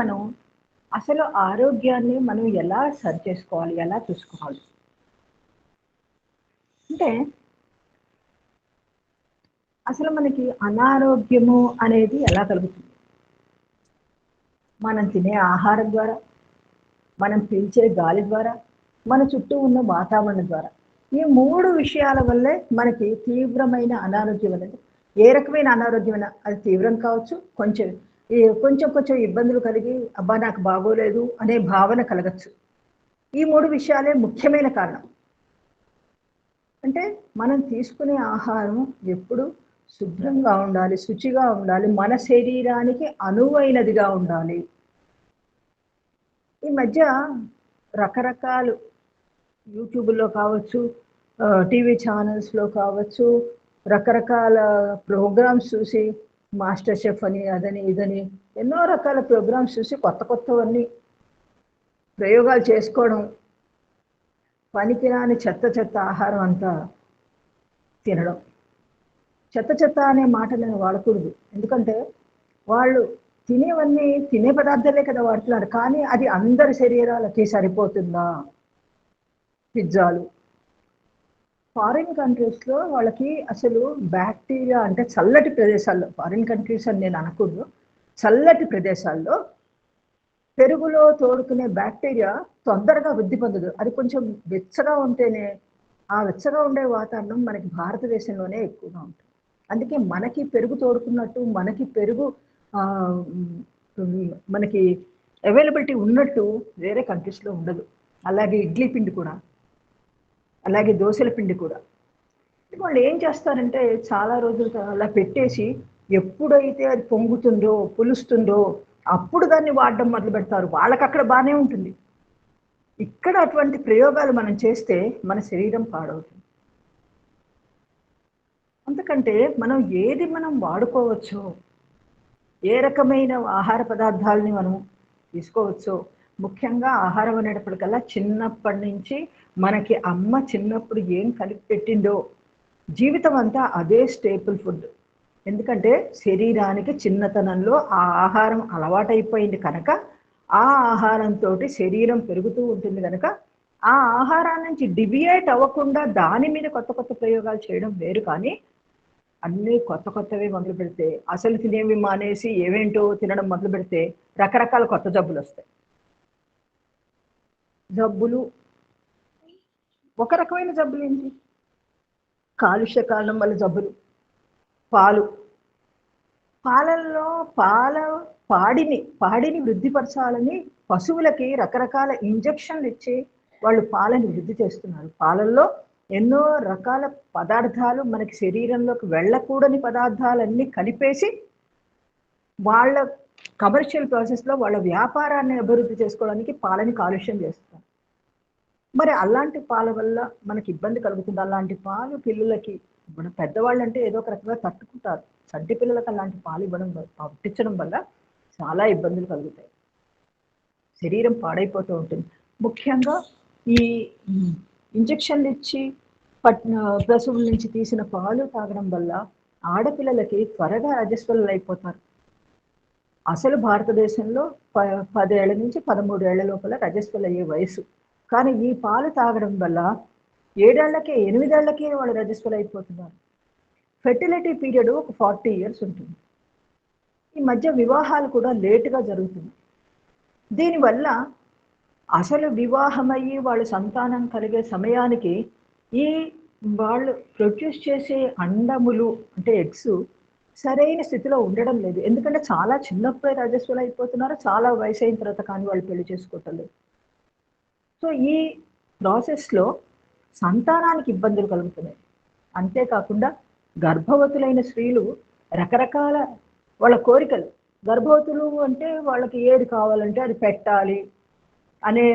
మనం అసలు ఆరోగ్యాన్ని మనం ఎలా సరి చేసుకోవాలి, ఎలా చూసుకోవాలి అంటే అసలు మనకి అనారోగ్యము అనేది ఎలా కలుగుతుంది? మనం తినే ఆహారం ద్వారా, మనం పీల్చే గాలి ద్వారా, మన చుట్టూ ఉన్న వాతావరణం ద్వారా. ఈ 3 విషయాల వల్లే మనకి తీవ్రమైన అనారోగ్యం అనేది, ఏ రకమైన అనారోగ్యమైనా అది తీవ్రం కావచ్చు, కొంచెం ఇబ్బందులు కలిగి అబ్బా నాకు బాగోలేదు అనే భావన కలగచ్చు. ఈ 3 విషయాలే ముఖ్యమైన కారణం. అంటే మనం తీసుకునే ఆహారం ఎప్పుడు శుభ్రంగా ఉండాలి, శుచిగా ఉండాలి, మన శరీరానికి అనువైనదిగా ఉండాలి. ఈ మధ్య రకరకాలు యూట్యూబ్‌లో కావచ్చు, టీవీ ఛానల్స్‌లో కావచ్చు, రకరకాల ప్రోగ్రామ్స్ చూసి మాస్టర్ షెఫ్ అని, అదని, ఇదని ఎన్నో రకాల ప్రోగ్రామ్స్ చూసి కొత్తవన్నీ ప్రయోగాలు చేసుకోవడం, పనికిరాని చెత్త ఆహారం అంతా తినడం. చెత్త అనే మాట నేను వాడకూడదు. ఎందుకంటే వాళ్ళు తినేవన్నీ తినే పదార్థాలే కదా వాడుతున్నారు. కానీ అది అందరి శరీరాలకి సరిపోతుందా? పిజ్జాలు. ఫారిన్ కంట్రీస్‌లో వాళ్ళకి అసలు బ్యాక్టీరియా అంటే చల్లటి ప్రదేశాల్లో, ఫారిన్ కంట్రీస్ అని నేను అనకూడదు. చల్లటి ప్రదేశాల్లో పెరుగులో తోడుకునే బ్యాక్టీరియా తొందరగా వృద్ధి పొందదు. అది కొంచెం వెచ్చగా ఉంటేనే, ఆ వెచ్చగా ఉండే వాతావరణం మనకి భారతదేశంలోనే ఎక్కువగా ఉంటుంది. అందుకే మనకి పెరుగు తోడుకున్నట్టు, మనకి పెరుగు మనకి అవైలబిలిటీ ఉన్నట్టు వేరే కంట్రీస్‌లో ఉండదు. అలాగే ఇడ్లీ పిండి కూడా, అలాగే దోసల పిండి కూడా. వాళ్ళు ఏం చేస్తారంటే చాలా రోజులు అలా పెట్టేసి ఎప్పుడైతే అది పొంగుతుందో, పులుస్తుందో అప్పుడు దాన్ని వాడడం మొదలుపెడతారు. వాళ్ళకక్కడ బానే ఉంటుంది. ఇక్కడ అటువంటి ప్రయోగాలు మనం చేస్తే మన శరీరం పాడవుతుంది. అందుకంటే మనం వాడుకోవచ్చో, ఏ రకమైన ఆహార పదార్థాలని మనం తీసుకోవచ్చో, ముఖ్యంగా ఆహారం అనేటప్పటికల్లా చిన్నప్పటి నుంచి మనకి అమ్మ చిన్నప్పుడు ఏం కలిపి పెట్టిందో జీవితం అంతా అదే స్టేపుల్ ఫుడ్. ఎందుకంటే శరీరానికి చిన్నతనంలో ఆ ఆహారం అలవాటైపోయింది కనుక, ఆ ఆహారంతో శరీరం పెరుగుతూ ఉంటుంది కనుక, ఆ ఆహారాన్ని నుంచి డివియేట్ అవ్వకుండా దాని మీద కొత్త ప్రయోగాలు చేయడం వేరు. కానీ అన్నీ కొత్తవి మొదలు పెడితే, అసలు తినేవి మానేసి ఏవేంటో తినడం మొదలు పెడితే రకరకాల కొత్త జబ్బులొస్తాయి. జబ్బులు ఒక రకమైన జబ్బులేంటి? కాలుష్య కారణం వల్ల జబ్బులు. పాలల్లో పాడిని వృద్ధిపరచాలని పశువులకి రకరకాల ఇంజెక్షన్లు ఇచ్చి వాళ్ళు పాలని వృద్ధి చేస్తున్నారు. పాలల్లో ఎన్నో రకాల పదార్థాలు మనకి శరీరంలోకి వెళ్ళకూడని పదార్థాలన్నీ కలిపేసి వాళ్ళ కమర్షియల్ ప్రాసెస్‌లో వాళ్ళ వ్యాపారాన్ని అభివృద్ధి చేసుకోవడానికి పాలని కాలుష్యం చేస్తున్నారు. మరి అలాంటి పాల వల్ల మనకి ఇబ్బంది కలుగుతుంది. అలాంటి పాలు పిల్లలకి ఇప్పుడు పెద్దవాళ్ళంటే ఏదో ఒక రకంగా తట్టుకుంటారు. చంటి పిల్లలకు అలాంటి పాలు పట్టించడం వల్ల చాలా ఇబ్బందులు కలుగుతాయి. శరీరం పాడైపోతూ ఉంటుంది. ముఖ్యంగా ఈ ఇంజెక్షన్లు ఇచ్చి ప్రసవుల నుంచి తీసిన పాలు తాగడం వల్ల ఆడపిల్లలకి త్వరగా రజస్వలలు అయిపోతారు. అసలు భారతదేశంలో 10 ఏళ్ల నుంచి 13 ఏళ్ల లోపల రజస్వల అయ్యే వయసు. కానీ ఈ పాలు తాగడం వల్ల 7 ఏళ్లకే 8 ఏళ్లకే వాళ్ళు రజస్వల అయిపోతున్నారు. ఫెర్టిలిటీ పీరియడ్ ఒక 40 ఇయర్స్ ఉంటుంది. ఈ మధ్య వివాహాలు కూడా లేటుగా జరుగుతున్నాయి. దీనివల్ల అసలు వివాహమయ్యి వాళ్ళు సంతానం కలిగే సమయానికి ఈ వాళ్ళు ప్రొడ్యూస్ చేసే అండములు అంటే ఎగ్స్ సరైన స్థితిలో ఉండడం లేదు. ఎందుకంటే చాలా చిన్నప్పుడే రజస్వలు అయిపోతున్నారు. చాలా వయసు అయిన తర్వాత కానీ వాళ్ళు పెళ్లి చేసుకోవటం లేదు. సో ఈ ప్రాసెస్‌లో సంతానానికి ఇబ్బందులు కలుగుతున్నాయి. అంతేకాకుండా గర్భవతులైన స్త్రీలు రకరకాల వాళ్ళ కోరికలు, గర్భవతులు అంటే వాళ్ళకి ఏది కావాలంటే అది పెట్టాలి అనే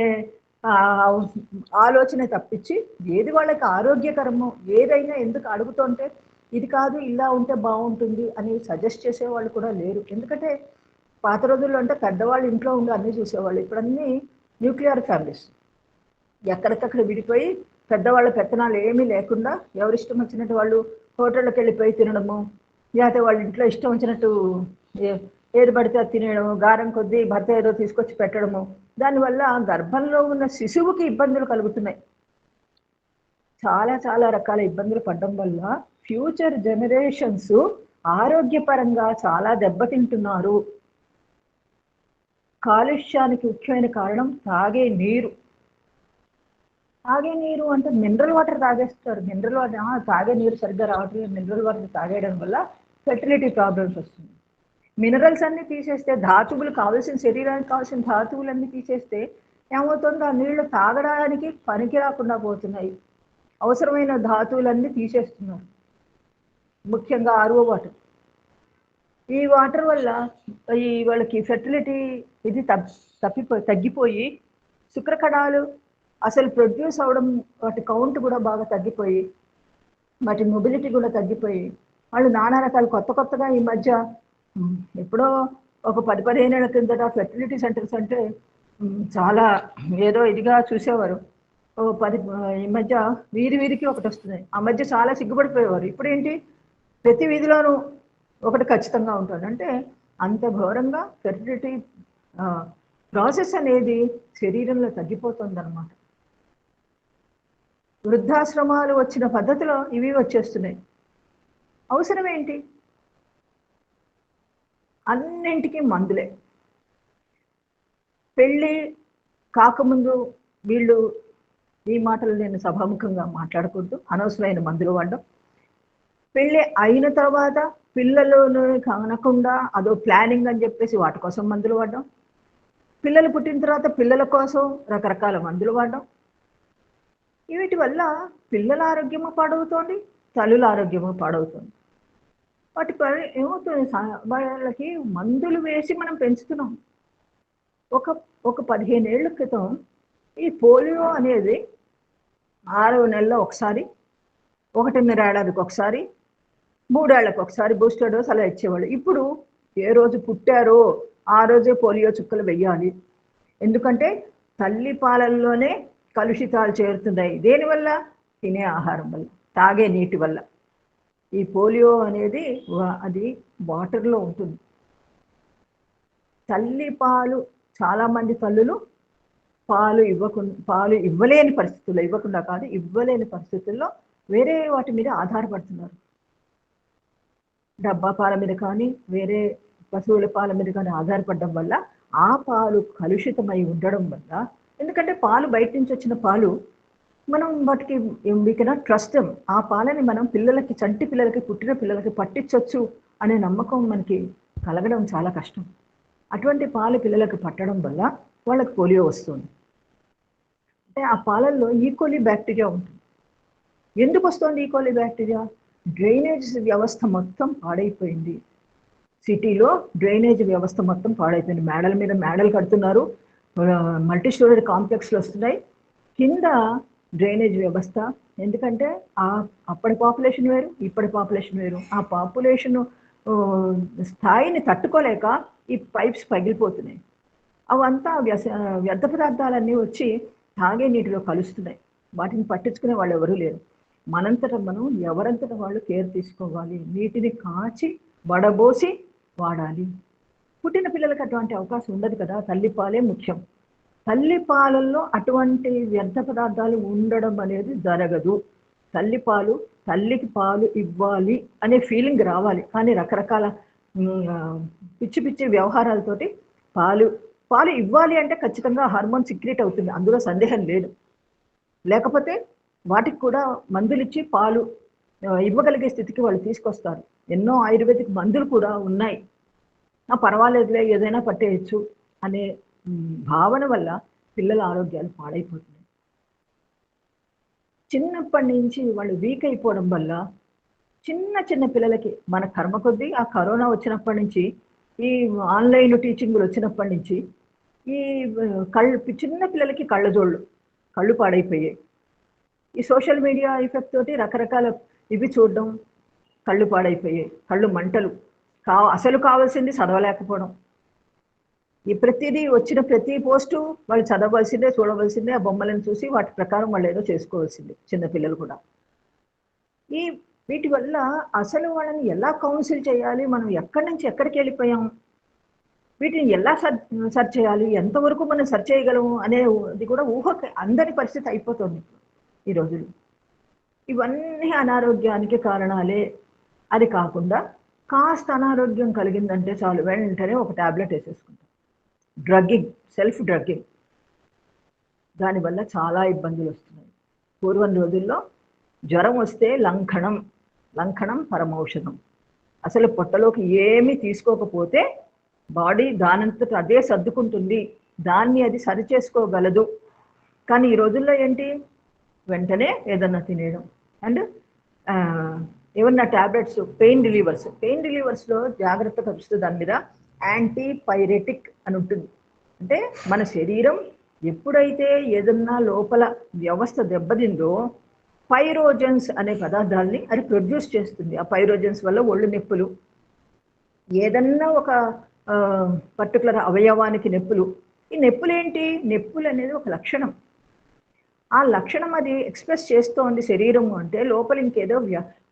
ఆలోచన తప్పించి ఏది వాళ్ళకి ఆరోగ్యకరమో ఏదైనా ఎందుకు అడుగుతుంటే ఇది కాదు ఇలా ఉంటే బాగుంటుంది అని సజెస్ట్ చేసేవాళ్ళు కూడా లేరు. ఎందుకంటే పాత రోజుల్లో అంటే పెద్దవాళ్ళు ఇంట్లో ఉండి అన్నీ చూసేవాళ్ళు. ఇప్పుడు అన్నీ న్యూక్లియర్ ఫ్యామిలీస్. ఎక్కడికక్కడ విడిపోయి పెద్దవాళ్ళ పెత్తనాలు ఏమీ లేకుండా ఎవరిష్టం వచ్చినట్టు వాళ్ళు హోటళ్ళకి వెళ్ళిపోయి తినడము, లేకపోతే వాళ్ళ ఇంట్లో ఇష్టం వచ్చినట్టు ఏది పడితే అది తినేయడము, గారం కొద్దీ భర్త ఏదో తీసుకొచ్చి పెట్టడము, దానివల్ల గర్భంలో ఉన్న శిశువుకి ఇబ్బందులు కలుగుతున్నాయి. చాలా చాలా రకాల ఇబ్బందులు పడడం వల్ల ఫ్యూచర్ జనరేషన్స్ ఆరోగ్యపరంగా చాలా దెబ్బతింటున్నారు. కాలుష్యానికి ముఖ్యమైన కారణం తాగే నీరు. తాగే నీరు అంటే మినరల్ వాటర్ తాగేస్తారు. మినరల్ వాటర్ తాగే నీరు సరిగ్గా రావట్లేదు. మినరల్ వాటర్ తాగేయడం వల్ల ఫెర్టిలిటీ ప్రాబ్లమ్స్ వస్తుంది. మినరల్స్ అన్ని తీసేస్తే, ధాతువులు కావాల్సిన శరీరానికి కావాల్సిన ధాతువులన్నీ తీసేస్తే ఏమవుతుంది, ఆ నీళ్లు తాగడానికి పనికి రాకుండా పోతున్నాయి. అవసరమైన ధాతువులన్నీ తీసేస్తున్నారు, ముఖ్యంగా ఆర్ఓ వాటర్. ఈ వాటర్ వల్ల వాళ్ళకి ఫెర్టిలిటీ ఇది తగ్గిపోయి శుక్రకణాలు అసలు ప్రొడ్యూస్ అవడం, వాటి కౌంట్ కూడా బాగా తగ్గిపోయి, వాటి మొబిలిటీ కూడా తగ్గిపోయి, వాళ్ళు నానా రకాలు కొత్తగా ఈ మధ్య ఎప్పుడో ఒక 10-15 ఏళ్ల కిందట ఫెర్టిలిటీ సెంటర్స్ అంటే చాలా ఏదో ఇదిగా చూసేవారు. ఈ మధ్య వీధికి ఒకటి వస్తుంది. ఆ మధ్య చాలా సిగ్గుపడిపోయేవారు. ఇప్పుడు ఏంటి, ప్రతి వీధిలోనూ ఒకటి ఖచ్చితంగా ఉంటుంది. అంటే అంత ఘోరంగా ఫెర్టిలిటీ ప్రాసెస్ అనేది శరీరంలో తగ్గిపోతుంది అన్నమాట. వృద్ధాశ్రమాలు వచ్చిన పద్ధతిలో ఇవి వచ్చేస్తున్నాయి. అవసరం ఏంటి? అన్నింటికీ మందులే. పెళ్ళి కాకముందు వీళ్ళు, ఈ మాటలు నేను సభాముఖంగా మాట్లాడకూడదు, అనవసరమైన మందులు వాడడం. పెళ్ళి అయిన తర్వాత పిల్లలను కనకుండా అదో ప్లానింగ్ అని చెప్పేసి వాటి కోసం మందులు వాడడం. పిల్లలు పుట్టిన తర్వాత పిల్లల కోసం రకరకాల మందులు వాడడం. వీటి వల్ల పిల్లల ఆరోగ్యము పాడవుతోంది, తల్లుల ఆరోగ్యము పాడవుతుంది. వాటి ఏమవుతుంది, వాళ్ళకి మందులు వేసి మనం పెంచుతున్నాం. ఒక 15 ఏళ్ల క్రితం ఈ పోలియో అనేది 6 నెలల్లో ఒకసారి, 1.5 ఏడాదికి ఒకసారి, 3 ఏళ్లకు ఒకసారి బూస్టర్ డోస్ అలా ఇచ్చేవాళ్ళు. ఇప్పుడు ఏ రోజు పుట్టారో ఆ రోజే పోలియో చుక్కలు వెయ్యాలి. ఎందుకంటే తల్లి పాలల్లోనే కలుషితాలు చేరుతున్నాయి. దేనివల్ల? తినే ఆహారం వల్ల, తాగే నీటి వల్ల. ఈ పోలియో అనేది అది వాటర్లో ఉంటుంది. తల్లి పాలు, చాలా మంది తల్లులు పాలు ఇవ్వలేని పరిస్థితుల్లో, ఇవ్వకుండా కాదు, ఇవ్వలేని పరిస్థితుల్లో వేరే వాటి మీద ఆధారపడుతున్నారు. డబ్బా పాల మీద కానీ, వేరే పశువుల పాల మీద కానీ ఆధారపడడం వల్ల ఆ పాలు కలుషితమై ఉండడం వల్ల, ఎందుకంటే పాలు బయట నుంచి వచ్చిన పాలు మనం వాటికి వీ కెనాట్ ట్రస్ట్ దెమ్. ఆ పాలని మనం పిల్లలకి, చంటి పిల్లలకి, పుట్టిన పిల్లలకి పట్టించవచ్చు అనే నమ్మకం మనకి కలగడం చాలా కష్టం. అటువంటి పాలు పిల్లలకు పట్టడం వల్ల వాళ్ళకి పోలియో వస్తుంది. అంటే ఆ పాలల్లో ఈకోలి బ్యాక్టీరియా ఉంటుంది. ఎందుకు వస్తుంది ఈకోలి బ్యాక్టీరియా? డ్రైనేజ్ వ్యవస్థ మొత్తం పాడైపోయింది. సిటీలో డ్రైనేజ్ వ్యవస్థ మొత్తం పాడైపోయింది. మేడల మీద మేడలు కడుతున్నారు, మల్టీ స్టోరీ కాంప్లెక్స్లు వస్తున్నాయి, కింద డ్రైనేజ్ వ్యవస్థ. ఎందుకంటే అప్పటి పాపులేషన్ వేరు, ఇప్పటి పాపులేషన్ వేరు. ఆ పాపులేషన్ స్థాయిని తట్టుకోలేక ఈ పైప్స్ పగిలిపోతున్నాయి. అవంతా వ్యర్థ పదార్థాలన్నీ వచ్చి తాగే నీటిలో కలుస్తున్నాయి. వాటిని పట్టించుకునే వాళ్ళు ఎవరూ లేరు. మనంతటా మనం ఎవరంతటా వాళ్ళు కేర్ తీసుకోవాలి. నీటిని కాచి వడబోసి వాడాలి. పుట్టిన పిల్లలకి అటువంటి అవకాశం ఉండదు కదా. తల్లిపాలే ముఖ్యం. తల్లి పాలల్లో అటువంటి వ్యర్థ పదార్థాలు ఉండడం అనేది జరగదు. తల్లిపాలు, తల్లికి పాలు ఇవ్వాలి అనే ఫీలింగ్ రావాలి. కానీ రకరకాల పిచ్చి పిచ్చి వ్యవహారాలతోటి పాలు ఇవ్వాలి అంటే ఖచ్చితంగా హార్మోన్ సిక్రెట్ అవుతుంది, అందులో సందేహం లేదు. లేకపోతే వాటికి కూడా మందులు ఇచ్చి పాలు ఇవ్వగలిగే స్థితికి వాళ్ళు తీసుకొస్తారు. ఎన్నో ఆయుర్వేదిక్ మందులు కూడా ఉన్నాయి. పర్వాలేదులే, ఏదైనా పట్టేయచ్చు అనే భావన వల్ల పిల్లల ఆరోగ్యాలు పాడైపోతున్నాయి. చిన్నప్పటి నుంచి వాళ్ళు వీక్ అయిపోవడం వల్ల చిన్న పిల్లలకి, మన కర్మ కొద్దీ ఆ కరోనా వచ్చినప్పటి నుంచి, ఈ ఆన్లైన్ టీచింగ్లు వచ్చినప్పటి నుంచి ఈ చిన్న పిల్లలకి కళ్ళు పాడైపోయాయి. ఈ సోషల్ మీడియా ఎఫెక్ట్ తోటి రకరకాల ఇవి చూడడం, కళ్ళు పాడైపోయాయి. కళ్ళు మంటలు, అసలు కావాల్సింది చదవలేకపోవడం. ఈ ప్రతిదీ వచ్చిన ప్రతి పోస్టు వాళ్ళు చదవవలసిందే, చూడవలసిందే. ఆ బొమ్మలను చూసి వాటి ప్రకారం వాళ్ళు ఏదో చేసుకోవాల్సిందే, చిన్నపిల్లలు కూడా. వీటి వల్ల అసలు వాళ్ళని ఎలా కౌన్సిల్ చేయాలి, మనం ఎక్కడి నుంచి ఎక్కడికి వెళ్ళిపోయాం, వీటిని ఎలా సర్చ్ చేయాలి, ఎంతవరకు మనం సర్చ్ చేయగలము అనేది కూడా ఊహకి అందరి పరిస్థితి అయిపోతుంది ఈ రోజులు. ఇవన్నీ అనారోగ్యానికి కారణాలే. అది కాకుండా కాస్త అనారోగ్యం కలిగిందంటే చాలు వెంటనే ఒక టాబ్లెట్ వేసేసుకుంటాం. డ్రగ్గింగ్, సెల్ఫ్ డ్రగ్గింగ్, దానివల్ల చాలా ఇబ్బందులు వస్తున్నాయి. పూర్వం రోజుల్లో జ్వరం వస్తే లంఘనం, లంఘనం పరమౌషధం. అసలు పొట్టలోకి ఏమీ తీసుకోకపోతే బాడీ దానంతట అదే సర్దుకుంటుంది, దాన్ని అది సరి చేసుకోగలదు. కానీ ఈ రోజుల్లో ఏంటి, వెంటనే ఏదన్నా తినేయడం. అండ్ ఏమన్నా ట్యాబ్లెట్స్, పెయిన్ రిలీవర్స్లో జాగ్రత్తగా వస్తుంది, దాని మీద యాంటీపైరెటిక్ అని ఉంటుంది. అంటే మన శరీరం ఎప్పుడైతే ఏదన్నా లోపల వ్యవస్థ దెబ్బతిందో పైరోజన్స్ అనే పదార్థాలని అది ప్రొడ్యూస్ చేస్తుంది. ఆ పైరోజన్స్ వల్ల ఒళ్ళు నొప్పులు, ఏదన్నా ఒక పర్టికులర్ అవయవానికి నొప్పులు. ఈ నొప్పులు ఏంటి, నొప్పులు అనేది ఒక లక్షణం. ఆ లక్షణం అది ఎక్స్ప్రెస్ చేస్తోంది శరీరము అంటే లోపల ఇంకేదో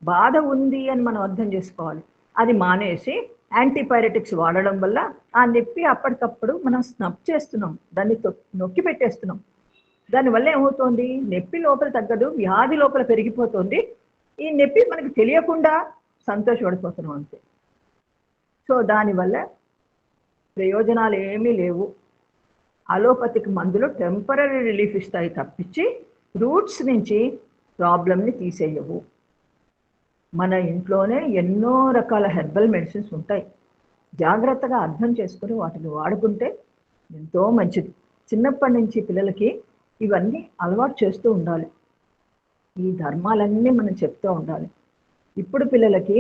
బాధ ఉంది అని మనం అర్థం చేసుకోవాలి. అది మానేసి యాంటీపైరెటిక్స్ వాడడం వల్ల ఆ నొప్పి అప్పటికప్పుడు మనం స్నబ్ చేస్తున్నాం, దాన్ని నొక్కి పెట్టేస్తున్నాం. దానివల్ల ఏమవుతోంది, నొప్పి లోపల తగ్గదు, వ్యాధి లోపల పెరిగిపోతుంది. ఈ నొప్పి మనకి తెలియకుండా సంతోషపడిపోతున్నాం అంతే. సో దానివల్ల ప్రయోజనాలు ఏమీ లేవు. అలోపతిక్ మందులు టెంపరీ రిలీఫ్ ఇస్తాయి తప్పించి రూట్స్ నుంచి ప్రాబ్లమ్ని తీసేయవు. మన ఇంట్లోనే ఎన్నో రకాల హెర్బల్ మెడిసిన్స్ ఉంటాయి. జాగ్రత్తగా అర్థం చేసుకుని వాటిని వాడుకుంటే ఎంతో మంచిది. చిన్నప్పటి నుంచి పిల్లలకి ఇవన్నీ అలవాటు చేస్తూ ఉండాలి. ఈ ధర్మాలన్నీ మనం చెప్తూ ఉండాలి. ఇప్పుడు పిల్లలకి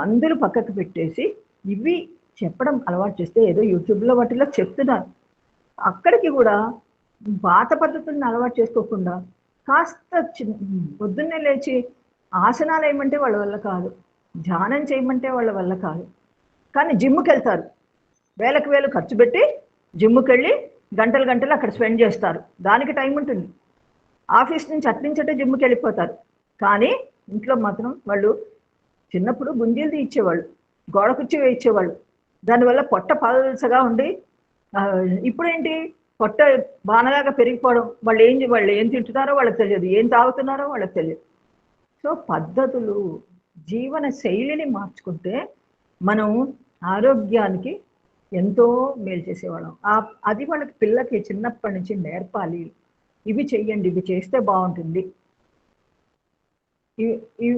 మందులు పక్కకు పెట్టేసి ఇవి చెప్పడం అలవాటు చేస్తే, ఏదో యూట్యూబ్లో వాటిలో చెప్తున్నారు, అక్కడికి కూడా పాత పద్ధతులను అలవాటు చేసుకోకుండా కాస్త పొద్దున్నే లేచి ఆసనాలు వేయమంటే వాళ్ళ వల్ల కాదు, ధ్యానం చేయమంటే వాళ్ళ వల్ల కాదు. కానీ జిమ్కి వెళ్తారు, వేలకు వేలు ఖర్చు పెట్టి జిమ్కి వెళ్ళి గంటలు గంటలు అక్కడ స్పెండ్ చేస్తారు. దానికి టైం ఉంటుంది. ఆఫీస్ నుంచి అట్నుంచటే జిమ్కి వెళ్ళిపోతారు. కానీ ఇంట్లో మాత్రం వాళ్ళు చిన్నప్పుడు గుంజీలు ఇచ్చేవాళ్ళు, గోడ కుర్చీ వేయించేవాళ్ళు. దానివల్ల పొట్ట పల్చగా ఉండి, ఇప్పుడేంటి పొట్ట బాణలాగా పెరిగిపోవడం. వాళ్ళు ఏం తింటున్నారో వాళ్ళకి తెలియదు, ఏం తాగుతున్నారో వాళ్ళకి తెలియదు. సో పద్ధతులు, జీవన శైలిని మార్చుకుంటే మనం ఆరోగ్యానికి ఎంతో మేలు చేసేవాళ్ళం. అది వాళ్ళకి పిల్లకి చిన్నప్పటి నుంచి నేర్పాలి. ఇవి చెయ్యండి, ఇవి చేస్తే బాగుంటుంది.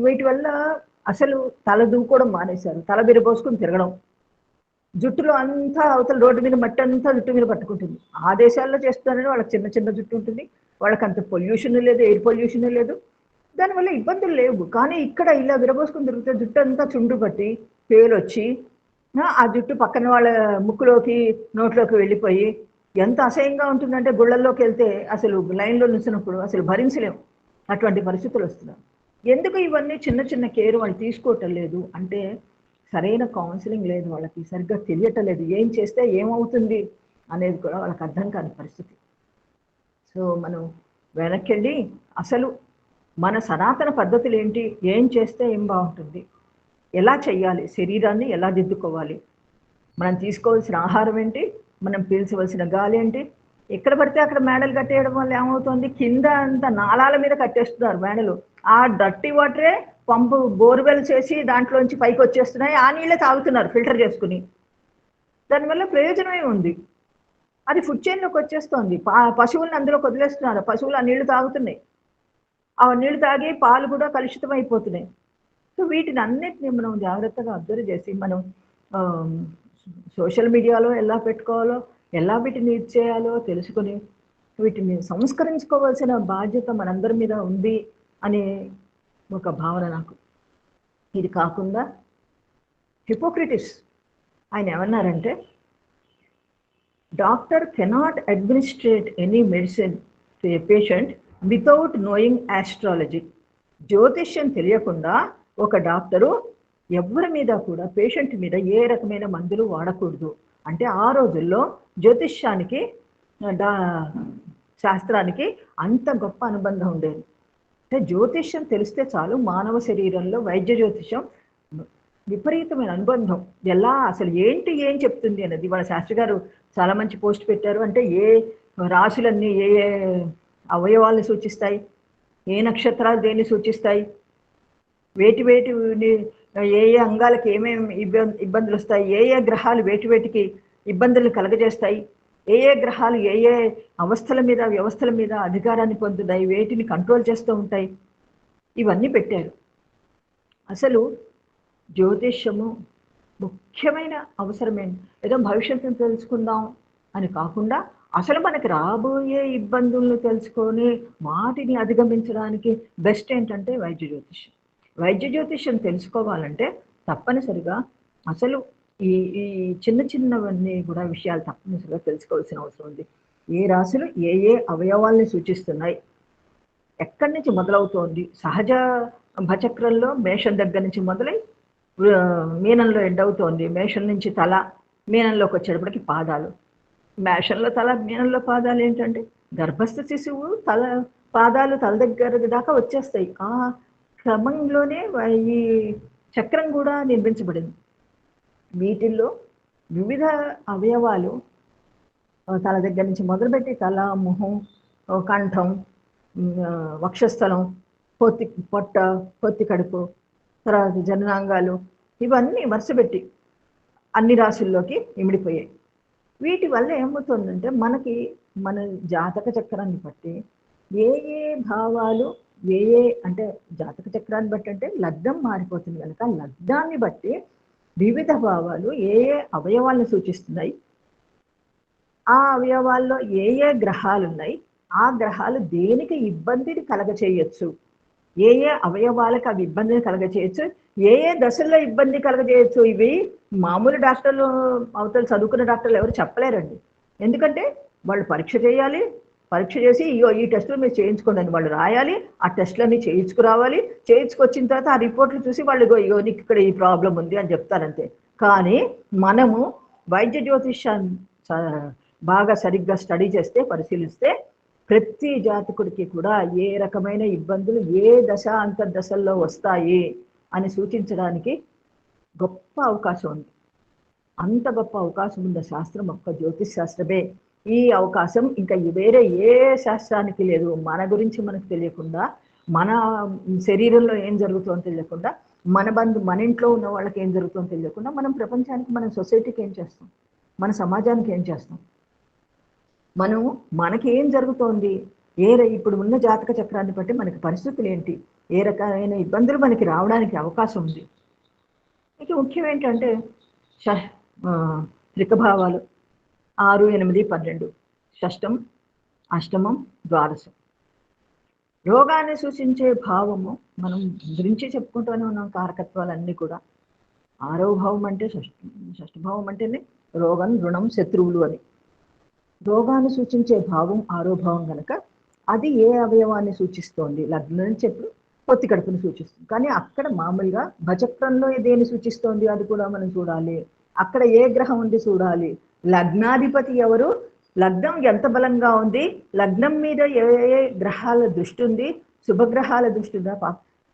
వీటి వల్ల అసలు తల దూకోవడం మానేశారు, తల బిరబోసుకుని తిరగడం. జుట్టులో అంతా అవతల రోడ్డు మీద మట్టి అంతా జుట్టు మీద పట్టుకుంటుంది. ఆ దేశాల్లో చేస్తున్నారని వాళ్ళకి చిన్న చిన్న జుట్టు ఉంటుంది, వాళ్ళకి అంత పొల్యూషన్ లేదు, ఎయిర్ పొల్యూషన్ లేదు, దానివల్ల ఇబ్బందులు లేవు. కానీ ఇక్కడ ఇలా విరబోసుకుని తిరిగితే జుట్టు అంతా చుండ్రు పట్టి పేలు వచ్చి ఆ జుట్టు పక్కన వాళ్ళ ముక్కులోకి నోట్లోకి వెళ్ళిపోయి ఎంత అసహ్యంగా ఉంటుందంటే గుళ్ళల్లోకి వెళ్తే అసలు లైన్లో నిలిచినప్పుడు అసలు భరించలేము, అటువంటి పరిస్థితులు వస్తున్నాయి. ఎందుకు ఇవన్నీ చిన్న చిన్న కేర్ వాళ్ళు తీసుకోవటం లేదు అంటే సరైన కౌన్సిలింగ్ లేదు, వాళ్ళకి సరిగ్గా తెలియటం లేదు, ఏం చేస్తే ఏమవుతుంది అనేది కూడా వాళ్ళకి అర్థం కాని పరిస్థితి. సో మనం వెనక్కి వెళ్ళి అసలు మన సనాతన పద్ధతులు ఏంటి, ఏం చేస్తే ఏం బాగుంటుంది, ఎలా చెయ్యాలి, శరీరాన్ని ఎలా దిద్దుకోవాలి, మనం తీసుకోవాల్సిన ఆహారం ఏంటి, మనం పీల్చవలసిన గాలి ఏంటి. ఎక్కడ పడితే అక్కడ మేడలు కట్టేయడం వల్ల ఏమవుతుంది, కింద అంతా నాళాల మీద కట్టేస్తున్నారు మేడలు. ఆ డర్టీ వాటరే పంపు బోర్వెల్ చేసి దాంట్లోంచి పైకి వచ్చేస్తున్నాయి, ఆ నీళ్ళే తాగుతున్నారు ఫిల్టర్ చేసుకుని. దానివల్ల ప్రయోజనమే ఉంది, అది ఫుడ్ చైన్లోకి వచ్చేస్తుంది. పశువులను అందులో వదిలేస్తున్నారు, పశువులు ఆ నీళ్లు తాగుతున్నాయి, ఆ నీళ్లు తాగి పాలు కూడా కలుషితం అయిపోతున్నాయి. సో వీటిని అన్నిటిని మనం జాగ్రత్తగా అబ్జర్వ్ చేసి మనం సోషల్ మీడియాలో ఎలా పెట్టుకోవాలో, ఎలా వీటిని యూజ్ చేయాలో తెలుసుకొని వీటిని సంస్కరించుకోవాల్సిన బాధ్యత మనందరి మీద ఉంది అనే ఒక భావన నాకు. ఇది కాకుండా హిపోక్రటిస్ ఆయన ఏమన్నారంటే, doctor cannot administrate any medicine to A patient without knowing astrology. జ్యోతిష్యం తెలియకుండా ఒక డాక్టరు ఎవరి మీద కూడా పేషెంట్ మీద ఏ రకమైన మందులు వాడకూడదు. అంటే ఆ రోజుల్లో జ్యోతిష్యానికి శాస్త్రానికి అంత గొప్ప అనుబంధం ఉండేది. అంటే జ్యోతిష్యం తెలిస్తే చాలు, మానవ శరీరంలో వైద్య జ్యోతిష్యం విపరీతమైన అనుబంధం. ఎలా అసలు ఏంటి ఏం చెప్తుంది అన్నది వాళ్ళ శాస్త్రి గారు చాలా మంచి పోస్ట్ పెట్టారు. అంటే ఏ రాశులన్నీ ఏ ఏ అవయవాల్ని సూచిస్తాయి, ఏ నక్షత్రాలు దేన్ని సూచిస్తాయి, వేటి వేటి ఏ ఏ అంగాలకు ఏమేమి ఇబ్బందులు వస్తాయి, ఏ ఏ గ్రహాలు వేటి వేటికి ఇబ్బందులు కలగజేస్తాయి, ఏ ఏ గ్రహాలు ఏ ఏ అవస్థల మీద వ్యవస్థల మీద అధికారాన్ని పొందుతాయి, వేటిని కంట్రోల్ చేస్తూ ఉంటాయి, ఇవన్నీ పెట్టారు. అసలు జ్యోతిష్యము ముఖ్యమైన అవసరమేంటి, ఏదో భవిష్యత్తును తెలుసుకుందాం అని కాకుండా అసలు మనకి రాబోయే ఇబ్బందులను తెలుసుకొని వాటిని అధిగమించడానికి బెస్ట్ ఏంటంటే వైద్య జ్యోతిష్యం. వైద్య జ్యోతిష్యం తెలుసుకోవాలంటే తప్పనిసరిగా అసలు ఈ ఈ చిన్న చిన్నవన్నీ కూడా విషయాలు తప్పనిసరిగా తెలుసుకోవాల్సిన అవసరం ఉంది. ఏ రాశులు ఏ ఏ అవయవాల్ని సూచిస్తున్నాయి, ఎక్కడి నుంచి మొదలవుతోంది, సహజ భచక్రంలో మేషం దగ్గర నుంచి మొదలై మీనంలో ఎండ్ అవుతోంది, మేషం నుంచి తల, మీనంలోకి వచ్చేటప్పటికి పాదాలు, మేషంలో తల మీనంలో పాదాలు ఏంటంటే గర్భస్థ శిశువు పాదాలు తల దగ్గర దాకా వచ్చేస్తాయి. ఆ క్రమంలోనే ఈ చక్రం కూడా నిర్మించబడింది. వీటిల్లో వివిధ అవయవాలు తల దగ్గర నుంచి మొదలుపెట్టి తల, మొహం, కంఠం, వక్షస్థలం, పొట్ట, పొత్తి కడుపు, తర్వాత జననాంగాలు, ఇవన్నీ వరుసపెట్టి అన్ని రాశుల్లోకి ఇమిడిపోయాయి. వీటి వల్ల ఏమవుతుందంటే మనకి మన జాతక చక్రాన్ని బట్టి ఏ ఏ భావాలు ఏ ఏ అంటే జాతక చక్రాన్ని బట్టి అంటే లగ్నం మారిపోతుంది కనుక లగ్నాన్ని బట్టి వివిధ భావాలు ఏ ఏ అవయవాలను సూచిస్తున్నాయి, ఆ అవయవాల్లో ఏ ఏ గ్రహాలు ఉన్నాయి, ఆ గ్రహాలు దేనికి ఇబ్బందిని కలగచేయచ్చు, ఏ ఏ అవయవాలకు అవి ఇబ్బందిని కలగచేయచ్చు, ఏ ఏ దశల్లో ఇబ్బంది కలగజేయచ్చు, ఇవి మామూలు డాక్టర్లు అవతల చదువుకున్న డాక్టర్లు ఎవరు చెప్పలేరండి. ఎందుకంటే వాళ్ళు పరీక్ష చేయాలి, పరీక్ష చేసి ఇగో ఈ టెస్టులు మీరు చేయించుకోండి అని వాళ్ళు రాయాలి, ఆ టెస్టులన్నీ చేయించుకురావాలి, చేయించుకొచ్చిన తర్వాత ఆ రిపోర్ట్లు చూసి వాళ్ళు ఇగో నీకు ఇక్కడ ఈ ప్రాబ్లం ఉంది అని చెప్తారంతే. కానీ మనము వైద్య జ్యోతిష్యాన్ని బాగా సరిగ్గా స్టడీ చేస్తే, పరిశీలిస్తే ప్రతి జాతకుడికి కూడా ఏ రకమైన ఇబ్బందులు ఏ దశ అంతర్దశల్లో వస్తాయి అని సూచించడానికి గొప్ప అవకాశం ఉంది. అంత గొప్ప అవకాశం ఉన్న శాస్త్రం ఒక్క జ్యోతిష్ శాస్త్రమే. ఈ అవకాశం ఇంకా వేరే ఏ శాస్త్రానికి లేదు. మన గురించి మనకు తెలియకుండా, మన శరీరంలో ఏం జరుగుతుందో తెలియకుండా, మన ఇంట్లో ఉన్న వాళ్ళకి ఏం జరుగుతుందో తెలియకుండా మనం ప్రపంచానికి, మన సొసైటీకి ఏం చేస్తాం, మన సమాజానికి ఏం చేస్తాం, మనకి ఏం జరుగుతోంది, ఇప్పుడు ఉన్న జాతక చక్రాన్ని బట్టి మనకి పరిస్థితులు ఏంటి, ఏ రకమైన ఇబ్బందులు మనకి రావడానికి అవకాశం ఉంది. ఇక ముఖ్యం ఏంటంటే త్రికభావాలు 6, 8, 12, షష్టం, అష్టమం, ద్వాదశం. రోగాన్ని సూచించే భావము మనం గురించి చెప్పుకుంటూనే ఉన్నాం. కారకత్వాలన్నీ కూడా 6వ భావం అంటే షష్ఠభావం అంటేనే రోగం, రుణం, శత్రువులు అని. రోగాన్ని సూచించే భావం 6వ భావం కనుక అది ఏ అవయవాన్ని సూచిస్తోంది, లగ్నం నుంచి ఎప్పుడు పొత్తి కడుపుని సూచిస్తుంది. కానీ అక్కడ మామూలుగా భచక్రంలో దేన్ని సూచిస్తోంది అది కూడా మనం చూడాలి. అక్కడ ఏ గ్రహం ఉంది చూడాలి, లగ్నాధిపతి ఎవరు, లగ్నం ఎంత బలంగా ఉంది, లగ్నం మీద ఏ ఏ గ్రహాల దృష్టి ఉంది, శుభగ్రహాల దృష్టి ఉందా,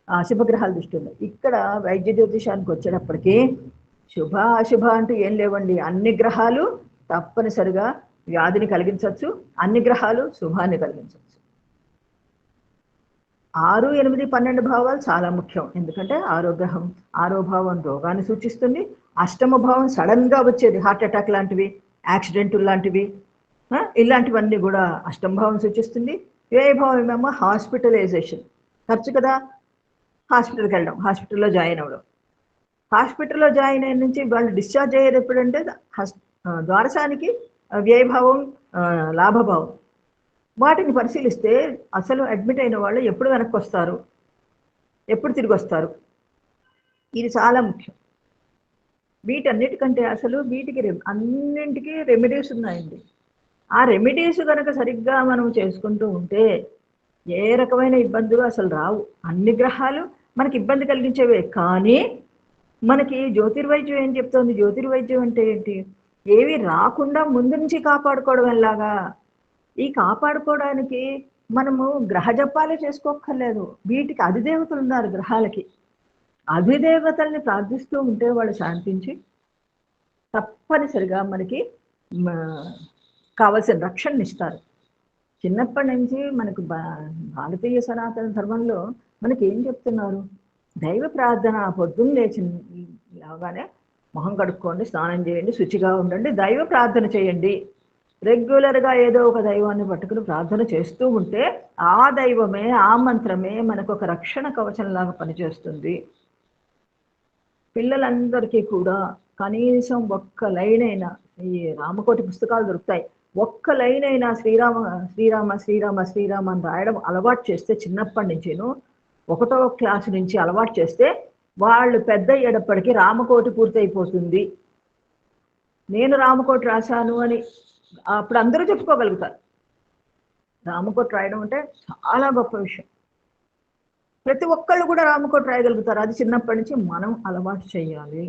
అశుభగ్రహాల దృష్టి ఉందా. ఇక్కడ వైద్య జ్యోతిషానికి వచ్చేటప్పటికి శుభ అశుభ అంటూ ఏం లేవండి. అన్ని గ్రహాలు తప్పనిసరిగా వ్యాధిని కలిగించవచ్చు, అన్ని గ్రహాలు శుభాన్ని కలిగించవచ్చు. 6, 8, 12 భావాలు చాలా ముఖ్యం. ఎందుకంటే 6వ భావం రోగాన్ని సూచిస్తుంది, అష్టమ భావం సడన్ గా వచ్చేది హార్ట్ అటాక్ లాంటివి, యాక్సిడెంట్ లాంటివి, ఇలాంటివన్నీ కూడా అష్టమ భావం సూచిస్తుంది. వ్యయ భావం ఏమో హాస్పిటలైజేషన్, ఖర్చు కదా, హాస్పిటల్కి వెళ్ళడం, హాస్పిటల్లో జాయిన్ అవ్వడం. హాస్పిటల్లో జాయిన్ అయిన నుంచి వాళ్ళు డిశ్చార్జ్ అయ్యేది ఎప్పుడంటే ద్వాదశానికి వ్యయభావం, లాభభావం. వాటిని పరిశీలిస్తే అసలు అడ్మిట్ అయిన వాళ్ళు ఎప్పుడు వెనక్కి వస్తారు, ఎప్పుడు తిరిగి వస్తారు, ఇది చాలా ముఖ్యం. వీటన్నిటికంటే అసలు వీటికి అన్నింటికి రెమెడీస్ ఉన్నాయండి. ఆ రెమెడీస్ కనుక సరిగ్గా మనం చేసుకుంటూ ఉంటే ఏ రకమైన ఇబ్బందులు అసలు రావు. అన్ని గ్రహాలు మనకి ఇబ్బంది కలిగించేవే. కానీ మనకి జ్యోతిర్వైద్యం ఏం చెప్తోంది, జ్యోతిర్వైద్యం అంటే ఏంటి, ఏవి రాకుండా ముందు నుంచి కాపాడుకోవడం ఎలాగా. ఈ కాపాడుకోవడానికి మనము గ్రహ జపాలే చేసుకోక్కర్లేదు, వీటికి అధిదేవతలు ఉన్నారు గ్రహాలకి. అధిదేవతల్ని ప్రార్థిస్తూ ఉంటే వాళ్ళు శాంతించి తప్పనిసరిగా మనకి కావలసిన రక్షణ ఇస్తారు. చిన్నప్పటి నుంచి మనకు భారతీయ సనాతన ధర్మంలో మనకి ఏం చెప్తున్నారు? దైవ ప్రార్థన పొద్దున్న లేవగానే మొహం కడుక్కోండి, స్నానం చేయండి, శుచిగా ఉండండి, దైవ ప్రార్థన చేయండి. రెగ్యులర్గా ఏదో ఒక దైవాన్ని పట్టుకుని ప్రార్థన చేస్తూ ఉంటే ఆ దైవమే, ఆ మంత్రమే మనకు ఒక రక్షణ కవచంలాగా పనిచేస్తుంది. పిల్లలందరికీ కూడా కనీసం ఒక్క లైన్ అయినా, ఈ రామకోటి పుస్తకాలు దొరుకుతాయి, ఒక్క లైన్ అయినా శ్రీరామ శ్రీరామ శ్రీరామ శ్రీరామ అని రాయడం అలవాటు చేస్తే, చిన్నప్పటి నుంచిను 1వ క్లాసు నుంచి అలవాటు చేస్తే వాళ్ళు పెద్ద అయ్యేటప్పటికీ రామకోటి పూర్తయిపోతుంది. నేను రామకోటి రాశాను అని అప్పుడు అందరూ చెప్పుకోగలుగుతారు. రామకోటి రాయడం అంటే చాలా గొప్ప విషయం. ప్రతి ఒక్కళ్ళు కూడా రామకోటి రాయగలుగుతారు. అది చిన్నప్పటి నుంచి మనం అలవాటు చేయాలి.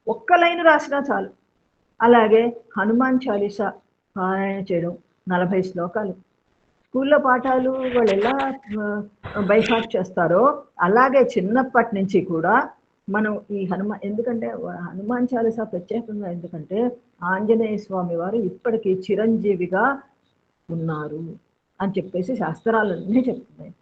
ఒక్క లైన్ రాసినా చాలు. అలాగే హనుమాన్ చాలీసా పారాయణ చేయడం 40 శ్లోకాలు. స్కూల్లో పాఠాలు వాళ్ళు ఎలా బైహార్ట్ చేస్తారో అలాగే చిన్నప్పటి నుంచి కూడా మనం ఈ ఎందుకంటే హనుమాన్ చాలీసా ప్రత్యేకంగా ఎందుకంటే ఆంజనేయ స్వామి వారు ఇప్పటికీ చిరంజీవిగా ఉన్నారు అని చెప్పేసి శాస్త్రాలన్నీ చెప్తున్నాయి.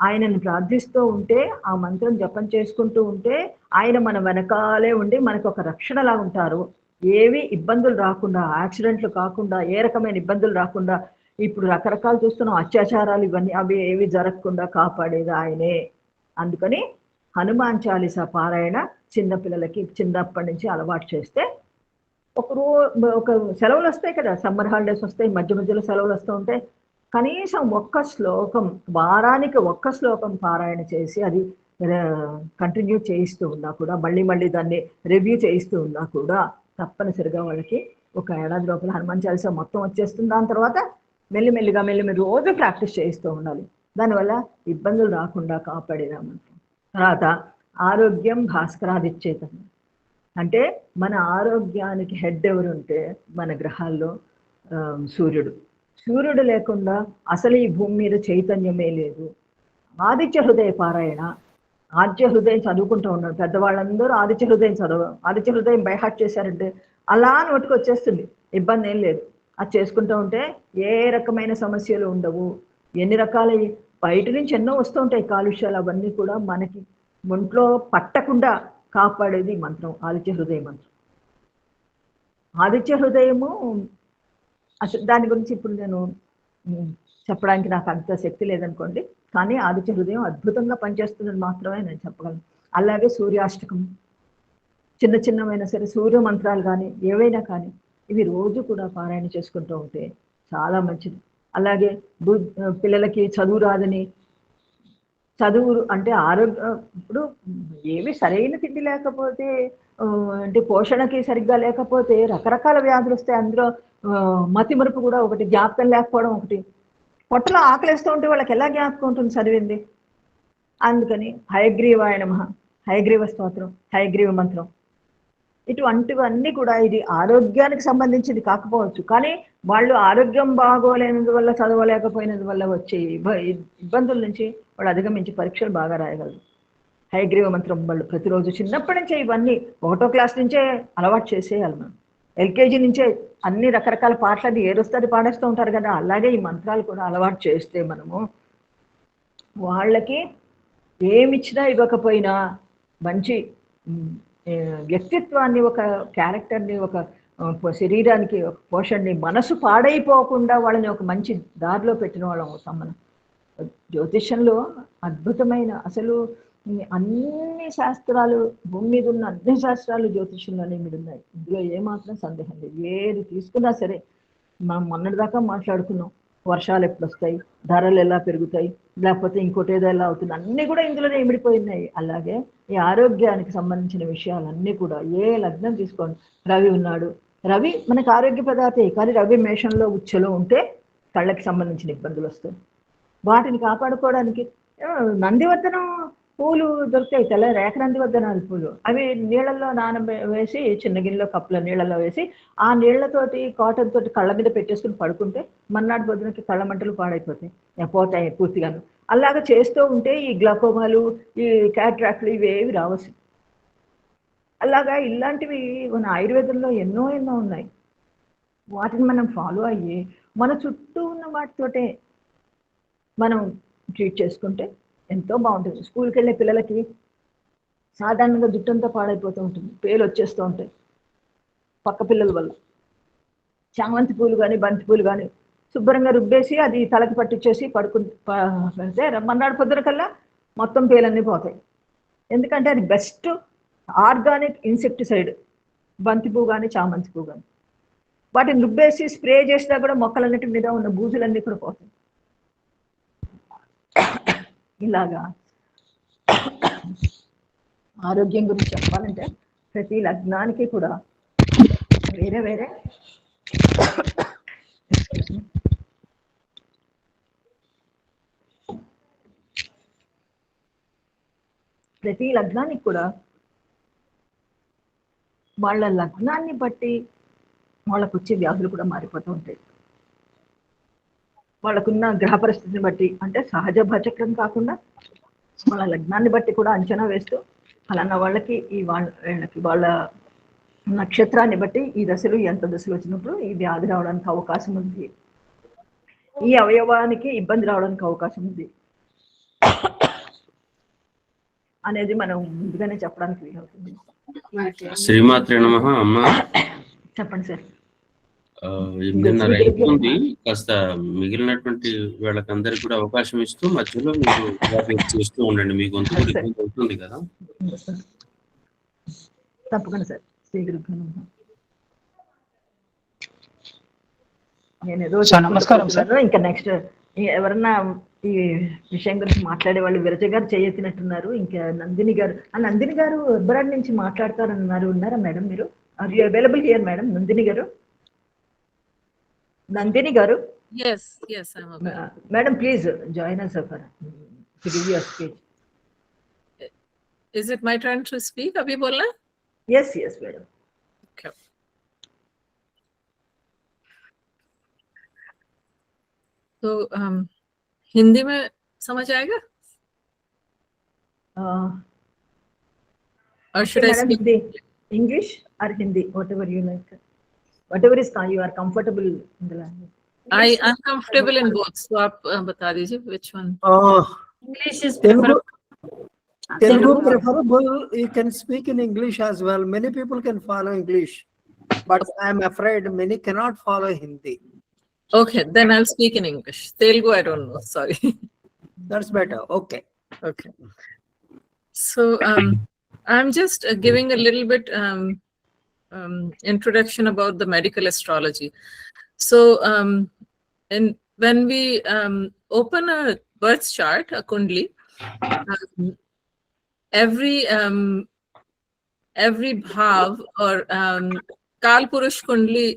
ఆయనను ప్రార్థిస్తూ ఉంటే, ఆ మంత్రం జపం చేసుకుంటూ ఉంటే ఆయన మన వెనకాలే ఉండి మనకు ఒక రక్షణలా ఉంటారు. ఏవి ఇబ్బందులు రాకుండా, యాక్సిడెంట్లు కాకుండా, ఏ రకమైన ఇబ్బందులు రాకుండా, ఇప్పుడు రకరకాలు చూస్తున్నాం అత్యాచారాలు, ఇవన్నీ అవి ఏవి జరగకుండా కాపాడేది ఆయనే. అందుకని హనుమాన్ చాలీసా పారాయణ చిన్నపిల్లలకి చిన్నప్పటి నుంచి అలవాటు చేస్తే ఒక సెలవులు వస్తాయి కదా, సమ్మర్ హాలిడేస్ వస్తాయి, మధ్య మధ్యలో సెలవులు వస్తూ ఉంటాయి, కనీసం ఒక్క శ్లోకం, వారానికి ఒక్క శ్లోకం పారాయణ చేసి అది కంటిన్యూ చేయిస్తూ ఉన్నా కూడా, మళ్ళీ మళ్ళీ దాన్ని రివ్యూ చేయిస్తూ ఉన్నా కూడా తప్పనిసరిగా వాళ్ళకి ఒక ఏడాది లోపల హనుమాన్ చాలీసా మొత్తం వచ్చేస్తుంది. దాని తర్వాత మెల్లిమెల్లిగా రోజు ప్రాక్టీస్ చేయిస్తూ ఉండాలి. దానివల్ల ఇబ్బందులు రాకుండా కాపాడేదాము. తర్వాత ఆరోగ్యం భాస్కరాదిచ్చేతం, అంటే మన ఆరోగ్యానికి హెడ్ ఎవరుంటే మన గ్రహాల్లో సూర్యుడు లేకుండా అసలు ఈ భూమి మీద చైతన్యమే లేదు. ఆదిత్య హృదయ పారాయణ, ఆదిత్య హృదయం చదువుకుంటూ ఉన్నాడు. పెద్దవాళ్ళందరూ ఆదిత్య హృదయం ఆదిత్య హృదయం బైహార్ట్ చేశారంటే అలా నోటికి వచ్చేస్తుంది, ఇబ్బంది ఏం లేదు. అది చేసుకుంటూ ఉంటే ఏ రకమైన సమస్యలు ఉండవు. ఎన్ని రకాల బయట నుంచి ఎన్నో వస్తూ ఉంటాయి కాలుష్యాలు, అవన్నీ కూడా మనకి ఒంట్లో పట్టకుండా కాపాడేది మంత్రం, ఆదిత్య హృదయ మంత్రం. ఆదిత్య హృదయము అసలు దాని గురించి ఇప్పుడు నేను చెప్పడానికి నాకు అంత శక్తి లేదనుకోండి, కానీ ఆదిత్య హృదయం అద్భుతంగా పనిచేస్తుందని మాత్రమే నేను చెప్పగలను. అలాగే సూర్యాష్టకం, చిన్న చిన్నవైనా సరే సూర్య మంత్రాలు కానీ ఏవైనా కానీ ఇవి రోజు కూడా పారాయణ చేసుకుంటూ ఉంటే చాలా మంచిది. అలాగే పిల్లలకి చదువు రాదని, చదువు అంటే ఆరోగ్యం, ఇప్పుడు ఏవి సరైన తిండి లేకపోతే, అంటే పోషణకి సరిగ్గా లేకపోతే రకరకాల వ్యాధులు వస్తాయి. అందులో మతిమరుపు కూడా ఒకటి, జ్ఞాపకం లేకపోవడం ఒకటి. పొట్టలో ఆకలిస్తూ ఉంటే వాళ్ళకి ఎలా జ్ఞాపకం ఉంటుంది చదివింది? అందుకని హయగ్రీవాయ నమః, హయగ్రీవ స్తోత్రం, హయగ్రీవ మంత్రం, ఇటువంటివన్నీ కూడా ఇది ఆరోగ్యానికి సంబంధించింది కాకపోవచ్చు, కానీ వాళ్ళు ఆరోగ్యం బాగోలేనందువల్ల, చదవలేకపోయినందువల్ల వచ్చే ఇబ్బందుల నుంచి వాళ్ళు అధిగమించి పరీక్షలు బాగా రాయగలరు. హయగ్రీవ మంత్రం వాళ్ళు ప్రతిరోజు చిన్నప్పటి నుంచే ఇవన్నీ 1వ క్లాస్ నుంచే అలవాటు చేసేయాలి. మనం ఎల్కేజీ నుంచే అన్ని రకరకాల పాటలు ఏరుస్తుంది పాడేస్తూ ఉంటారు కదా, అలాగే ఈ మంత్రాలు కూడా అలవాటు చేస్తే మనము వాళ్ళకి ఏమిచ్చినా ఇవ్వకపోయినా మంచి వ్యక్తిత్వాన్ని, ఒక క్యారెక్టర్ని, ఒక శరీరానికి ఒక పోషణని, మనసు పాడైపోకుండా వాళ్ళని ఒక మంచి దారిలో పెట్టిన వాళ్ళం అవుతాం మనం. జ్యోతిష్యంలో అద్భుతమైన, అసలు అన్ని శాస్త్రాలు, భూమి మీద ఉన్న అన్ని శాస్త్రాలు జ్యోతిష్యంలోనే ఉన్నాయి. ఇందులో ఏమాత్రం సందేహం లేదు. ఏది తీసుకున్నా సరే, మనం మొన్నటిదాకా మాట్లాడుకున్నాం, వర్షాలు ఎప్పుడు వస్తాయి, ధరలు ఎలా పెరుగుతాయి, లేకపోతే ఇంకోటి ఏదో ఎలా అవుతుంది, అన్నీ కూడా ఇందులోనే ఇమిడిపోయినాయి. అలాగే ఈ ఆరోగ్యానికి సంబంధించిన విషయాలన్నీ కూడా, ఏ లగ్నం తీసుకోండి, రవి ఉన్నాడు, రవి మనకు ఆరోగ్య ప్రదాతే, కానీ రవి మేషంలో ఉచ్చలో ఉంటే కళ్ళకి సంబంధించిన ఇబ్బందులు వస్తాయి. వాటిని కాపాడుకోవడానికి నందివర్ధనం పూలు దొరుకుతాయి, తెల్ల రేఖ నందివర్ధనాలు పూలు, అవి నీళ్ళల్లో వేసి, చిన్న గిన్నెలో కప్పుల నీళ్ళలో వేసి, ఆ నీళ్లతోటి కాటన్ తోటి కళ్ళ మీద పెట్టేసుకుని పడుకుంటే మన్నాడు పొద్దునకి కళ్ళ మంటలు పాడైపోతాయి, పోతాయి పూర్తిగాను. అలాగా చేస్తూ ఉంటే ఈ గ్లాకోమాలు, ఈ క్యాట్రాక్ట్లు ఇవేవి రావచ్చు. అలాగా ఇలాంటివి మన ఆయుర్వేదంలో ఎన్నో ఉన్నాయి. వాటిని మనం ఫాలో అయ్యి మన చుట్టూ ఉన్న వాటితోటే మనం ట్రీట్ చేసుకుంటే ఎంతో బాగుంటుంది. స్కూల్కి వెళ్ళే పిల్లలకి సాధారణంగా జుట్టంతా పాడైపోతూ ఉంటుంది, పేలు వచ్చేస్తూ ఉంటాయి పక్క పిల్లల వల్ల. చామంతి పూలు కానీ బంతి పూలు కానీ శుభ్రంగా రుబ్బేసి అది తలకి పట్టించేసి పెడితే మన్నాడు పొద్దున కల్లా మొత్తం పేలన్నీ పోతాయి. ఎందుకంటే అది బెస్ట్ ఆర్గానిక్ ఇన్సెక్టిసైడ్, బంతి పువ్వు కానీ చామంతి పువ్వు కానీ. వాటిని రుబ్బేసి స్ప్రే చేసినా కూడా మొక్కలన్నిటి మీద ఉన్న బూజులన్నీ కూడా పోతాయి. ఇలాగా ఆరోగ్యం గురించి చెప్పాలంటే ప్రతి లగ్నానికి కూడా వేరే వేరే ప్రతి లగ్నానికి కూడా వాళ్ళ లగ్నాన్ని బట్టి వాళ్ళకు వచ్చే వ్యాధులు కూడా మారిపోతూ ఉంటాయి. వాళ్ళకున్న గ్రహ పరిస్థితిని బట్టి, అంటే సహజ భచక్రం కాకుండా వాళ్ళ లగ్నాన్ని బట్టి కూడా అంచనా వేస్తూ ఫలానా వాళ్ళకి వీళ్ళకి వాళ్ళ నక్షత్రాన్ని బట్టి ఈ దశలు ఎంత దశలు వచ్చినప్పుడు ఈ వ్యాధి రావడానికి అవకాశం ఉంది, ఈ అవయవానికి ఇబ్బంది రావడానికి అవకాశం ఉంది అనేది మనం ముందుగానే చెప్పడానికి వీలవుతుంది. శ్రీమాత్రే నమః. అమ్మ చెప్పండి సార్. 8:30 అయిపోతుంది. కాస్త మిగిలినటువంటి వాళ్ళకందరికి కూడా అవకాశం ఇస్తూ మధ్యలో మీరు చేస్తూ ఉండండి. మీ గొంతు కూడా ఇబ్బంది అవుతుంది కదా. తప్పకుండా సార్. నేను ఏదో నమస్కారం సార్. ఇంకా నెక్స్ట్ ఎవరన్నా ఈ విషయం గురించి మాట్లాడే వాళ్ళు విరజ గారు చేయెత్తినట్టున్నారు. ఇంకా నందిని గారు, నందిని గారు అబ్రాడ్ నుంచి మాట్లాడతారన్నారు. ఉన్నారా మేడం మీరు? Are you available here madam? Nandini garu, Nandini గారు. Yes, I'm available. Madam, please join us to give your speech. Is it my turn to speak? Abhi bolna? Yes, madam. Okay. तो हिंदी में समझ आएगा? Or should I speak English or Hindi, whatever you like, whatever is you are comfortable in the language. I am comfortable in both, so आप बता दीजिए which one. English is Telugu preferable. You can speak in English as well. Many people can follow English, but I am afraid many cannot follow Hindi. Okay, then I'll speak in English. Telugu I don't know, sorry. That's better. Okay. So I'm just giving a little bit introduction about the medical astrology. So when we open a birth chart, a kundli, every bhav or Kal Purush kundli,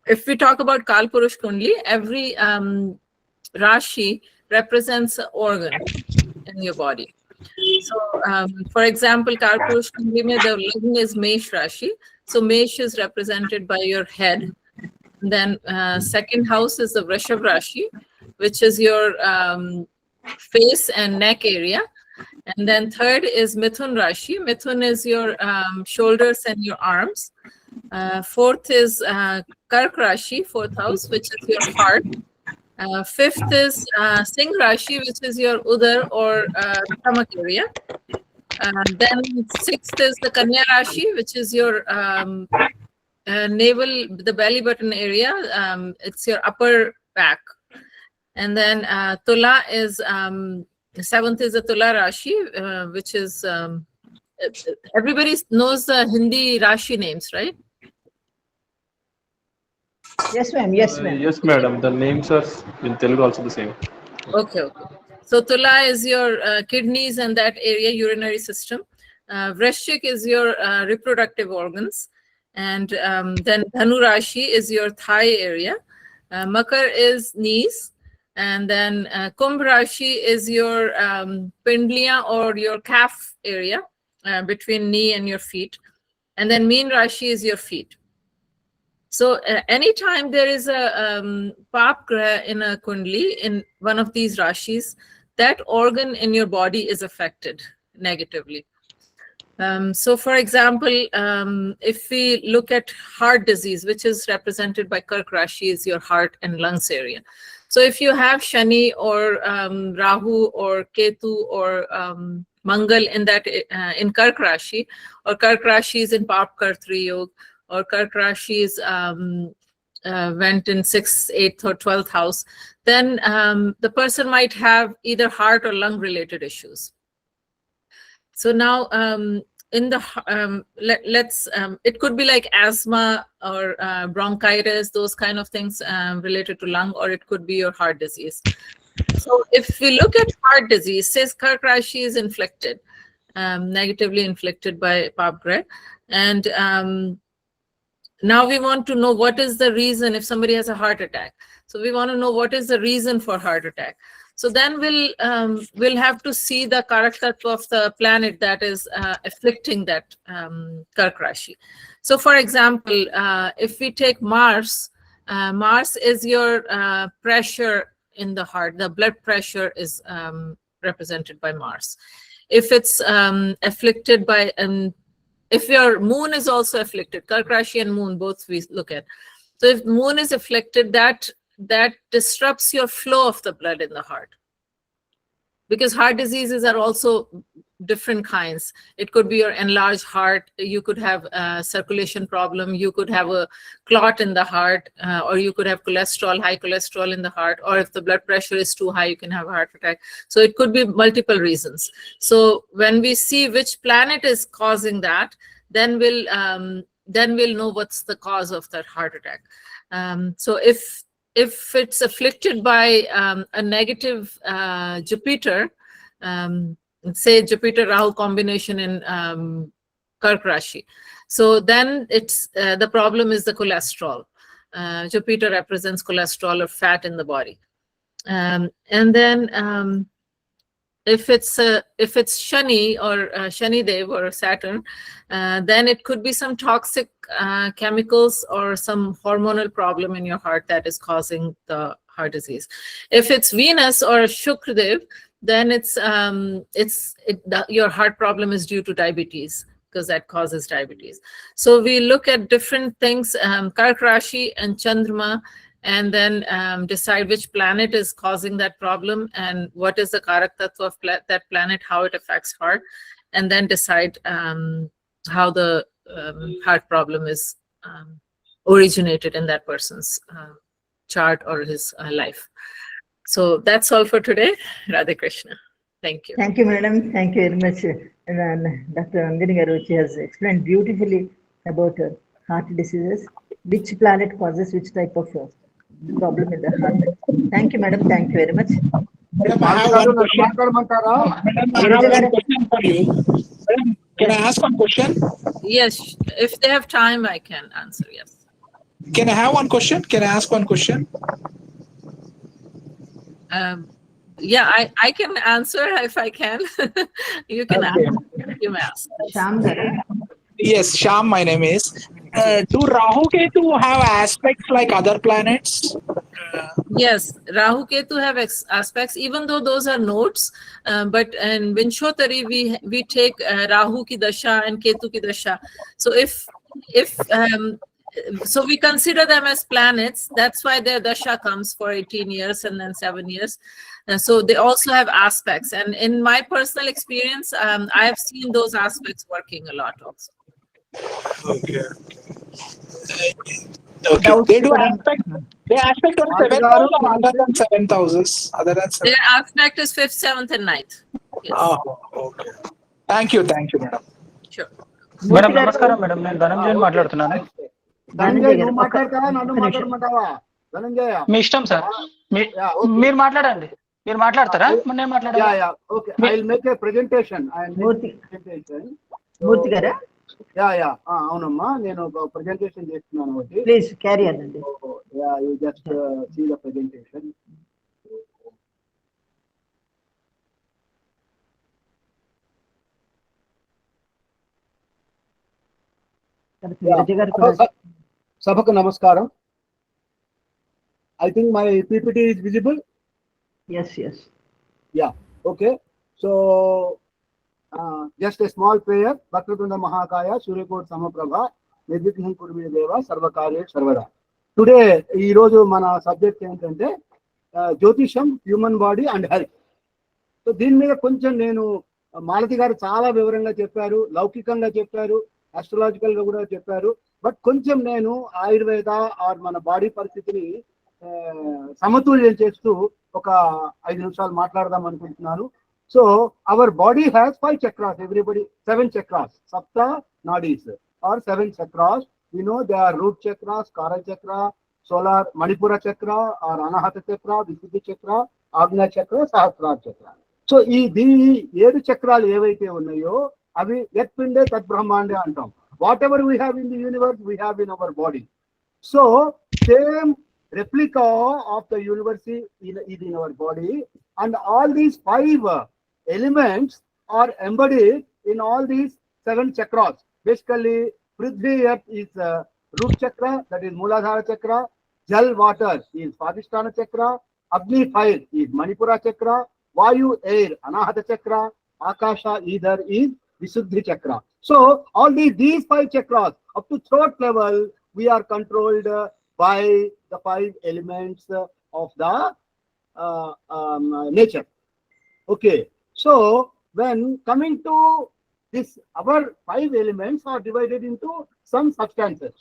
if we talk about Kal Purush kundli, every rashi represents an organ in your body. So for example, Kal Purush kundli mein the lagna is Mesh rashi. So Mesh is represented by your head. Then second house is the Vrishab rashi, which is your face and neck area. And then third is Mithun rashi. Mithun is your shoulders and your arms. Fourth is Kark rashi, fourth house, which is your heart. Fifth is Singh rashi, which is your udar or stomach area. Then sixth is the Kanya rashi, which is your navel, the belly button area. It's your upper back. And then Tula is seventh is the Tula rashi, which is everybody knows the Hindi rashi names, right? Yes ma'am. Yes madam, the names are in Telugu also the same. Okay. So Tula is your kidneys and that area, urinary system. Vrishchik is your reproductive organs. And then Dhanu Rashi is your thigh area. Makar is knees. And then Kumbh Rashi is your pindliya or your calf area between knee and your feet. And then Meen Rashi is your feet. So anytime there is a Pap Grah in a Kundli, in one of these Rashis, that organ in your body is affected negatively. So for example, if we look at heart disease, which is represented by Kark Rashi, is your heart and lungs area. So if you have Shani or Rahu or Ketu or Mangal in that in Kark Rashi, or Kark Rashi is in Pap Kartri Yoga, or Kark Rashi is went in 6th, 8th, or 12th house, then the person might have either heart or lung related issues. So now in the it could be like asthma or bronchitis, those kind of things related to lung, or it could be your heart disease. So if we look at heart disease, says Kark Rashi is inflicted, negatively inflicted by Pap Grah, and now we want to know what is the reason if somebody has a heart attack. So we want to know what is the reason for heart attack. So then we'll have to see the Karak Tattva of the planet that is afflicting that Kark Rashi. So for example, if we take Mars, Mars is your pressure in the heart. The blood pressure is represented by Mars. If it's afflicted by, if your moon is also afflicted, Kark Rashi and moon, both we look at. So if moon is afflicted, that disrupts your flow of the blood in the heart. Because heart diseases are also different kinds. It could be your enlarged heart, you could have a circulation problem, you could have a clot in the heart, or you could have cholesterol, high cholesterol in the heart, or if the blood pressure is too high, you can have a heart attack. So it could be multiple reasons. So when we see which planet is causing that, then we'll know what's the cause of that heart attack. So if it's afflicted by a negative Jupiter, say Jupiter Rahu combination in Kark Rashi, so then it's the problem is the cholesterol. Jupiter represents cholesterol or fat in the body, and then if it's Shani or Shani Dev or Saturn, then it could be some toxic chemicals or some hormonal problem in your heart that is causing the heart disease. If it's Venus or Shukra Dev, then your heart problem is due to diabetes, because that causes diabetes. So we look at different things, Kark Rashi and Chandrama, and then decide which planet is causing that problem and what is the Karak Tattva of that planet, how it affects heart, and then decide how the heart problem is originated in that person's chart or his life. So that's all for today. Radhe Krishna. Thank you. Thank you, madam. Thank you very much. And Dr. Andini Garu, she has explained beautifully about heart diseases, which planet causes which type of problem in the heart. Thank you, madam. Thank you very much. Madam, I have one question. Madam, I have one question for you. Madam, can I ask one question? Yes, if they have time, I can answer. Yes. Can I have one question? Can I ask one question? Yeah, I can answer if I can. You can Okay. ask. You may ask. Shyam Garu. Yes, Sham, my name is. Do Rahu Ketu have aspects like other planets? Yes, Rahu Ketu have aspects, even though those are nodes. But in Vinshotari, we take Rahu ki dasha and Ketu ki dasha. So so we consider them as planets. That's why their dasha comes for 18 years and then 7 years. So they also have aspects. And in my personal experience, I have seen those aspects working a lot also. Okay. Okay. They do aspect. They aspect on 7th house or other than 7th houses. Other than 7th. Their aspect is 5th, 7th, and 9th. Yes. Oh, okay. Thank you, madam. Sure. Madam నమస్కారం madam, నేను ధనంజయని మాట్లాడుతున్నాను. ధనంజయ్ గారు, నువ్వు మాట్లాడతావా నన్ను మాట్లాడమంటావా? ధనంజయ, మీ ఇష్టం sir, మీరు మాట్లాడండి. మీరు మాట్లాడతారా? నేను మాట్లాడాలా? Okay, I will make a presentation. Murthy గారా? అవునమ్మా, నేను ఒక ప్రెజెంటేషన్ చేస్తున్నాను ఒకటి. ప్లీజ్ క్యారీ అనండి. You just see the presentation. Vijay garu కూడా Sabhaka Namaskaram. I think my PPT is visible. Yes, yes. Yeah, okay. So, just a small prayer. Bhakratunda Mahakaya, Suryakot Samaprabha, Nirvighnan Kurmi Deva, Sarvakarya Sarvada. Today, ఈ రోజు మన subject ఏంటంటే జ్యోతిషం, human body and health. So దీని మీద కొంచెం నేను మాలతి గారు చాలా వివరంగా చెప్పారు, లౌకికంగా చెప్పారు, ఆస్ట్రాలజికల్ గా కూడా చెప్పారు. బట్ కొంచెం నేను ఆయుర్వేద ఆర్ మన బాడీ పరిస్థితిని సమతుల్యం చేస్తూ ఒక 5 నిమిషాలు మాట్లాడదాం అనుకుంటున్నాను. So our body has 5 chakras, everybody 7 chakras, సప్త nadis are 7 chakras. We know they are root chakra, Skara chakra, solar Manipura chakra, or Anahata chakra, Visuddhi chakra, Agnya chakra, Sahasrara chakra. So these 7 చక్రాలు ఏవైతే ఉన్నాయో అవి యత్పిండే తద్బ్రహ్మాండే అంటాం. Whatever we have in the universe, we have in our body. So same replica of the universe is in our body, and all these 5 elements are embodied in all these 7 chakras. Basically, Prithvi Earth is root chakra, that is Mooladhara chakra. Jal water is Swadhisthana chakra. Agni fire is Manipura chakra. Vayu air Anahata chakra. Akasha ether is Visuddhi chakra. So all these 5 chakras up to throat level, we are controlled by the 5 elements of the nature. Okay, so when coming to this, our 5 elements are divided into some substances.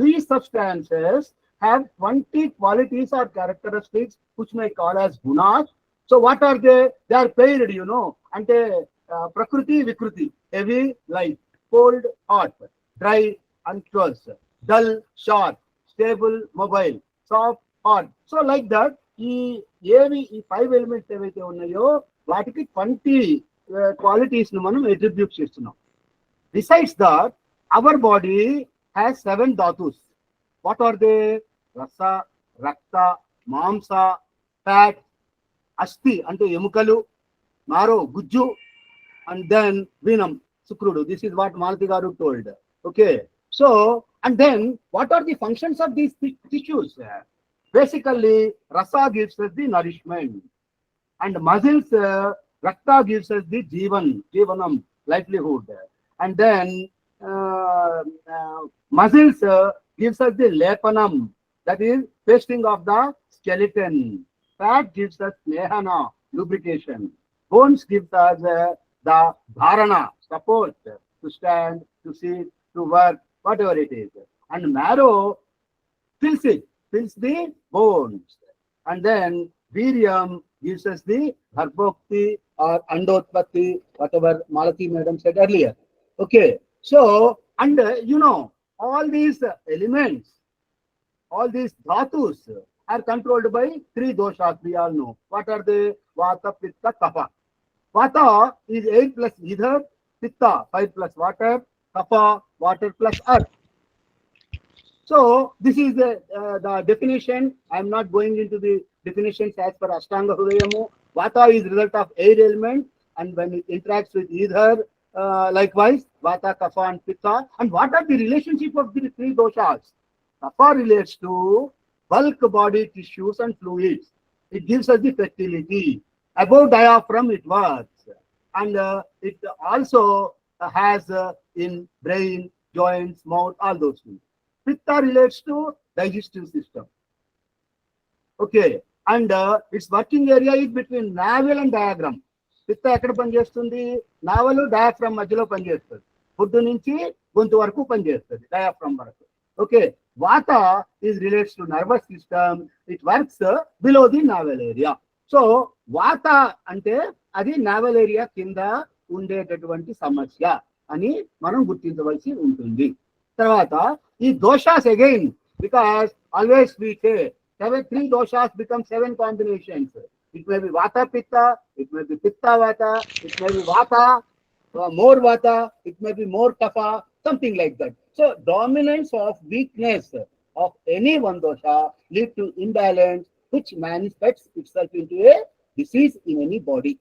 These substances have 20 qualities or characteristics which may call as gunas. So what are they? They are paired, you know. Ante prakriti, vikruti, heavy, light, cold, hot, dry, unctuous, dull, sharp, stable, mobile, soft, hard. So like that, ఈ 5 elements ఏవైతే ఉన్నాయో వాటికి 20 qualities ను మనం attribute చేస్తున్నాం. Besides that, our body has 7 dhatus. What are they? Rasa, Rakta, Mamsa, Fat, Asti అంటే ఎముకలు, Maro, Gujju, and then Vinam, Sukrudu. This is what Malati Garu told. Okay. So, and then what are the functions of these tissues? Basically, Rasa gives us the nourishment, and muscles, Rakta gives us the Jivanam, livelihood, and then muscles gives us the Lepanam, that is pasting of the skeleton. Fat gives us Nehana, lubrication. Bones gives us the Dharana, support to stand, to sit, to work, whatever it is. And marrow fills the bones. And then Viryam gives us the Garbhokti or Andotpatti, whatever Malati madam said earlier. Okay, so, and you know, all these elements, all these dhatus are controlled by 3 doshas, we all know. What are they? Vata, Pitta, Kapha. Vata is 8 plus ether, Pitta 5 plus water, Kapha water plus earth. So this is the definition. I am not going into the definitions as per Ashtanga Hridayamu. Vata is result of air element, and when it interacts with ether, likewise Vata, Kapha and Pitta. And what are the relationship of the 3 doshas? Kapha relates to bulk body tissues and fluids. It gives us the fertility. Above diaphragm it works, and it also has in brain, joints, mouth, all those things. Pitta relates to digestive system. Okay, and its working area is between navel and diaphragm. Pitta ekkada panichestundi? Navel diaphragm madhyalo panichestundi. Buddu nunchi gontu varaku panichestundi, diaphragm varaku. Okay, Vata is relates to nervous system. It works below the navel area. So Vata ante adi navel area kinda ఉండేటటువంటి సమస్య అని మనం గుర్తించవలసి ఉంటుంది. తర్వాత ఈ doshas again, because always we say 3 doshas become 7 combinations. It may be Vata Pitta, it may be Pitta Vata, it may be Vata, more Vata, it may be more Kapha, something like that. So dominance of weakness of any one dosha lead to imbalance, which manifests itself into a disease in any body.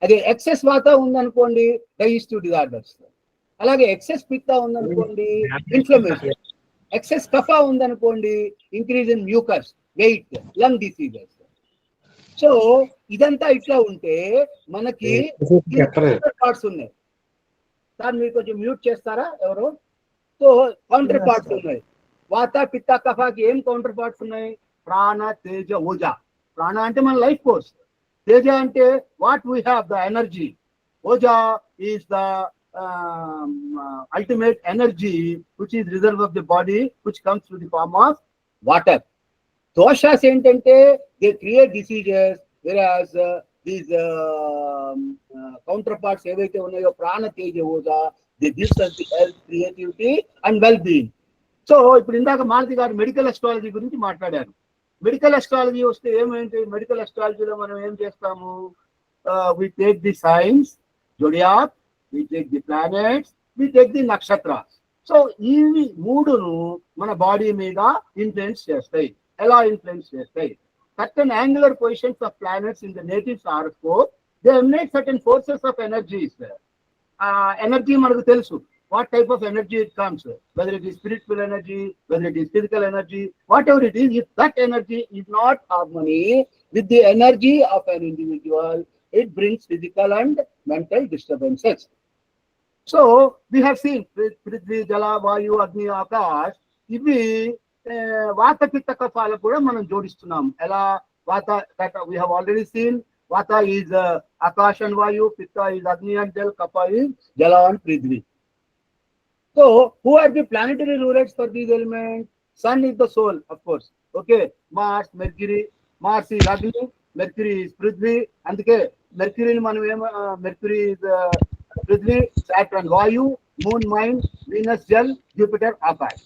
అదే excess వాత ఉందనుకోండి, digestive disorders. అలాగే excess పిత్త ఉందనుకోండి, inflammation. Excess కఫా ఉందనుకోండి, increase in mucus, weight, lung diseases. So ఇదంతా ఇట్లా ఉంటే మనకి పార్ట్స్ ఉన్నాయి. సార్ మీరు కొంచెం మ్యూట్ చేస్తారా ఎవరు? సో కౌంటర్ పార్ట్స్ ఉన్నాయి. వాత పిత్త కఫాకి ఏం కౌంటర్ పార్ట్స్ ఉన్నాయి? ప్రాణ, తేజ, ఓజ. ప్రాణ అంటే మన లైఫ్ ఫోర్స్, తేజ అంటే what we have the energy, oja is the ultimate energy which is reserve of the body, which comes through the form of water. Doshas ఏంటంటే they create diseases, whereas these counterparts ఏవైతే ఉన్నాయో prana, teja, oja, they gives us the health, creativity and well-being. So ఇప్పుడు ఇందాక మాలతి గారు medical astrology గురించి మాట్లాడారు. Medical astrology వస్తే ఏమేంటి? Medical అస్ట్రాలజీలో మనం ఏం చేస్తాము? we take the signs, zodiac, we take the planets, we take the nakshatras. So ఇవి మూడును మన బాడీ మీద ఇన్ఫ్లుయెన్స్ చేస్తాయి. ఎలా ఇన్ఫ్లుయెన్స్ చేస్తాయి? certain angular positions of planets in the native horoscope, they emanate certain forces of energies. Energy మనకు తెలుసు, what type of energy it comes, whether it is spiritual energy, whether it is physical energy, whatever it is, if that energy is not harmony with the energy of an individual, it brings physical and mental disturbances. So we have seen Prithvi, Jala, Vayu, Agni, Akash, ఇవి వాత పిత్త కఫాలకు కూడా మనం జోడిస్తున్నాం. ఎలా? వాత, we have already seen Vata is Akash and Vayu, Pitta is Agni and Jal, Kapha is Jala and Prithvi. So who are the planetary rulers for these elements? Sun is the soul, of course. Okay, Mars, Mercury. Mars is Agni, Mercury is Prithvi. అందుకే Mercury మనం Mercury is Prithvi, Saturn Vayu, Moon Mind, Venus Jal, Jupiter Akash.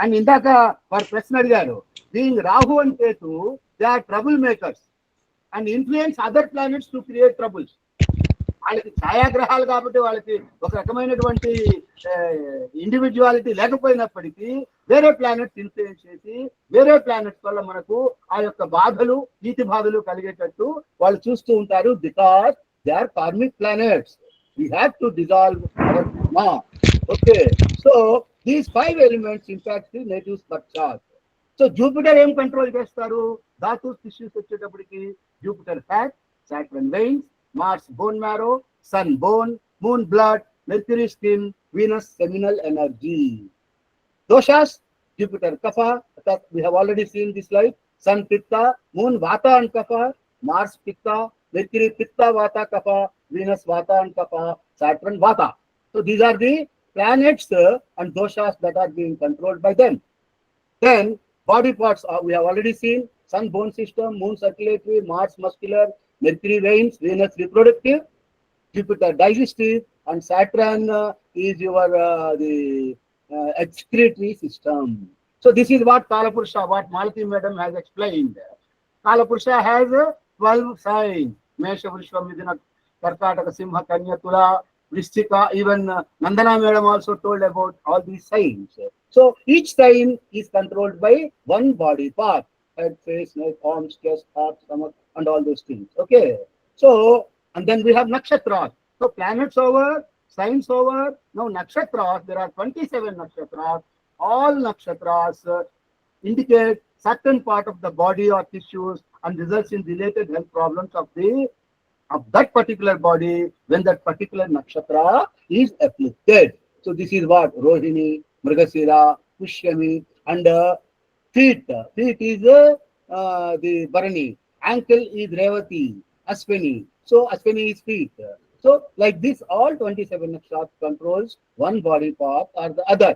And ఇందాక వారు ప్రశ్న అడిగారు, being Rahu and Ketu, they are trouble makers and influence other planets to create troubles. వాళ్ళకి ఛాయాగ్రహాలు కాబట్టి వాళ్ళకి ఒక రకమైనటువంటి ఇండివిజువాలిటీ లేకపోయినప్పటికీ వేరే ప్లానెట్స్ ఇన్ఫ్లుయెన్స్ చేసి వేరే ప్లానెట్స్ వల్ల మనకు ఆ యొక్క బాధలు, నీతి బాధలు కలిగేటట్టు వాళ్ళు చూస్తూ ఉంటారు. Because they are karmic planets. We have to dissolve our karma. Okay, so these 5 elements impact the native's birth chart. So Jupiter ఏం కంట్రోల్ చేస్తారు? ధాతు టిష్యూస్ వచ్చేటప్పటికి Jupiter fat, Saturn veins, Mars bone marrow, Sun bone, Moon blood, Mercury skin, Venus seminal energy. Doshas, Jupiter kapha, we have already seen this slide. Sun pitta, Moon vata and kapha, Mars pitta, Mercury pitta vata kapha, Venus vata and kapha, Saturn vata. So these are the planets and doshas that are being controlled by them. Then body parts we have already seen. Sun bone system, Moon circulatory, Mars muscular, Mercury veins, Venus reproductive, Jupiter digestive, and Saturn is your the excretory system. So this is what Kalapurusha, what Malati madam has explained. Kalapurusha has 12 signs: Mesha, Vrishva, Midhuna, Karkataka, Simha, Kanya, Tula, Vrishchika. Even Nandana madam also told about all these signs. So each sign is controlled by one body part: head, face, neck, arms, chest, heart, stomach, and all those things. Okay, so and then we have nakshatras. So planets over, signs over. Now nakshatras, there are 27 nakshatras. All nakshatras indicate certain part of the body or tissues and results in related health problems of that particular body when that particular nakshatra is afflicted. So this is what Rohini, Mrigasira, Pushyami, and feet. Feet is the Bharani. Ankle is Revati, Ashwini. So Ashwini is feet. So like this, all 27 nakshatras controls one body part or the other.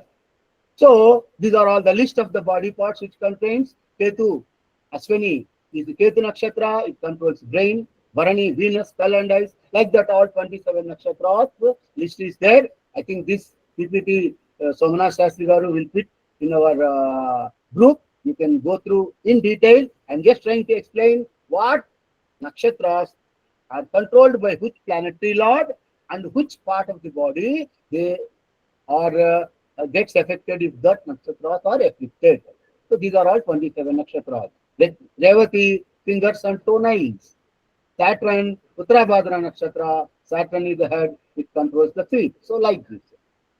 So these are all the list of the body parts which contains Ketu. Ashwini is the Ketu nakshatra. It controls brain. Bharani, Venus, skull and eyes. Like that, all 27 nakshatras list is there. I think this PPT Somanath Shastri Garu will fit in our group. You can go through in detail. I'm just trying to explain what nakshatras are controlled by which planetary lord and which part of the body they are gets affected if that nakshatras are afflicted. So these are all 27 nakshatras. Revati, fingers and toenails. Saturn, Uttarabhadra nakshatra. Saturn is the head, it controls the feet. So like this.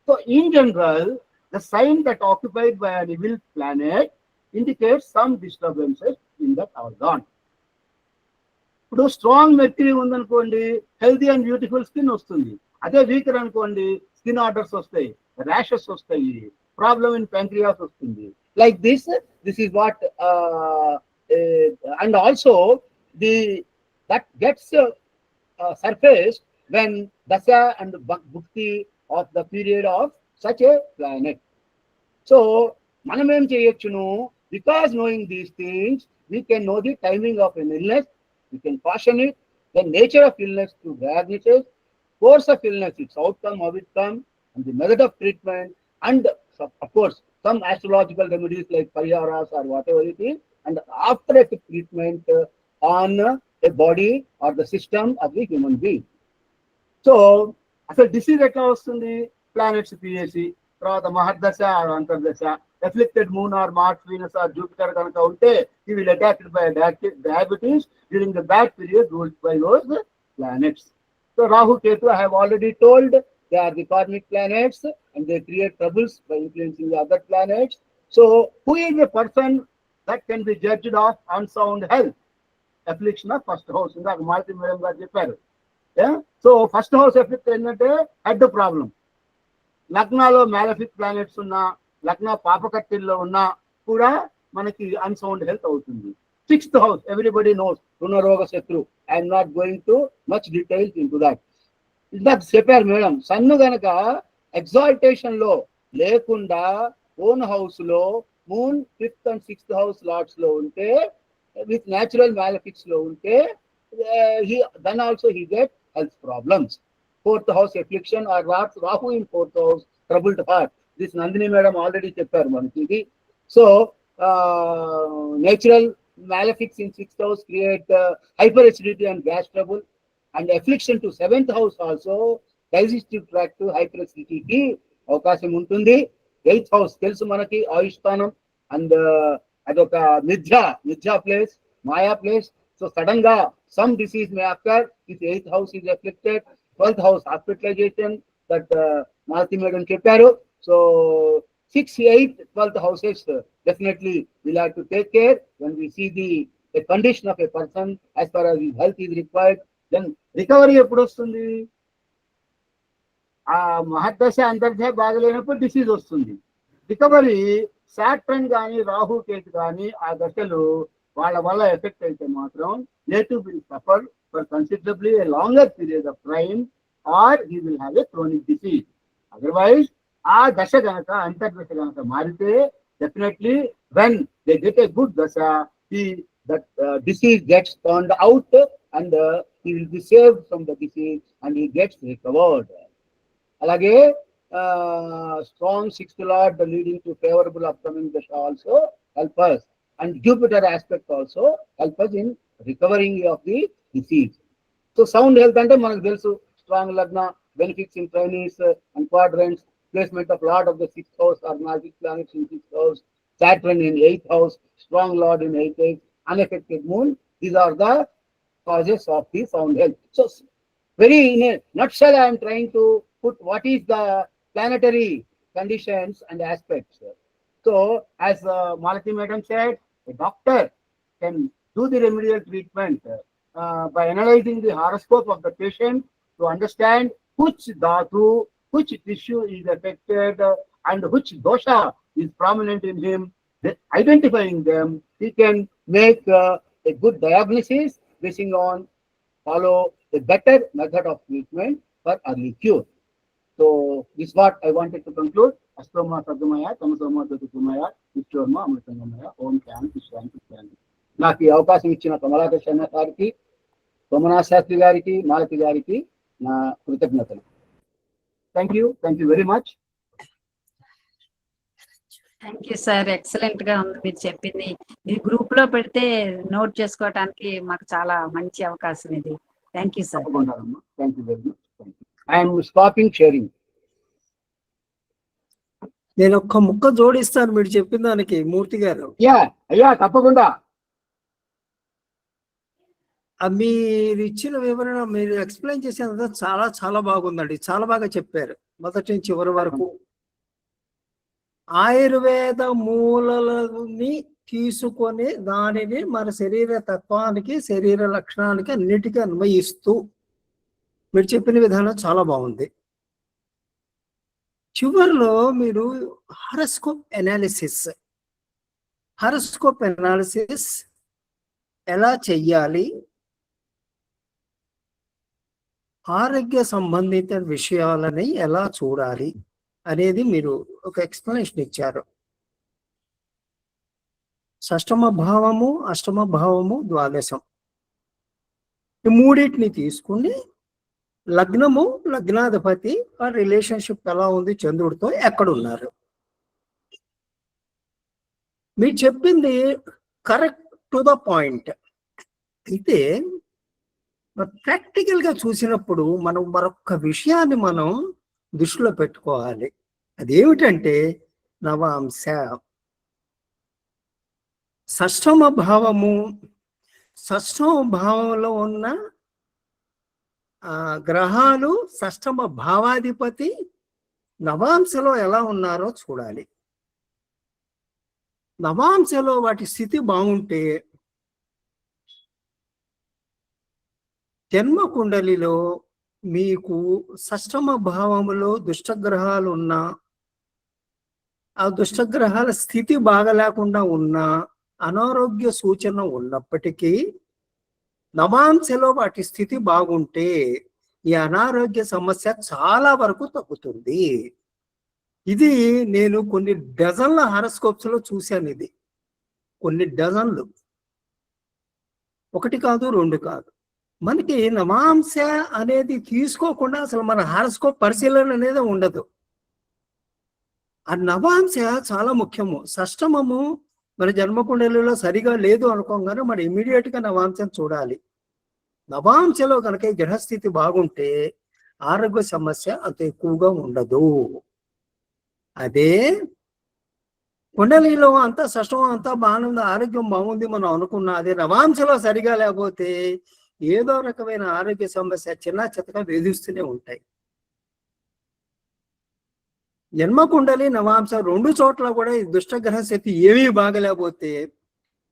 So in general, the sign that occupied by an evil planet indicates some disturbances in that organ. ఇప్పుడు strong mercury ఉందనుకోండి, healthy and beautiful skin వస్తుంది. అదే weaker అనుకోండి, skin orders వస్తాయి, rashes వస్తాయి, problem in pancreas వస్తుంది. Like this is what and also that gets surfaced when Dasha and Bhukti of the period of such a planet. So, manam em cheyachunu, because knowing these things, we can know the timing of an illness, we can caution it, the nature of illness through diagnosis, course of illness, its outcome, how it comes, and the method of treatment, and of course, some astrological remedies like pariharas or whatever it is, and after a treatment on a body or the system of the human being. So, అసలు disease ఎట్లా వస్తుంది? Planets PAC, తర్వాత mahardasha or antardasha, afflicted moon or Mars, Venus or Jupiter కనుక ఉంటే he will attacked by diabetes during the bad period ruled by those planets. So Rahu, Ketu, I have already told, they are the karmic planets and they create troubles by influencing the other planets. So who is a person that can be judged of unsound health? Affliction of first house. ఇందాక Malathi madam గారు చెప్పారు. So first house effect ఏంటంటే head problem. లగ్నాలో మ్యాలఫిక్ planets ఉన్నా, లగ్న పాపకట్టిల్లో ఉన్నా కూడా మనకి unsound health అవుతుంది. సిక్స్త్ హౌస్ ఎవ్రీబడి నోస్, రుణరోగ శత్రు. I'm not going too much details in to that. ఇందాక చెప్పారు మేడం, సన్ను గనక ఎగ్జాల్టేషన్ లో లేకుండా ఓన్ హౌస్ లో moon 5th and 6th house LADS లో ఉంటే, with natural malefics lo unte, then also he get health problems. 4th house affliction or Rahu in 4th house, troubled heart. This Nandini madam already chepparu maniki. So natural malefics in 6th house create hyperacidity and gas trouble, and affliction to 7th house also, digestive tract to hyperacidity ki avakasham untundi. 8th house telusu manaki ayushthanam, and అదొక మిథ్యా place, మాయా place. So sudden గా some disease may occur if 8th house is afflicted. 12th house hospitalization, that Malathi madam చెప్పారు. So 6, 8, 12th houses definitely we'll have to take care when we see the condition of a person as far as his health is required. Then recovery ఎప్పుడు వస్తుంది? ఆ మహర్దశ అంతర్దశ బాగలేనప్పుడు disease వస్తుంది. Recovery Saturn కానీ రాహు కేతు కానీ ఆ దశలు వాళ్ళ వల్ల ఎఫెక్ట్ అయితే మాత్రం native will suffer for considerably A longer period of time, or he will have a chronic disease. Otherwise ఆ దశ గనక అంతర్దశ గనక మారితే definitely when they get a good దశ, that disease gets turned out and he will be saved from the disease and he gets recovered. Alage strong 6th lord leading to favorable upcoming dasha also help us, and Jupiter aspect also help us in recovering of the disease. So sound health ante manaku telusu, strong lagna, benefits in trainees and quadrants, placement of lord of the 6th house or magic planets in 6th house, Saturn in 8th house, strong lord in 8th house, unaffected moon. These are the causes of the sound health. So very in a nutshell I am trying to put what is the planetary conditions and aspects. So as Malati madam said, a doctor can do the remedial treatment by analyzing the horoscope of the patient to understand which dhatu, which tissue is affected and which dosha is prominent in him. Identifying them, he can make a good diagnosis basing on follow a better method of treatment for early cure. So this is what I wanted to conclude. Astoma Sadhamaya, Tamasoma Datukumaya, Vishwarma, Amritangamaya, Om Shanti Shanti Shanti. నాకు ఈ అవకాశం ఇచ్చిన కమలాకృష్ణ గారికి, సోమనాథ్ శాస్త్రి గారికి, మాలతి గారికి నా కృతజ్ఞతలు. Thank you very much. Thank you sir, excellent గా ఉంది మీరు చెప్పింది. ఈ గ్రూప్ లో పెడితే నోట్ చేసుకోవడానికి మాకు చాలా మంచి అవకాశం ఇది. Thank you sir. Thank you very much. I'm stopping sharing. నేను ఒక్క ముక్క జోడిస్తాను మీరు చెప్పిన దానికి మూర్తి గారు. అయ్యా తప్పకుండా. మీరు ఇచ్చిన వివరణ, మీరు ఎక్స్ప్లెయిన్ చేసేంత చాలా చాలా బాగుందండి. చాలా బాగా చెప్పారు మొదటి నుంచి చివరి వరకు. ఆయుర్వేద మూలలని తీసుకొని దానిని మన శరీర తత్వానికి, శరీర లక్షణానికి అన్నిటికీ అన్వయిస్తూ మీరు చెప్పిన విధానం చాలా బాగుంది. చివరిలో మీరు హారోస్కోప్ ఎనాలిసిస్ ఎలా చెయ్యాలి, ఆరోగ్య సంబంధిత విషయాలని ఎలా చూడాలి అనేది మీరు ఒక ఎక్స్ప్లెనేషన్ ఇచ్చారు. షష్టమ భావము, అష్టమ భావము, ద్వాదశం ఈ మూడింటిని తీసుకుని లగ్నము, లగ్నాధిపతి ఆ రిలేషన్షిప్ ఎలా ఉంది చంద్రుడితో, ఎక్కడున్నారు. మీరు చెప్పింది కరెక్ట్ టు ద పాయింట్. అయితే ప్రాక్టికల్ గా చూసినప్పుడు మనం మరొక విషయాన్ని మనం దృష్టిలో పెట్టుకోవాలి. అదేమిటంటే నవాంశ. షష్టమ భావంలో ఉన్న గ్రహాలు షష్టమ భావాధిపతి నవాంశలో ఎలా ఉన్నారో చూడాలి. నవాంశలో వాటి స్థితి బాగుంటే జన్మ కుండలిలో మీకు షష్టమ భావములో దుష్టగ్రహాలు ఉన్నా, ఆ దుష్టగ్రహాల స్థితి బాగలేకుండా ఉన్నా, అనారోగ్య సూచన ఉన్నప్పటికీ నవాంశలో వాటి స్థితి బాగుంటే ఈ అనారోగ్య సమస్య చాలా వరకు తగ్గుతుంది. ఇది నేను కొన్ని డజన్ల హారోస్కోప్స్ లో చూశాను. ఇది కొన్ని డజన్లు, ఒకటి కాదు, రెండు కాదు. మనకి నవాంశ అనేది తీసుకోకుండా అసలు మన హారోస్కోప్ పరిశీలన అనేది ఉండదు. ఆ నవాంశ చాలా ముఖ్యము. షష్టమము మన జన్మకుండలిలో సరిగా లేదు అనుకోగానే మనం ఇమీడియట్ గా నవాంశం చూడాలి. నవాంశలో కనుక ఈ గ్రహస్థితి బాగుంటే ఆరోగ్య సమస్య అంత ఎక్కువగా ఉండదు. అదే కుండలిలో అంతా షష్టమం అంతా బాగుంది, ఆరోగ్యం బాగుంది మనం అనుకున్నా, అదే నవాంశలో సరిగా లేకపోతే ఏదో రకమైన ఆరోగ్య సమస్య చిన్న చితగా వేధిస్తూనే ఉంటాయి. జన్మకుండలి, నవాంశ రెండు చోట్ల కూడా ఈ దుష్టగ్రహ స్థితి ఏమీ బాగలేకపోతే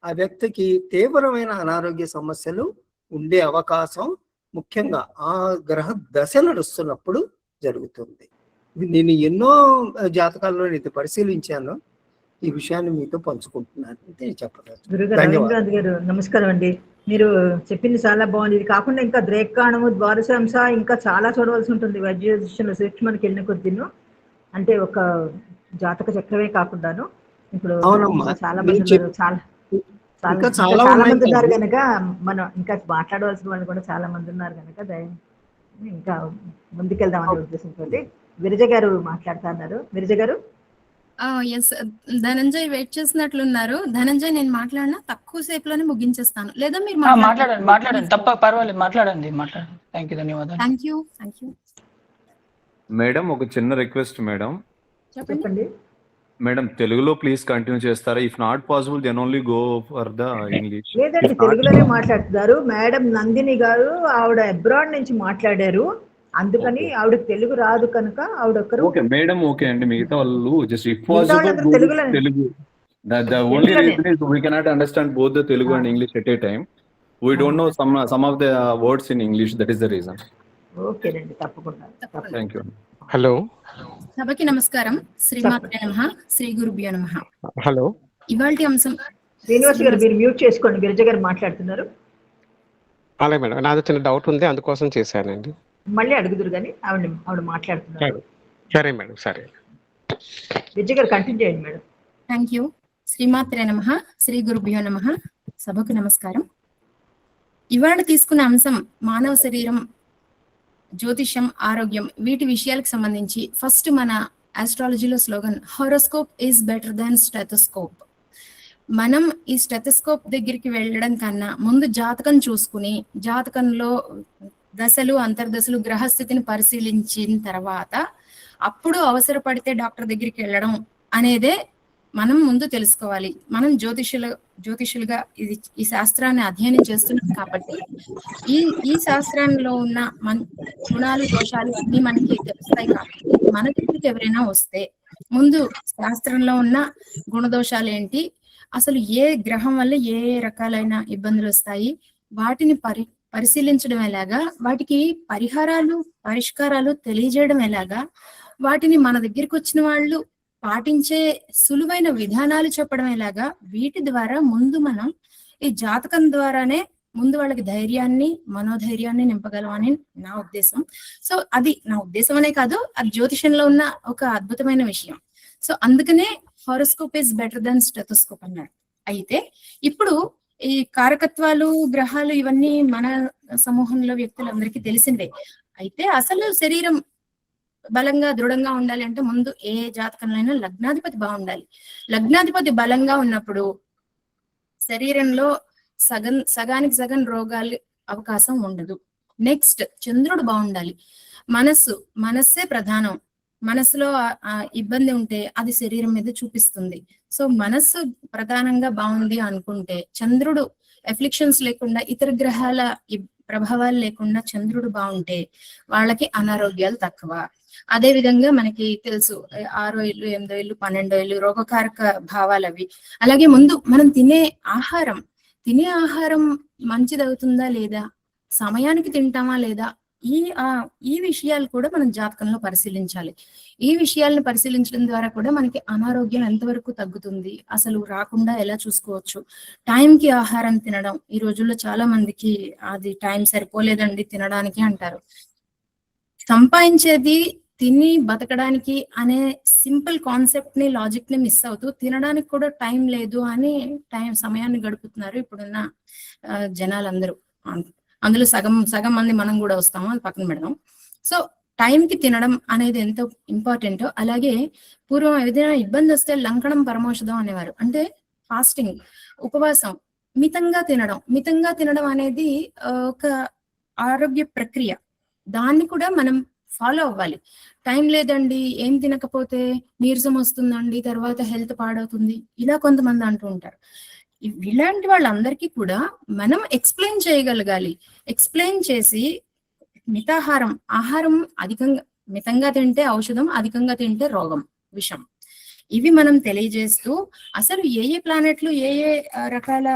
ఆ వ్యక్తికి తీవ్రమైన అనారోగ్య సమస్యలు ఉండే అవకాశం ముఖ్యంగా ఆ గ్రహ దశ నడుస్తున్నప్పుడు జరుగుతుంది. నేను ఎన్నో జాతకాల్లో ఇది పరిశీలించాను. ఈ విషయాన్ని మీతో పంచుకుంటున్నాను అంటే చెప్పగలను. రవీంద్రనాథ్ గారు నమస్కారం అండి. మీరు చెప్పింది చాలా బాగుంది. ఇది కాకుండా ఇంకా ద్రేకాణము, ద్వాదశాంశ ఇంకా చాలా చూడవలసి ఉంటుంది వైద్య సూక్ష్మానికి వెళ్ళిన కొద్దిను. అంటే ఒక జాతక చక్రమే కాకుండాను ఇప్పుడు చాలా మంది ఉన్నారు కనుక మనం ఇంకా మాట్లాడవలసిన వాళ్ళు కూడా చాలా మంది ఉన్నారు కనుక ఇంకా ముందుకెళ్దామనే ఉద్దేశంతో విరజ గారు మాట్లాడుతున్నారు. విరజ గారు. ఎస్, ధనంజయ్ వెయిట్ చేసినట్లున్నారు. ధనంజయ్, నేను మాట్లాడినా తక్కువ సేపులోనే ముగించేస్తాను, లేదా మీరు మాట్లాడండి. తప్ప పర్వాలేదు, మాట్లాడండి. థ్యాంక్ యూ, ధన్యవాదాలు. Thank you. మేడం, ఒక చిన్న రిక్వెస్ట్ మేడం. చెప్పండి మేడం, తెలుగులో ప్లీజ్ కంటిన్యూ చేస్తారా? If not possible then only go for the English. లేదండి, తెలుగులోనే మాట్లాడుతున్నారు. మేడం నందిని గారు ఆవిడ అబ్రాడ్ నుంచి మాట్లాడారు, అందుకని ఆవిడకి తెలుగు రాదు కనుక ఆవిడ ఒక్కరు. ఓకే మేడం, ఓకే అండి. మిగతా వాళ్ళు just if possible Telugu. The only reason is we cannot understand both the Telugu and English at a time. We don't know some of the words in English. That is the reason. Okay అండి, తప్పకుండా. Thank you. Hello, సభకి నమస్కారం. శ్రీమాత్రే నమః, శ్రీ గురుభ్యో నమః. Hello, ఇవాల్టి అంశం. శ్రీనివాస్ గారు మీరు మ్యూట్ చేసుకోండి, గిరిజ గారు మాట్లాడుతున్నారు. అలాగే మేడం, నాది చిన్న డౌట్ ఉంది, అందుకోసం చేశానండి. మళ్ళీ అడుగుదురు కానీ ఆవిడ మాట్లాడుతున్నారు. సరే మేడం, సరే. గిరిజ గారు కంటిన్యూ చేయండి మేడం. Thank you. శ్రీమాత్రే నమః, శ్రీ గురుభ్యో నమః. సభకు నమస్కారం. ఇవాళ తీసుకున్న అంశం మానవ శరీరం, జ్యోతిష్యం, ఆరోగ్యం, వీటి విషయాలకు సంబంధించి ఫస్ట్ మన ఆస్ట్రాలజీలో slogan horoscope is better than stethoscope. మనం ఈ స్టెథోస్కోప్ దగ్గరికి వెళ్ళడం కన్నా ముందు జాతకం చూసుకుని, జాతకంలో దశలు, అంతర్దశలు, గ్రహస్థితిని పరిశీలించిన తర్వాత అప్పుడు అవసరపడితే డాక్టర్ దగ్గరికి వెళ్ళడం అనేదే మనం ముందు తెలుసుకోవాలి. మనం జ్యోతిషులుగా ఈ శాస్త్రాన్ని అధ్యయనం చేస్తున్నాం కాబట్టి ఈ శాస్త్రంలో ఉన్న గుణాలు, దోషాలు అన్ని మనకి తెలుస్తాయి. కాబట్టి మన దగ్గరికి ఎవరైనా వస్తే ముందు శాస్త్రంలో ఉన్న గుణదోషాలు ఏంటి, అసలు ఏ గ్రహం వల్ల ఏ ఏ రకాలైన ఇబ్బందులు వస్తాయి, వాటిని పరిశీలించడం ఎలాగా, వాటికి పరిష్కారాలు తెలియజేయడం ఎలాగా, వాటిని మన దగ్గరికి వచ్చిన వాళ్ళు పాటించే సులువైన విధానాలు చెప్పడం ఎలాగా, వీటి ద్వారా ముందు మనం ఈ జాతకం ద్వారానే ముందు వాళ్ళకి ధైర్యాన్ని, మనోధైర్యాన్ని నింపగలమని నా ఉద్దేశం. సో అది నా ఉద్దేశం అనే కాదు, అది జ్యోతిషంలో ఉన్న ఒక అద్భుతమైన విషయం. సో అందుకనే horoscope is better than stethoscope అన్నారు. అయితే ఇప్పుడు ఈ కారకత్వాలు, గ్రహాలు ఇవన్నీ మన సమూహంలో వ్యక్తులందరికీ తెలిసిందే. అయితే అసలు శరీరం బలంగా దృఢంగా ఉండాలి అంటే ముందు ఏ జాతకంలో లగ్నాధిపతి బాగుండాలి. లగ్నాధిపతి బలంగా ఉన్నప్పుడు శరీరంలో సగానికి సగం రోగాలు అవకాశం ఉండదు. నెక్స్ట్ చంద్రుడు బాగుండాలి. మనస్సే ప్రధానం. మనసులో ఇబ్బంది ఉంటే అది శరీరం మీద చూపిస్తుంది. సో మనస్సు ప్రధానంగా బాగుంది అనుకుంటే, చంద్రుడు ఎఫ్లిక్షన్స్ లేకుండా, ఇతర గ్రహాల ప్రభావాలు లేకుండా చంద్రుడు బాగుంటే వాళ్ళకి అనారోగ్యాలు తక్కువ. అదే విధంగా మనకి తెలుసు 6 ఏళ్ళు, 8 ఏళ్ళు, 12 ఏళ్ళు రోగకారక భావాలు అవి. అలాగే ముందు మనం తినే ఆహారం మంచిదవుతుందా లేదా, సమయానికి తింటామా లేదా, ఈ విషయాలు కూడా మనం జాతకంలో పరిశీలించాలి. ఈ విషయాలను పరిశీలించడం ద్వారా కూడా మనకి అనారోగ్యం ఎంతవరకు తగ్గుతుంది, అసలు రాకుండా ఎలా చూసుకోవచ్చు. టైంకి ఆహారం తినడం, ఈ రోజుల్లో చాలా మందికి అది టైం సరిపోలేదండి తినడానికి అంటారు. సంపాదించేది తిని బతకడానికి అనే సింపుల్ కాన్సెప్ట్ ని, లాజిక్ ని మిస్ అవుతూ తినడానికి కూడా టైం లేదు అని సమయాన్ని గడుపుతున్నారు ఇప్పుడున్న జనాలందరూ. అందులో సగం మంది మనం కూడా వస్తాము, అది పక్కన పెడదాం. సో టైంకి తినడం అనేది ఎంతో ఇంపార్టెంట్. అలాగే పూర్వం ఏదైనా ఇబ్బంది వస్తే లంకణం పరమౌషధం అనేవారు. అంటే ఫాస్టింగ్, ఉపవాసం, మితంగా తినడం అనేది ఒక ఆరోగ్య ప్రక్రియ. దాన్ని కూడా మనం ఫాలో అవ్వాలి. టైం లేదండి, ఏం తినకపోతే నీరసం వస్తుందండి, తర్వాత హెల్త్ పాడవుతుంది, ఇలా కొంతమంది అంటూ ఉంటారు. ఇలాంటి వాళ్ళందరికీ కూడా మనం ఎక్స్ప్లెయిన్ చేయగలగాలి. ఎక్స్ప్లెయిన్ చేసి ఆహారం మితంగా తింటే ఔషధం, అధికంగా తింటే రోగం, విషం. ఇవి మనం తెలియజేస్తూ అసలు ఏ ప్లానెట్లు ఏ రకాల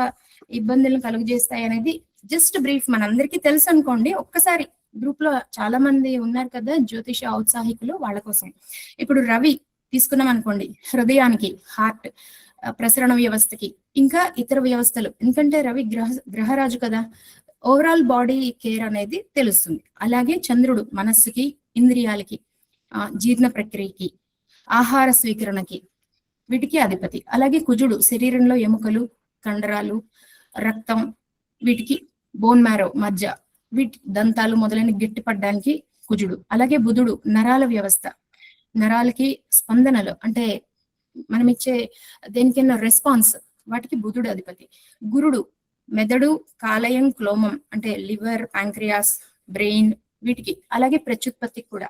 ఇబ్బందులను కలుగజేస్తాయి అనేది జస్ట్ బ్రీఫ్ మనందరికీ తెలుసు అనుకోండి. ఒక్కసారి గ్రూప్ లో చాలా మంది ఉన్నారు కదా జ్యోతిష ఔత్సాహికులు, వాళ్ళ కోసం. ఇప్పుడు రవి తీసుకున్నాం అనుకోండి, హృదయానికి, హార్ట్, ప్రసరణ వ్యవస్థకి, ఇంకా ఇతర వ్యవస్థలు. ఎందుకంటే రవి గ్రహరాజు కదా, ఓవరాల్ బాడీ కేర్ అనేది తెలుస్తుంది. అలాగే చంద్రుడు మనస్సుకి, ఇంద్రియాలకి, జీర్ణ ప్రక్రియకి, ఆహార స్వీకరణకి, వీటికి అధిపతి. అలాగే కుజుడు శరీరంలో ఎముకలు, కండరాలు, రక్తం, వీటికి బోన్ మ్యారో, మజ్జ, వీటి దంతాలు మొదలైన గట్టిపడడానికి కుజుడు. అలాగే బుధుడు నరాల వ్యవస్థ, నరాలకి స్పందనలు, అంటే మనం ఇచ్చే దేనికైనా రెస్పాన్స్, వాటికి బుధుడు అధిపతి. గురుడు మెదడు, కాలేయం, క్లోమం, అంటే లివర్, ప్యాంక్రియాస్, బ్రెయిన్, వీటికి. అలాగే ప్రత్యుత్పత్తికి కూడా,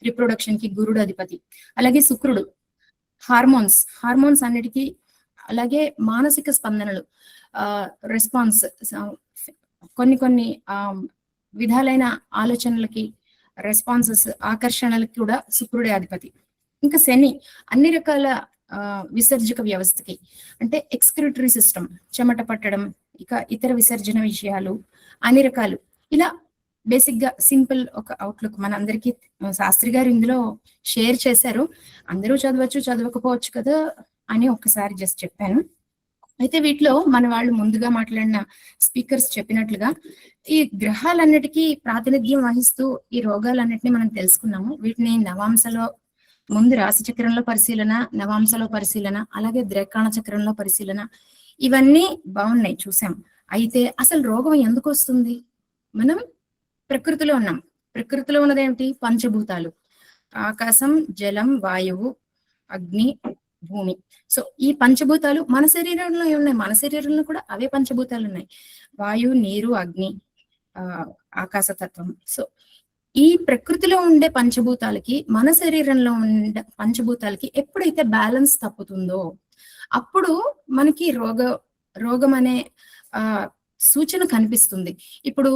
రిప్రొడక్షన్ కి గురుడు అధిపతి. అలాగే శుక్రుడు హార్మోన్స్ అన్నిటికీ. అలాగే మానసిక స్పందనలు, రెస్పాన్స్, కొన్ని విధాలైన ఆలోచనలకి, రెస్పాన్సెస్, ఆకర్షణలకి కూడా శుక్రుడే అధిపతి. ఇంకా శని అన్ని రకాల విసర్జక వ్యవస్థకి, అంటే ఎక్స్క్రిటరీ సిస్టమ్, చెమట పట్టడం, ఇక ఇతర విసర్జన విషయాలు, అన్ని రకాలు. ఇలా బేసిక్ గా సింపుల్ ఒక అవుట్లుక్ మనందరికీ శాస్త్రి గారు ఇందులో షేర్ చేశారు. అందరూ చదవచ్చు, చదవకపోవచ్చు కదా అని ఒక్కసారి జస్ట్ చెప్పాను. అయితే వీటిలో మన వాళ్ళు ముందుగా మాట్లాడిన స్పీకర్స్ చెప్పినట్లుగా ఈ గ్రహాలన్నిటికీ ప్రాతినిధ్యం వహిస్తూ ఈ రోగాలన్నిటిని మనం తెలుసుకున్నాము. వీటిని నవాంశలో ముందు రాశి చక్రంలో పరిశీలన, నవాంశలో పరిశీలన, అలాగే ద్రేకాణ చక్రంలో పరిశీలన, ఇవన్నీ బాగున్నాయి, చూసాం. అయితే అసలు రోగం ఎందుకు వస్తుంది? మనం ప్రకృతిలో ఉన్నాం. ప్రకృతిలో ఉన్నదేమిటి? పంచభూతాలు, ఆకాశం, జలం, వాయువు, అగ్ని, భూమి. సో ఈ పంచభూతాలు మన శరీరంలో ఉన్నాయి. మన శరీరంలో కూడా అవే పంచభూతాలు ఉన్నాయి. వాయువు, నీరు, అగ్ని, ఆకాశతత్వం. సో ఈ ప్రకృతిలో ఉండే పంచభూతాలకి, మన శరీరంలో ఉండే పంచభూతాలకి ఎప్పుడైతే బ్యాలెన్స్ తప్పుతుందో అప్పుడు మనకి రోగం అనే సూచన కనిపిస్తుంది. ఇప్పుడు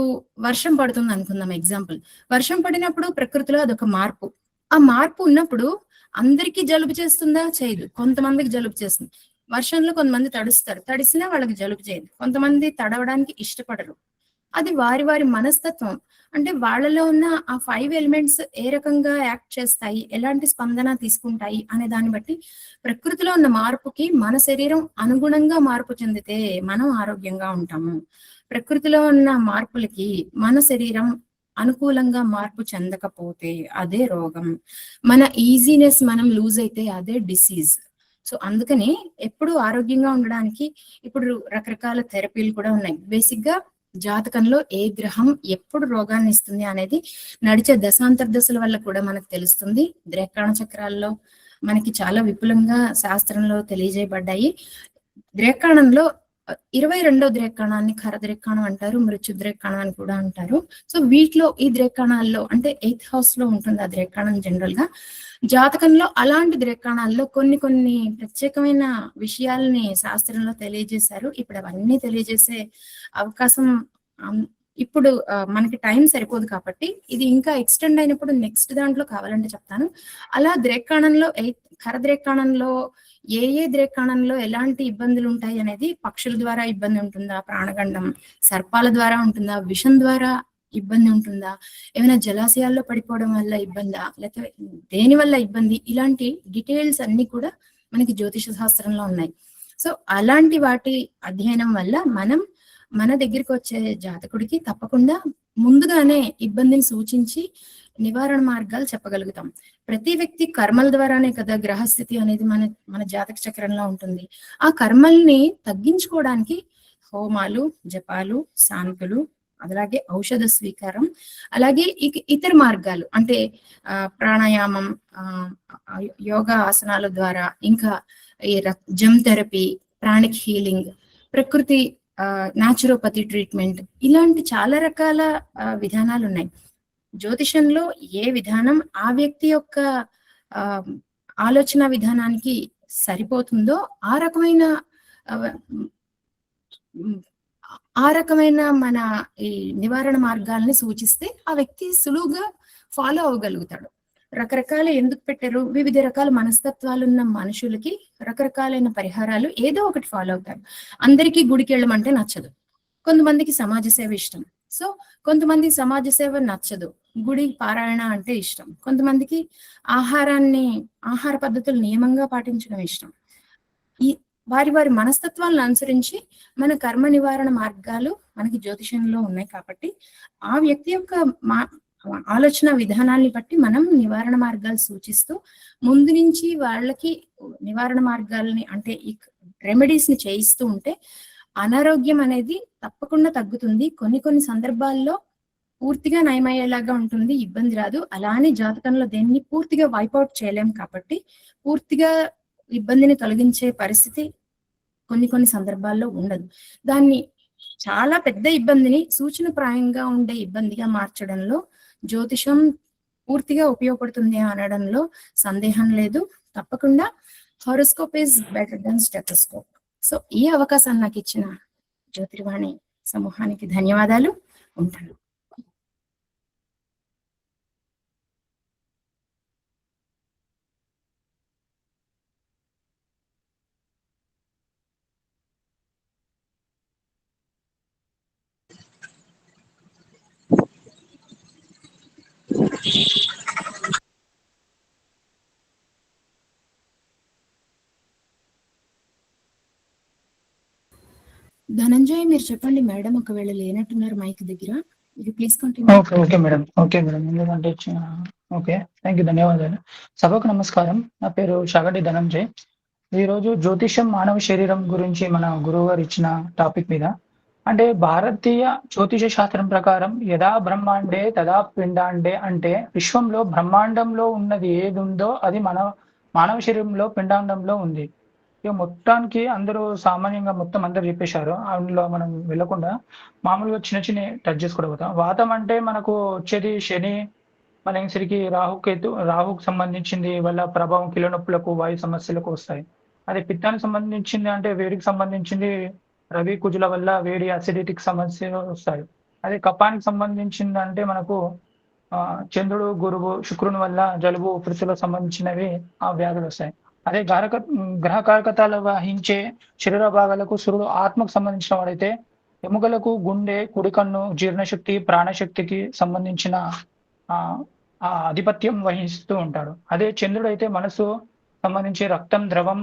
వర్షం పడుతుంది అనుకుందాం, ఎగ్జాంపుల్. వర్షం పడినప్పుడు ప్రకృతిలో అదొక మార్పు. ఆ మార్పు ఉన్నప్పుడు అందరికీ జలుబు చేస్తుందా? చేయదు. కొంతమందికి జలుబు చేస్తుంది. వర్షంలో కొంతమంది తడుస్తారు. తడిసినా వాళ్ళకి జలుబు చేయదు. కొంతమంది తడవడానికి ఇష్టపడరు. అది వారి వారి మనస్తత్వం. అంటే వాళ్ళలో ఉన్న ఆ 5 ఎలిమెంట్స్ ఏ రకంగా యాక్ట్ చేస్తాయి, ఎలాంటి స్పందన తీసుకుంటాయి అనే దాన్ని బట్టి ప్రకృతిలో ఉన్న మార్పుకి మన శరీరం అనుగుణంగా మార్పు చెందితే మనం ఆరోగ్యంగా ఉంటాము. ప్రకృతిలో ఉన్న మార్పులకి మన శరీరం అనుకూలంగా మార్పు చెందకపోతే అదే రోగం. మన ఈజీనెస్ మనం లూజ్ అయితే అదే డిసీజ్. సో అందుకని ఎప్పుడు ఆరోగ్యంగా ఉండడానికి ఇప్పుడు రకరకాల థెరపీలు కూడా ఉన్నాయి. బేసిక్ గా జాతకంలో ఏ గ్రహం ఎప్పుడు రోగాన్ని ఇస్తుంది అనేది నడిచే దశాంతర దశల వల్ల కూడా మనకు తెలుస్తుంది. ద్రేకాణ చక్రాల్లో మనకి చాలా విపులంగా శాస్త్రంలో తెలియజేయబడ్డాయి. ద్రేకాణంలో 22వ ద్రేకాణాన్ని ఖర ద్రేకాణం అంటారు, మృత్యు ద్రేకాణం అని కూడా అంటారు. సో వీటిలో ఈ ద్రేకాణాల్లో అంటే 8th హౌస్ లో ఉంటుంది ఆ ద్రేకాణం జనరల్ గా. జాతకంలో అలాంటి ద్రేకాణాల్లో కొన్ని కొన్ని ప్రత్యేకమైన విషయాల్ని శాస్త్రంలో తెలియజేశారు. ఇప్పుడు అవన్నీ తెలియజేసే అవకాశం ఇప్పుడు మనకి టైం సరిపోదు కాబట్టి ఇది ఇంకా ఎక్స్టెండ్ అయినప్పుడు నెక్స్ట్ దాంట్లో కావాలంటే చెప్తాను. అలా ద్రేకాణంలో ఖర ద్రేకాణంలో ఏ ద్రేకాణంలో ఎలాంటి ఇబ్బందులు ఉంటాయి అనేది పక్షుల ద్వారా ఇబ్బంది ఉంటుందా, ప్రాణగండం సర్పాల ద్వారా ఉంటుందా, విషం ద్వారా ఇబ్బంది ఉంటుందా, ఏమైనా జలాశయాల్లో పడిపోవడం వల్ల ఇబ్బందా, లేకపోతే దేని వల్ల ఇబ్బంది, ఇలాంటి డీటెయిల్స్ అన్ని కూడా మనకి జ్యోతిష శాస్త్రంలో ఉన్నాయి. సో అలాంటి వాటి అధ్యయనం వల్ల మనం మన దగ్గరికి వచ్చే జాతకుడికి తప్పకుండా ముందుగానే ఇబ్బందిని సూచించి నివారణ మార్గాలు చెప్పగలుగుతాం. ప్రతి వ్యక్తి కర్మల ద్వారానే కదా గ్రహస్థితి అనేది మన జాతక చక్రంలో ఉంటుంది. ఆ కర్మల్ని తగ్గించుకోవడానికి హోమాలు, జపాలు, శాంతులు, అలాగే ఔషధ స్వీకారం, అలాగే ఇతర మార్గాలు అంటే ప్రాణాయామం, యోగా ఆసనాల ద్వారా, ఇంకా ఈ జమ్ థెరపీ, ప్రాణిక్ హీలింగ్, ప్రకృతి న్యాచురోపతి ట్రీట్మెంట్, ఇలాంటి చాలా రకాల విధానాలు ఉన్నాయి. జ్యోతిషంలో ఏ విధానం ఆ వ్యక్తి యొక్క ఆలోచన విధానానికి సరిపోతుందో ఆ రకమైన మన ఈ నివారణ మార్గాల్ని సూచిస్తే ఆ వ్యక్తి సులువుగా ఫాలో అవ్వగలుగుతాడు. రకరకాల ఎందుకు పెట్టారు, వివిధ రకాల మనస్తత్వాలు ఉన్న మనుషులకి రకరకాలైన పరిహారాలు ఏదో ఒకటి ఫాలో అవుతారు. అందరికీ గుడికి వెళ్ళమంటే నచ్చదు. కొంతమందికి సమాజ సేవ ఇష్టం. సో కొంతమంది సమాజ సేవ నచ్చదు, గుడి పారాయణ అంటే ఇష్టం. కొంతమందికి ఆహార పద్ధతులు నియమంగా పాటించడం ఇష్టం. ఈ వారి వారి మనస్తత్వాలను అనుసరించి మన కర్మ నివారణ మార్గాలు మనకి జ్యోతిషంలో ఉన్నాయి. కాబట్టి ఆ వ్యక్తి యొక్క ఆలోచన విధానాన్ని బట్టి మనం నివారణ మార్గాలు సూచిస్తూ ముందు నుంచి వాళ్ళకి నివారణ మార్గాలని అంటే ఈ రెమెడీస్ ని చేయిస్తూ ఉంటే అనారోగ్యం అనేది తప్పకుండా తగ్గుతుంది. కొన్ని సందర్భాల్లో పూర్తిగా నయమయ్యేలాగా ఉంటుంది, ఇబ్బంది రాదు. అలానే జాతకంలో దేన్ని పూర్తిగా వైపౌట్ చేయలేం కాబట్టి పూర్తిగా ఇబ్బందిని తొలగించే పరిస్థితి కొన్ని సందర్భాల్లో ఉండదు. దాన్ని చాలా పెద్ద ఇబ్బందిని సూచనప్రాయంగా ఉండే ఇబ్బందిగా మార్చడంలో జ్యోతిషం పూర్తిగా ఉపయోగపడుతుంది అనడంలో సందేహం లేదు. తప్పకుండా horoscope is better than stethoscope. So ఈ అవకాశాన్ని నాకు ఇచ్చిన జ్యోతిర్వాణి సమూహానికి ధన్యవాదాలు. ఉంటాను. ధనంజయ్ మీరు చెప్పండి మేడం, ఒకవేళ లేనట్టున్నారు మైక్ దగ్గర. Please continue. Okay madam. ఎందుకంటే ఓకే, థ్యాంక్ యూ, ధన్యవాదాలు. సభకు నమస్కారం. నా పేరు షగటి ధనంజయ్. ఈరోజు జ్యోతిషం మానవ శరీరం గురించి మన గురువు గారు ఇచ్చిన టాపిక్ మీద, అంటే భారతీయ జ్యోతిష శాస్త్రం ప్రకారం యథా బ్రహ్మాండే తదా పిండాండే, అంటే విశ్వంలో బ్రహ్మాండంలో ఉన్నది ఏది ఉందో అది మానవ శరీరంలో పిండాండంలో ఉంది. ఇక మొత్తానికి అందరూ సామాన్యంగా మొత్తం అందరూ చెప్పేశారు. అందులో మనం వెళ్ళకుండా మామూలుగా చిన్న టచ్ చేసుకోవడం. వాతం అంటే మనకు వచ్చేది శని, మనకి రాహుకు సంబంధించింది వల్ల ప్రభావం కీళ్ళ నొప్పులకు, వాయు సమస్యలకు వస్తాయి. అదే పిత్తానికి సంబంధించింది అంటే వేడికి సంబంధించింది రవి కుజుల వల్ల వేడి అసిడిటీకి సమస్యలు వస్తాయి. అదే కపానికి సంబంధించింది అంటే మనకు చంద్రుడు, గురువు, శుక్రుని వల్ల జలుబు, ఊపిరితిత్తులకు సంబంధించినవి ఆ వ్యాధులు వస్తాయి. అదే గ్రహ కారకతాలు వహించే శరీర భాగాలకు సూర్యుడు ఆత్మకు సంబంధించిన వాడైతే, ఎముకలకు గుండె, కుడి కన్ను, జీర్ణశక్తి, ప్రాణశక్తికి సంబంధించిన ఆ ఆధిపత్యం వహిస్తూ ఉంటాడు. అదే చంద్రుడు అయితే మనసు సంబంధించి రక్తం, ద్రవం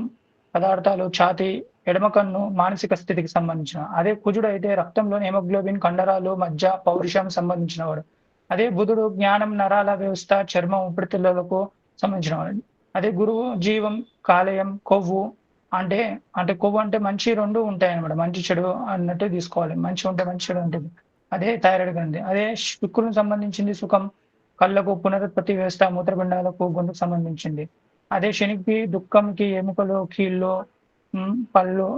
పదార్థాలు, ఛాతి, ఎడమ కన్ను మానసిక స్థితికి సంబంధించిన. అదే కుజుడు అయితే రక్తంలోని హెమోగ్లోబిన్, కండరాలు, మజ్జ, పౌరుషం సంబంధించిన వాడు. అదే బుధుడు జ్ఞానం, నరాల వ్యవస్థ, చర్మం, ఊపిరితిత్తులకు సంబంధించిన వాడు. అదే గురువు జీవం, కాలేయం, కొవ్వు అంటే కొవ్వు అంటే మంచి రెండు ఉంటాయి అనమాట. మంచి చెడు అన్నట్టు తీసుకోవాలి. మంచి ఉంటే మంచి, చెడు ఉంటుంది. అదే థైరాయిడ్ గ్రంథి. అదే శుక్రునికి సంబంధించింది సుఖం, కళ్ళకు, పునరుత్పత్తి వ్యవస్థ, మూత్రపిండాలకు, గొంతుకు సంబంధించింది. అదే శనికి దుఃఖంకి ఎముకలు, కీళ్ళు, పళ్ళు,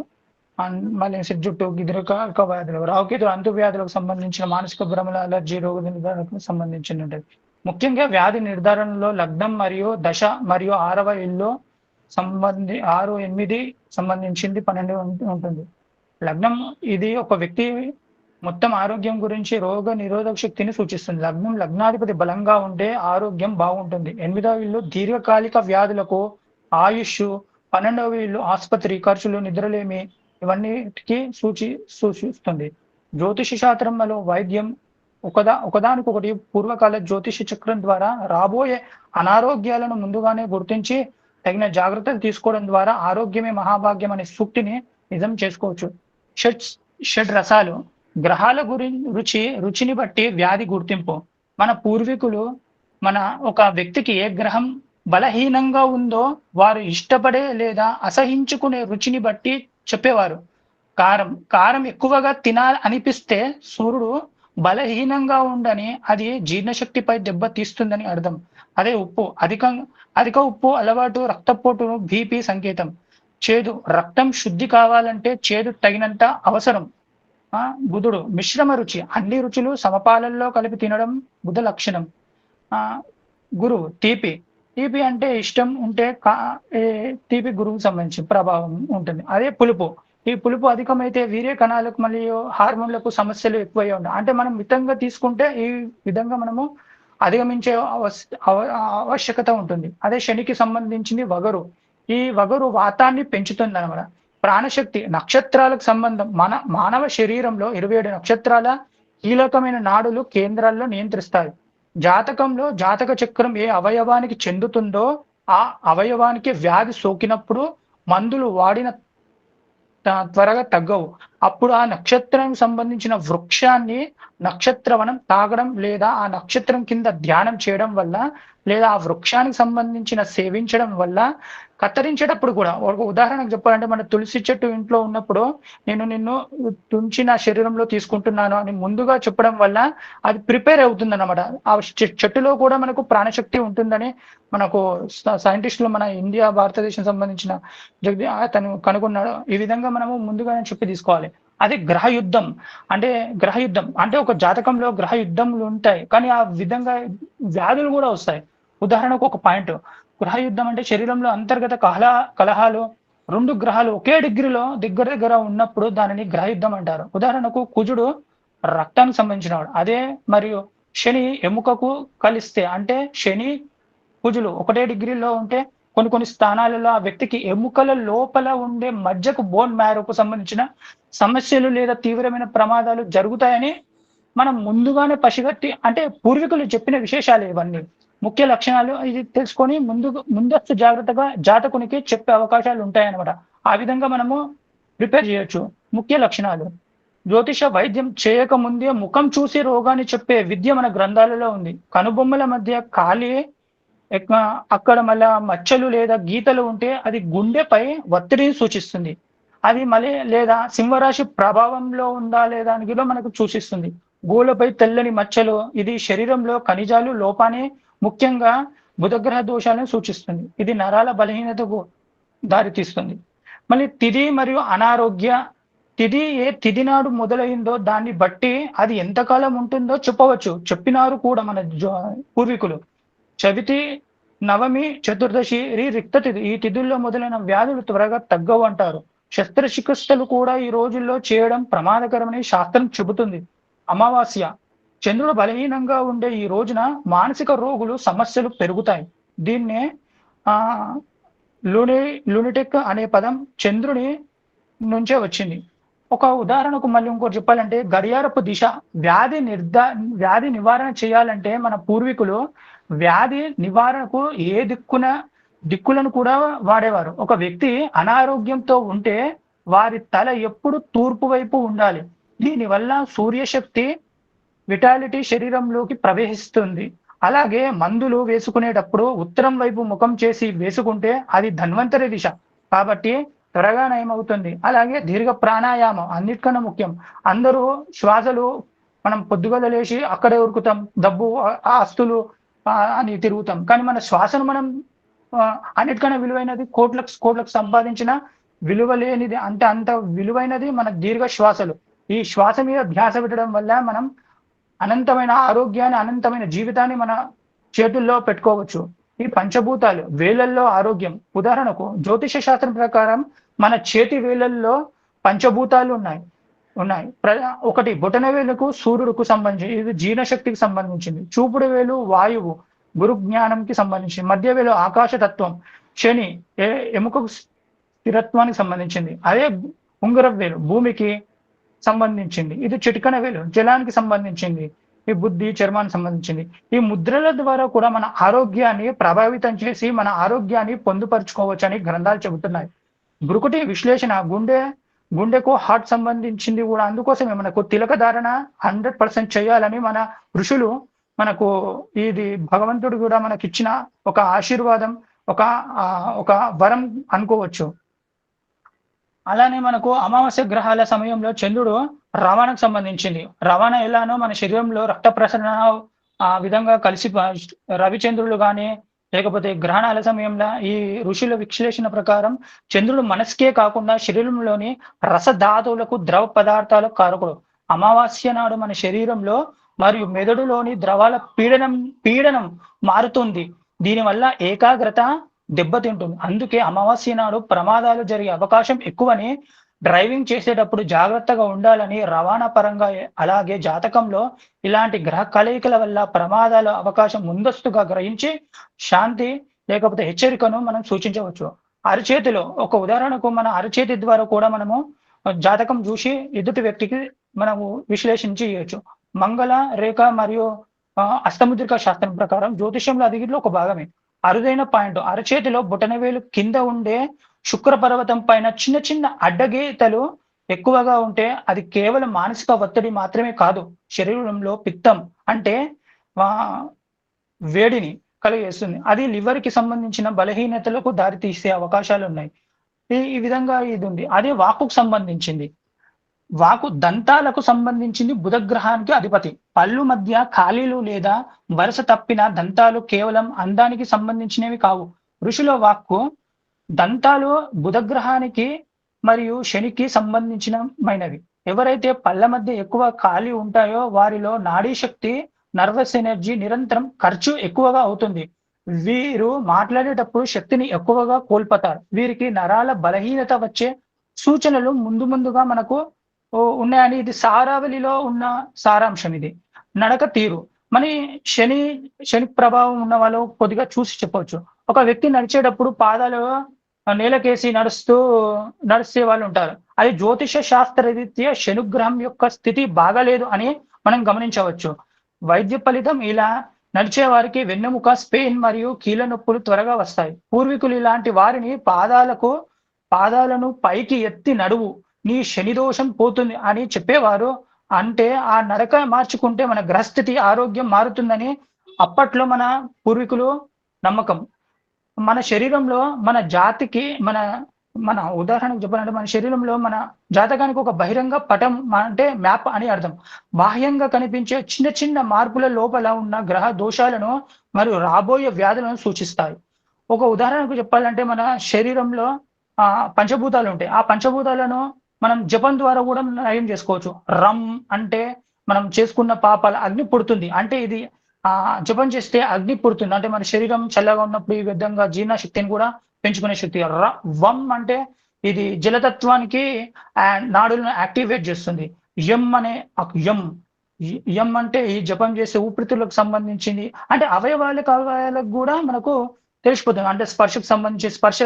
మళ్ళీ జుట్టు, దీర్ఘకాలిక వ్యాధులు. రావుకేతు అంటువ్యాధులకు సంబంధించిన మానసిక భ్రమల, అలర్జీ, రోగ నిర్ధారణకు సంబంధించి ఉంటుంది. ముఖ్యంగా వ్యాధి నిర్ధారణలో లగ్నం మరియు దశ మరియు 6వ ఇల్లు 6, 8 సంబంధించింది 12 ఉంటుంది. లగ్నం ఇది ఒక వ్యక్తి మొత్తం ఆరోగ్యం గురించి రోగ నిరోధక శక్తిని సూచిస్తుంది. లగ్నాధిపతి బలంగా ఉంటే ఆరోగ్యం బాగుంటుంది. 8వ ఇల్లు దీర్ఘకాలిక వ్యాధులకు, ఆయుష్, 12వ ఇల్లు ఆసుపత్రి ఖర్చులు, నిద్రలేమి ఇవన్నిటికీ సూచిస్తుంది. జ్యోతిష శాస్త్రంలో వైద్యం ఒకదానికొకటి పూర్వకాల జ్యోతిష చక్రం ద్వారా రాబోయే అనారోగ్యాలను ముందుగానే గుర్తించి తగిన జాగ్రత్తలు తీసుకోవడం ద్వారా ఆరోగ్యమే మహాభాగ్యం అనే సూక్తిని నిజం చేసుకోవచ్చు. షడ్ రసాలు గ్రహాల రుచిని బట్టి వ్యాధి గుర్తింపు. మన పూర్వీకులు ఒక వ్యక్తికి ఏ గ్రహం బలహీనంగా ఉందో వారు ఇష్టపడే లేదా అసహించుకునే రుచిని బట్టి చెప్పేవారు. కారం ఎక్కువగా తినాలి అనిపిస్తే సూర్యుడు బలహీనంగా ఉండని, అది జీర్ణశక్తిపై దెబ్బ తీస్తుందని అర్థం. అదే ఉప్పు అధిక ఉప్పు అలవాటు రక్తపోటు, బీపీ సంకేతం. చేదు రక్తం శుద్ధి కావాలంటే చేదు తగినంత అవసరం. బుధుడు మిశ్రమ రుచి, అన్ని రుచులు సమపాలల్లో కలిపి తినడం బుధ లక్షణం. గురువు తీపి అంటే ఇష్టం ఉంటే తీపి గురువుకు సంబంధించి ప్రభావం ఉంటుంది. అదే పులుపు, ఈ పులుపు అధికమైతే వీర్య కణాలకు మరియు హార్మోన్లకు సమస్యలు ఎక్కువై ఉంటాయి. అంటే మనం మితంగా తీసుకుంటే ఈ విధంగా మనము అధిగమించే ఆవశ్యకత ఉంటుంది. అదే శనికి సంబంధించింది వగరు, ఈ వగరు వాతాన్ని పెంచుతుంది అన్నమాట. ప్రాణశక్తి నక్షత్రాలకు సంబంధం. మానవ శరీరంలో 27 నక్షత్రాల కీలకమైన నాడులు కేంద్రాల్లో నియంత్రిస్తాయి. జాతకంలో జాతక చక్రం ఏ అవయవానికి చెందుతుందో ఆ అవయవానికి వ్యాధి సోకినప్పుడు మందులు వాడిన త్వరగా తగ్గవు. అప్పుడు ఆ నక్షత్రానికి సంబంధించిన వృక్షాన్ని నక్షత్రవనం తాగడం లేదా ఆ నక్షత్రం కింద ధ్యానం చేయడం వల్ల లేదా ఆ వృక్షానికి సంబంధించిన సేవించడం వల్ల కత్తిరించేటప్పుడు కూడా, ఒక ఉదాహరణకు చెప్పాలంటే మన తులసి చెట్టు ఇంట్లో ఉన్నప్పుడు నేను నిన్ను తుంచి నా శరీరంలో తీసుకుంటున్నాను అని ముందుగా చెప్పడం వల్ల అది ప్రిపేర్ అవుతుంది అన్నమాట. ఆ చెట్టులో కూడా మనకు ప్రాణశక్తి ఉంటుందని మనకు సైంటిస్టులు మన ఇండియా భారతదేశం సంబంధించిన అతను కనుగొన్నాడు. ఈ విధంగా మనము ముందుగానే చెప్పి తీసుకోవాలి. అదే గ్రహయుద్ధం అంటే ఒక జాతకంలో గ్రహయుద్ధములు ఉంటాయి, కానీ ఆ విధంగా వ్యాధులు కూడా వస్తాయి. ఉదాహరణకు ఒక పాయింట్, గ్రహయుద్ధం అంటే శరీరంలో అంతర్గత కలహాలు 2 గ్రహాలు ఒకే డిగ్రీలో దగ్గర ఉన్నప్పుడు దానిని గ్రహయుద్ధం అంటారు. ఉదాహరణకు కుజుడు రక్తానికి సంబంధించినవాడు, అదే మరియు శని ఎముకకు కలిస్తే, అంటే శని కుజులు ఒకటే డిగ్రీలో ఉంటే కొన్ని స్థానాలలో ఆ వ్యక్తికి ఎముకల లోపల ఉండే మజ్జకు, బోన్ మ్యారోకు సంబంధించిన సమస్యలు లేదా తీవ్రమైన ప్రమాదాలు జరుగుతాయని మనం ముందుగానే పసిగట్టి, అంటే పూర్వీకులు చెప్పిన విశేషాలు ఇవన్నీ ముఖ్య లక్షణాలు. ఇది తెలుసుకొని ముందస్తు జాగ్రత్తగా జాతకునికి చెప్పే అవకాశాలు ఉంటాయన్నమాట. ఆ విధంగా మనము ప్రిపేర్ చేయొచ్చు. ముఖ్య లక్షణాలు జ్యోతిష వైద్యం చేయక ముందే ముఖం చూసి రోగాన్ని చెప్పే విద్య మన గ్రంథాలలో ఉంది. కనుబొమ్మల మధ్య ఖాళీ అక్కడ మళ్ళా మచ్చలు లేదా గీతలు ఉంటే అది గుండెపై ఒత్తిడిని సూచిస్తుంది. అది మళ్ళీ లేదా సింహరాశి ప్రభావంలో ఉందా లేదా అని కూడా మనకు సూచిస్తుంది. గోళ్ళపై తెల్లని మచ్చలు, ఇది శరీరంలో ఖనిజాలు లోపాన్ని, ముఖ్యంగా బుధగ్రహ దోషాలను సూచిస్తుంది. ఇది నరాల బలహీనతకు దారితీస్తుంది. మళ్ళీ తిథి మరియు అనారోగ్య, తిథి ఏ తిథి నాడు మొదలైందో దాన్ని బట్టి అది ఎంతకాలం ఉంటుందో చెప్పవచ్చు. చెప్పినారు కూడా మన పూర్వీకులు. చవితి, నవమి, చతుర్దశి, రిక్త తిథి, ఈ తిథుల్లో మొదలైన వ్యాధులు త్వరగా తగ్గవు అంటారు. శస్త్రచికిత్సలు కూడా ఈ రోజుల్లో చేయడం ప్రమాదకరమని శాస్త్రం చెబుతుంది. అమావాస్య, చంద్రుడు బలహీనంగా ఉండే ఈ రోజున మానసిక రోగులు సమస్యలు పెరుగుతాయి. దీన్నే ఆ లూనిటిక్ అనే పదం చంద్రుని నుంచే వచ్చింది. ఒక ఉదాహరణకు మళ్ళీ ఇంకోటి చెప్పాలంటే గడియారపు దిశ. వ్యాధి నివారణ చేయాలంటే మన పూర్వీకులు వ్యాధి నివారణకు ఏ దిక్కులను కూడా వాడేవారు. ఒక వ్యక్తి అనారోగ్యంతో ఉంటే వారి తల ఎప్పుడు తూర్పు వైపు ఉండాలి. దీనివల్ల సూర్యశక్తి విటాలిటీ శరీరంలోకి ప్రవేశిస్తుంది. అలాగే మందులు వేసుకునేటప్పుడు ఉత్తరం వైపు ముఖం చేసి వేసుకుంటే అది ధన్వంతరి దిశ కాబట్టి త్వరగా నయమవుతుంది. అలాగే దీర్ఘ ప్రాణాయామం అన్నిటికన్నా ముఖ్యం. అందరూ శ్వాసలు మనం పొద్దుగల లేచి అక్కడే ఉరుకుతాం, డబ్బు ఆస్తులు అని తిరుగుతాం. కానీ మన శ్వాసను మనం అన్నిటికన్నా విలువైనది, కోట్లకు సంపాదించిన విలువ లేనిది అంటే అంత విలువైనది మన దీర్ఘ శ్వాసలు. ఈ శ్వాస మీద ధ్యాస పెట్టడం వల్ల మనం అనంతమైన ఆరోగ్యాన్ని, అనంతమైన జీవితాన్ని మన చేతుల్లో పెట్టుకోవచ్చు. ఈ పంచభూతాలు వేలల్లో ఆరోగ్యం. ఉదాహరణకు జ్యోతిష శాస్త్రం ప్రకారం మన చేతి వేలల్లో పంచభూతాలు ఉన్నాయి. ఒకటి బొటన వేలుకు సూర్యుడుకు సంబంధించి, ఇది జీర్ణశక్తికి సంబంధించింది. చూపుడు వేలు వాయువు, గురు జ్ఞానంకి సంబంధించింది. మధ్య వేలు ఆకాశతత్వం, శని ఎముకకు స్థిరత్వానికి సంబంధించింది. అదే ఉంగరం వేలు భూమికి సంబంధించింది. ఇది చిటికన వేలు జలానికి సంబంధించింది. ఈ బుద్ధి చర్మానికి సంబంధించింది. ఈ ముద్రల ద్వారా కూడా మన ఆరోగ్యాన్ని ప్రభావితం చేసి మన ఆరోగ్యాన్ని పొందుపరుచుకోవచ్చు అని గ్రంథాలు చెబుతున్నాయి. బ్రుకుటి విశ్లేషణ గుండెకు హార్ట్ సంబంధించింది కూడా. అందుకోసమే మనకు తిలక ధారణ 100% చేయాలని మన ఋషులు మనకు ఇది భగవంతుడు కూడా మనకిచ్చిన ఒక ఆశీర్వాదం, ఒక వరం అనుకోవచ్చు. అలానే మనకు అమావాస్య గ్రహాల సమయంలో చంద్రుడు రవాణాకు సంబంధించింది. రవాణా ఎలానో మన శరీరంలో రక్త ప్రసరణ ఆ విధంగా కలిసి రవిచంద్రులు కానీ లేకపోతే గ్రహణాల సమయంలో ఈ ఋషుల విశ్లేషణ ప్రకారం చంద్రుడు మనసుకే కాకుండా శరీరంలోని రసధాతువులకు, ద్రవ పదార్థాలకు కారకుడు. అమావాస్య నాడు మన శరీరంలో మరియు మెదడులోని ద్రవాల పీడనం మారుతుంది. దీనివల్ల ఏకాగ్రత దెబ్బతింటుంది. అందుకే అమావాస్య నాడు ప్రమాదాలు జరిగే అవకాశం ఎక్కువని, డ్రైవింగ్ చేసేటప్పుడు జాగ్రత్తగా ఉండాలని, రవాణా పరంగా అలాగే జాతకంలో ఇలాంటి గ్రహ కలయికల వల్ల ప్రమాదాల అవకాశం ముందస్తుగా గ్రహించి శాంతి లేకపోతే హెచ్చరికను మనం సూచించవచ్చు. అరచేతిలో ఒక ఉదాహరణకు మన అరచేతి ద్వారా కూడా మనము జాతకం చూసి ఎదుటి వ్యక్తికి మనము విశ్లేషించి చేయొచ్చు. మంగళ రేఖ మరియు అష్టముద్రిక శాస్త్రం ప్రకారం జ్యోతిషంలో అది ఒక భాగమే. అరుదైన పాయింట్ అరచేతిలో బొటనవేలు కింద ఉండే శుక్ర పర్వతం పైన చిన్న చిన్న అడ్డగీతలు ఎక్కువగా ఉంటే అది కేవలం మానసిక ఒత్తిడి మాత్రమే కాదు, శరీరంలో పిత్తం అంటే వేడిని కలిగేస్తుంది. అది లివర్ కి సంబంధించిన బలహీనతలకు దారితీసే అవకాశాలు ఉన్నాయి. ఈ విధంగా ఇది ఉంది. అదే వాకుకు సంబంధించింది. వాకు దంతాలకు సంబంధించింది బుధగ్రహానికి అధిపతి. పళ్ళు మధ్య ఖాళీలు లేదా వరుస తప్పిన దంతాలు కేవలం అందానికి సంబంధించినవి కావు. ఋషుల వాక్కు దంతాలు బుధగ్రహానికి మరియు శనికి సంబంధించినమైనవి. ఎవరైతే పళ్ళ మధ్య ఎక్కువ ఖాళీ ఉంటాయో వారిలో నాడీ శక్తి, నర్వస్ ఎనర్జీ నిరంతరం ఖర్చు ఎక్కువగా అవుతుంది. వీరు మాట్లాడేటప్పుడు శక్తిని ఎక్కువగా కోల్పోతారు. వీరికి నరాల బలహీనత వచ్చే సూచనలు ముందుగా మనకు ఉన్నాయని ఇది సారావళిలో ఉన్న సారాంశం. ఇది నడక తీరు మన శని ప్రభావం ఉన్న వాళ్ళు కొద్దిగా చూసి చెప్పవచ్చు. ఒక వ్యక్తి నడిచేటప్పుడు పాదాలు నేలకేసి నడిస్తే వాళ్ళు ఉంటారు. అది జ్యోతిష శాస్త్ర రీత్యా శనుగ్రహం యొక్క స్థితి బాగాలేదు అని మనం గమనించవచ్చు. వైద్య ఫలితం ఇలా నడిచే వారికి వెన్నెముక, స్పెయిన్ మరియు కీళ్ళ నొప్పులు త్వరగా వస్తాయి. పూర్వీకులు ఇలాంటి వారిని పాదాలను పైకి ఎత్తి నడువు, నీ శని దోషం పోతుంది అని చెప్పేవారు. అంటే ఆ నడక మార్చుకుంటే మన గ్రహస్థితి, ఆరోగ్యం మారుతుందని అప్పట్లో మన పూర్వీకులు నమ్మకం. మన శరీరంలో మన జాతికి మన ఉదాహరణకు చెప్పాలంటే మన శరీరంలో మన జాతకానికి ఒక బహిరంగ పటం అంటే మ్యాప్ అని అర్థం. బాహ్యంగా కనిపించే చిన్న చిన్న మార్పుల లోపల ఉన్న గ్రహ దోషాలను మరియు రాబోయే వ్యాధులను సూచిస్తాయి. ఒక ఉదాహరణకు చెప్పాలంటే మన శరీరంలో పంచభూతాలు ఉంటాయి. ఆ పంచభూతాలను మనం జపం ద్వారా కూడా నయం చేసుకోవచ్చు. రమ్ అంటే మనం చేసుకున్న పాపాల అగ్ని పుడుతుంది. అంటే ఇది జపం చేస్తే అగ్ని పుడుతుంది. అంటే మన శరీరం చల్లగా ఉన్నప్పుడు ఈ విధంగా జీర్ణ శక్తిని కూడా పెంచుకునే శక్తి. వం అంటే ఇది జలతత్వానికి నాడులను యాక్టివేట్ చేస్తుంది. యం యం అంటే ఈ జపం చేసే ఊపిరితిత్తులకు సంబంధించింది, అంటే అవయవాలకు కూడా మనకు తెలిసిపోతుంది. అంటే స్పర్శకు సంబంధించి స్పర్శ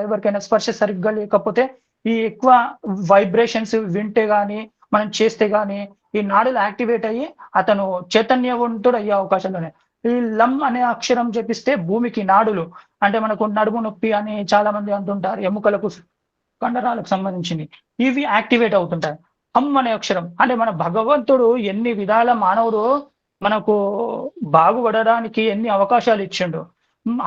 ఎవరికైనా స్పర్శ సరిగ్గా లేకపోతే ఈ ఎక్కువ వైబ్రేషన్స్ వింటే గానీ మనం చేస్తే గానీ ఈ నాడులు యాక్టివేట్ అయ్యి అతను చైతన్యవంతుడు అయ్యే అవకాశాలు ఉన్నాయి. ఈ లం అనే అక్షరం చెప్పిస్తే భూమికి నాడులు, అంటే మనకు నడుము నొప్పి అని చాలా మంది అంటుంటారు, ఎముకలకు కండరాలకు సంబంధించింది, ఇవి యాక్టివేట్ అవుతుంటాయి. హమ్ అనే అక్షరం అంటే మన భగవంతుడు ఎన్ని విధాల మానవుడు మనకు బాగుపడడానికి ఎన్ని అవకాశాలు ఇచ్చిండు.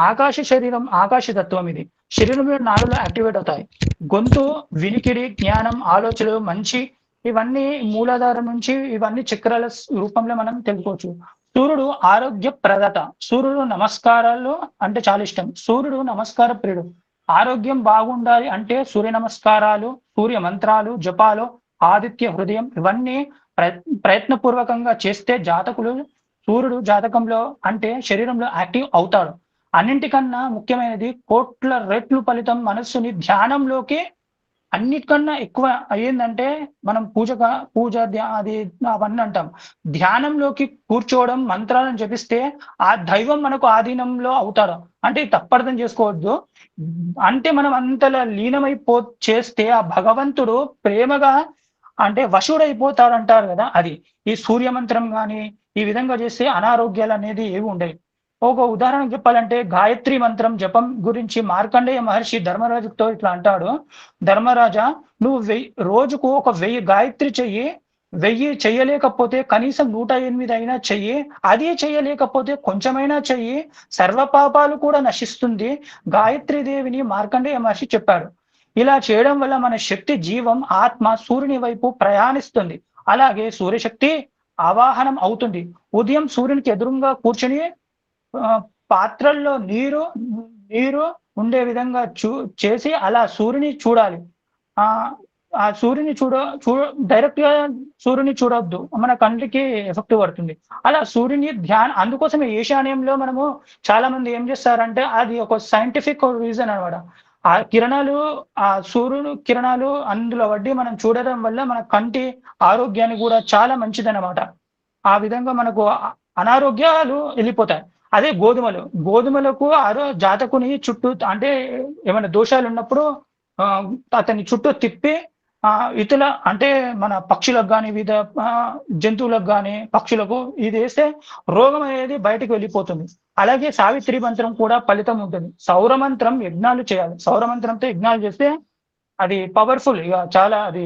ఆకాశ శరీరం, ఆకాశ తత్వం ఇది. శరీరంలో నాడులు యాక్టివేట్ అవుతాయి. గొంతు, వినికిడి, జ్ఞానం, ఆలోచనలు, మంచి, ఇవన్నీ మూలాధారం నుంచి ఇవన్నీ చక్రాల రూపంలో మనం తెలుసుకోవచ్చు. సూర్యుడు ఆరోగ్య ప్రదాత. సూర్యుడు నమస్కారాలు అంటే చాలా ఇష్టం. సూర్యుడు నమస్కార ప్రియుడు. ఆరోగ్యం బాగుండాలి అంటే సూర్య నమస్కారాలు, సూర్య మంత్రాలు, జపాలు, ఆదిత్య హృదయం ఇవన్నీ ప్రయత్నపూర్వకంగా చేస్తే జాతకులు సూర్యుడు జాతకంలో అంటే శరీరంలో యాక్టివ్ అవుతాడు. అన్నింటికన్నా ముఖ్యమైనది కోట్ల రెట్లు ఫలితం మనస్సుని ధ్యానంలోకి అన్నిటికన్నా ఎక్కువ అయ్యిందంటే మనం పూజ అది అవన్నీ అంటాం. ధ్యానంలోకి కూర్చోవడం, మంత్రాలను జపిస్తే ఆ దైవం మనకు ఆధీనంలో అవుతాడు. అంటే తప్పర్థం చేసుకోవద్దు. అంటే మనం అంతలా చేస్తే ఆ భగవంతుడు ప్రేమగా అంటే వశుడైపోతాడు అంటారు కదా, అది. ఈ సూర్య మంత్రం కానీ ఈ విధంగా చేస్తే అనారోగ్యాలు అనేది ఏవి ఉండవు. ఒక ఉదాహరణ చెప్పాలంటే గాయత్రి మంత్రం జపం గురించి మార్కండేయ మహర్షి ధర్మరాజుతో ఇట్లా అంటాడు, ధర్మరాజా నువ్వు రోజుకు 1000 గాయత్రి చెయ్యి, 1000 చెయ్యలేకపోతే కనీసం 108 అయినా చెయ్యి, అది చెయ్యలేకపోతే కొంచెమైనా చెయ్యి, సర్వ పాపాలు కూడా నశిస్తుంది. గాయత్రి దేవిని మార్కండేయ మహర్షి చెప్పాడు. ఇలా చేయడం వల్ల మన శక్తి, జీవం, ఆత్మ సూర్యుని వైపు ప్రయాణిస్తుంది. అలాగే సూర్యశక్తి ఆవాహనం అవుతుంది. ఉదయం సూర్యునికి ఎదురుగా కూర్చొని పాత్రల్లో నీరు ఉండే విధంగా చేసి అలా సూర్యుని చూడాలి. ఆ సూర్యుని డైరెక్ట్ గా సూర్యుని చూడొద్దు, మన కంటికి ఎఫెక్ట్ పడుతుంది. అలా సూర్యుని అందుకోసమే ఈశాన్యంలో మనము చాలా మంది ఏం చేస్తారంటే అది ఒక సైంటిఫిక్ రీజన్ అనమాట. ఆ కిరణాలు, ఆ సూర్యుడు కిరణాలు అందులో వడ్డీ మనం చూడడం వల్ల మన కంటి ఆరోగ్యానికి కూడా చాలా మంచిదన్నమాట. ఆ విధంగా మనకు అనారోగ్యాలు వెళ్ళిపోతాయి. అదే గోధుమలకు జాతకుని చుట్టూ అంటే ఏమైనా దోషాలు ఉన్నప్పుడు అతని చుట్టూ తిప్పి ఇతర అంటే మన పక్షులకు కానీ వివిధ జంతువులకు కానీ పక్షులకు ఇది వేస్తే రోగం అనేది బయటకు వెళ్ళిపోతుంది. అలాగే సావిత్రి మంత్రం కూడా ఫలితం ఉంటుంది. సౌరమంత్రం యజ్ఞాలు చేయాలి. సౌరమంత్రంతో యజ్ఞాలు చేస్తే అది పవర్ఫుల్, ఇక అది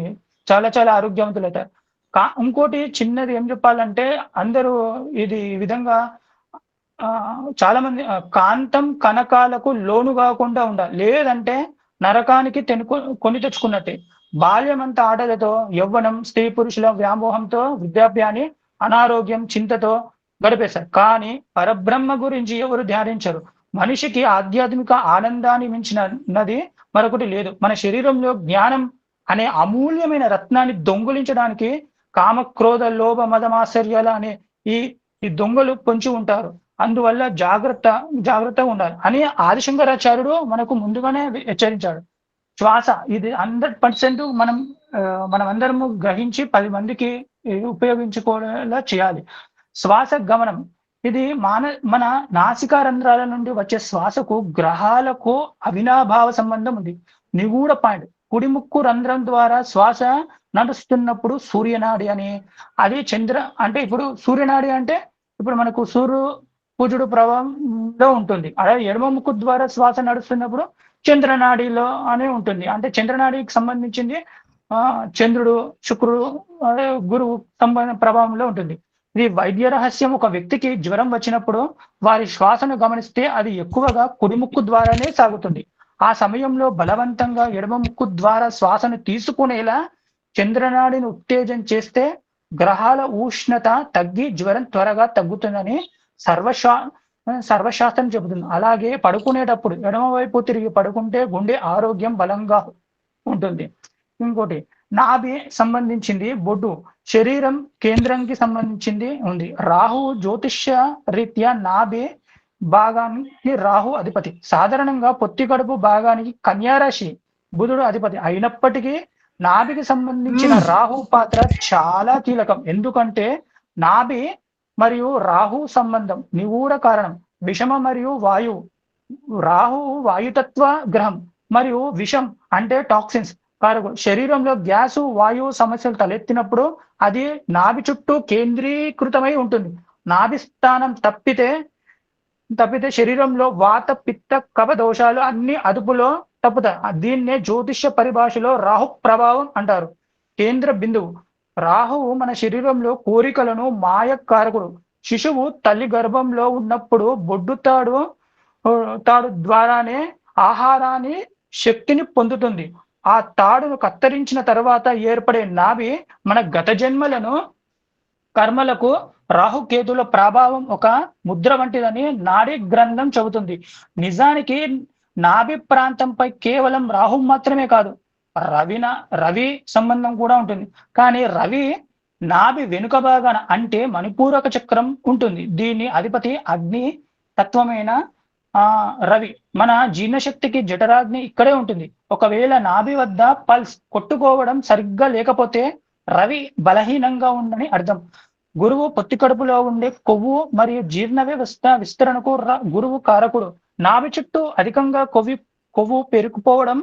చాలా ఆరోగ్యవంతులు అవుతారు. ఇంకోటి చిన్నది ఏం చెప్పాలంటే అందరూ ఇది విధంగా చాలా మంది కాంతం కనకాలకు లోను కాకుండా ఉండాలి, లేదంటే నరకానికి కొని తెచ్చుకున్నట్టే. బాల్యమంతా ఆటలతో, యవ్వనం, స్త్రీ పురుషుల వ్యామోహంతో, వృద్ధాప్యాన్ని అనారోగ్యం, చింతతో గడిపేశారు. కానీ పరబ్రహ్మ గురించి ఎవరు ధ్యానించరు. మనిషికి ఆధ్యాత్మిక ఆనందాన్ని మించిన నది మరొకటి లేదు. మన శరీరంలో జ్ఞానం అనే అమూల్యమైన రత్నాన్ని దొంగిలించడానికి కామ, క్రోధ, లోభ, మదమాశ్చర్యాల అనే ఈ దొంగలు పొంచి ఉంటారు. అందువల్ల జాగ్రత్తగా ఉండాలి అని ఆదిశంకరాచార్యుడు మనకు ముందుగానే హెచ్చరించాడు. శ్వాస ఇది 100% మనం అందరము గ్రహించి 10 మందికి ఉపయోగించుకోవాలా చేయాలి. శ్వాస గమనం ఇది మన నాసికా రంధ్రాల నుండి వచ్చే శ్వాసకు గ్రహాలకు అవినాభావ సంబంధం ఉంది. నిగూఢ పాయింట్. కుడి ముక్కు రంధ్రం ద్వారా శ్వాస నడుస్తున్నప్పుడు సూర్యనాడి అని, అది అంటే ఇప్పుడు సూర్యనాడి అంటే ఇప్పుడు మనకు సూర్యుడు ప్రభావంలో ఉంటుంది. అలాగే ఎడమ ముక్కు ద్వారా శ్వాస నడుస్తున్నప్పుడు చంద్రనాడిలో అనే ఉంటుంది. అంటే చంద్రనాడికి సంబంధించింది చంద్రుడు, శుక్రుడు, గురువు ప్రభావంలో ఉంటుంది. ఇది వైద్య రహస్యం. ఒక వ్యక్తికి జ్వరం వచ్చినప్పుడు వారి శ్వాసను గమనిస్తే అది ఎక్కువగా కుడి ముక్కు ద్వారానే సాగుతుంది. ఆ సమయంలో బలవంతంగా ఎడమ ముక్కు ద్వారా శ్వాసను తీసుకునేలా చంద్రనాడిని ఉత్తేజం చేస్తే గ్రహాల ఉష్ణత తగ్గి జ్వరం త్వరగా తగ్గుతుందని సర్వశాస్త్రం చెబుతుంది. అలాగే పడుకునేటప్పుడు ఎడమ వైపు తిరిగి పడుకుంటే గుండె ఆరోగ్యం బలంగా ఉంటుంది. ఇంకోటి నాభి సంబంధించింది బొడ్డు, శరీరం కేంద్రంకి సంబంధించింది ఉంది. రాహు జ్యోతిష్య రీత్యా నాభి భాగానికి రాహు అధిపతి. సాధారణంగా పొత్తి కడుపు భాగానికి కన్యారాశి బుధుడు అధిపతి అయినప్పటికీ నాభికి సంబంధించిన రాహు పాత్ర చాలా కీలకం. ఎందుకంటే నాభి మరియు రాహు సంబంధం నిగూఢ కారణం. విషమ మరియు వాయువు. రాహు వాయుతత్వ గ్రహం మరియు విషం అంటే టాక్సిన్స్ కారకుడు. శరీరంలో గ్యాసు వాయువు సమస్యలు తలెత్తినప్పుడు అది నాభి చుట్టూ కేంద్రీకృతమై ఉంటుంది. నాభి స్థానం తప్పితే శరీరంలో వాత పిత్త కఫ దోషాలు అన్ని అదుపులో తప్పుతాయి. దీన్నే జ్యోతిష్య పరిభాషలో రాహు ప్రభావం అంటారు. కేంద్ర బిందువు. రాహువు మన శరీరంలో కోరికలను మాయకారకుడు. శిశువు తల్లి గర్భంలో ఉన్నప్పుడు బొడ్డు తాడు ద్వారానే ఆహారాన్ని శక్తిని పొందుతుంది. ఆ తాడును కత్తిరించిన తర్వాత ఏర్పడే నాభి మన గత జన్మలను కర్మలకు రాహుకేతుల ప్రభావం ఒక ముద్ర వంటిదని నాడీ గ్రంథం చెబుతుంది. నిజానికి నాభి ప్రాంతంపై కేవలం రాహు మాత్రమే కాదు, రవి సంబంధం కూడా ఉంటుంది. కానీ రవి నాభి వెనుక భాగాన అంటే మణిపూరక చక్రం ఉంటుంది. దీని అధిపతి అగ్ని తత్వమైన రవి. మన జీర్ణశక్తికి జఠరాగ్ని ఇక్కడే ఉంటుంది. ఒకవేళ నాభి వద్ద పల్స్ కొట్టుకోవడం సరిగ్గా లేకపోతే రవి బలహీనంగా ఉందని అర్థం. గురువు పొత్తి కడుపులో ఉండే కొవ్వు మరియు జీర్ణ వ్యవస్థ విస్తరణకు గురువు కారకుడు. నాభి చుట్టూ అధికంగా కొవ్వు పెరుకుపోవడం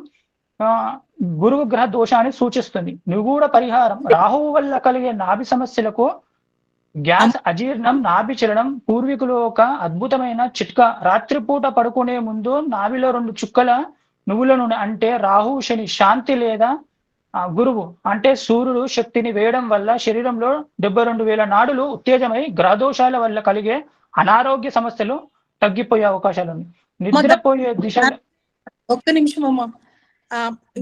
గురువు గ్రహ దోషాన్ని సూచిస్తుంది. నిగూఢ పరిహారం. రాహువు వల్ల కలిగే నాభి సమస్యలకు గ్యాస్, అజీర్ణం, నాభి చలనం పూర్వీకులు ఒక అద్భుతమైన చిట్కా. రాత్రిపూట పడుకునే ముందు నాభిలో 2 చుక్కల నువ్వుల నూనె అంటే రాహు శని శాంతి లేదా గురువు అంటే సూర్యుడు శక్తిని వేయడం వల్ల శరీరంలో 72,000 నాడులు ఉత్తేజమై గ్రహదోషాల వల్ల కలిగే అనారోగ్య సమస్యలు తగ్గిపోయే అవకాశాలు ఉన్నాయి. నిద్రపోయే దిశ. ఒక్క నిమిషం అమ్మా.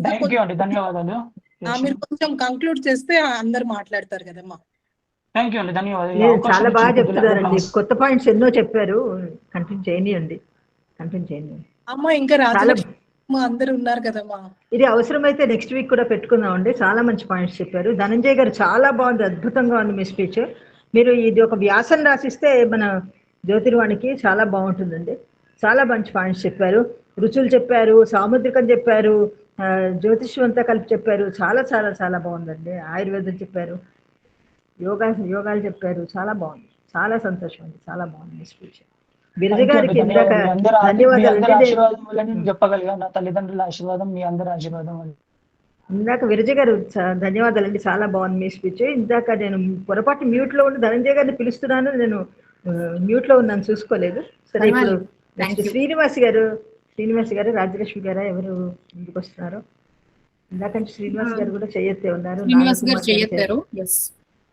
థ్యాంక్ యూ అండి, ధన్యవాదాలు. మీరు కొంచెం కంక్లూడ్ చేస్తే అందరు మాట్లాడతారు కదమ్మా. థ్యాంక్ యూ అండి, ధన్యవాదాలు. చాలా బాగా చెప్తున్నారండి, కొత్త పాయింట్స్ ఎన్నో చెప్పారు. కంటిన్యూ చేయండి. అమ్మా ఇంకా రాజలక్ష్మి అందరు ఉన్నారు కదమ్మా. ఇది అవసరమైతే నెక్స్ట్ వీక్ కూడా పెట్టుకుందామండి. చాలా మంచి పాయింట్స్ చెప్పారు. ధనంజయ్ గారు చాలా బాగుంది, అద్భుతంగా ఉంది మీ స్పీచ్. మీరు ఇది ఒక వ్యాసం రాసిస్తే మన జ్యోతిర్వాణికి చాలా బాగుంటుందండి. చాలా మంచి పాయింట్స్ చెప్పారు. రుచులు చెప్పారు, సాముద్రికం చెప్పారు, జ్యోతిష్యం అంతా కలిపి చెప్పారు. చాలా చాలా చాలా బాగుందండి. ఆయుర్వేదం చెప్పారు, యోగాలు చెప్పారు. చాలా బాగుంది, చాలా సంతోషం అండి, చాలా బాగుంది మీ స్పీచ్. విరజ గారికి ఇందాక ధన్యవాదాలు చెప్పగలిగా. నా తల్లిదండ్రుల ఆశీర్వాదం, మీ అందరి ఆశీర్వాదం. ఇందాక విరజ గారు ధన్యవాదాలండి, చాలా బాగుంది మీ స్పీచ్. ఇందాక నేను పొరపాటు మ్యూట్ లో ఉండి ధనంజయ్ గారిని పిలుస్తున్నాను, నేను మ్యూట్ లో ఉన్నాను, చూసుకోలేదు. సరే, ఇప్పుడు శ్రీనివాస్ గారు రాజలక్ష్మి గారా ఎవరు ముందుకు వస్తున్నారు? ఇందాకంటే శ్రీనివాస్ గారు కూడా చేయెత్తే ఉన్నారు.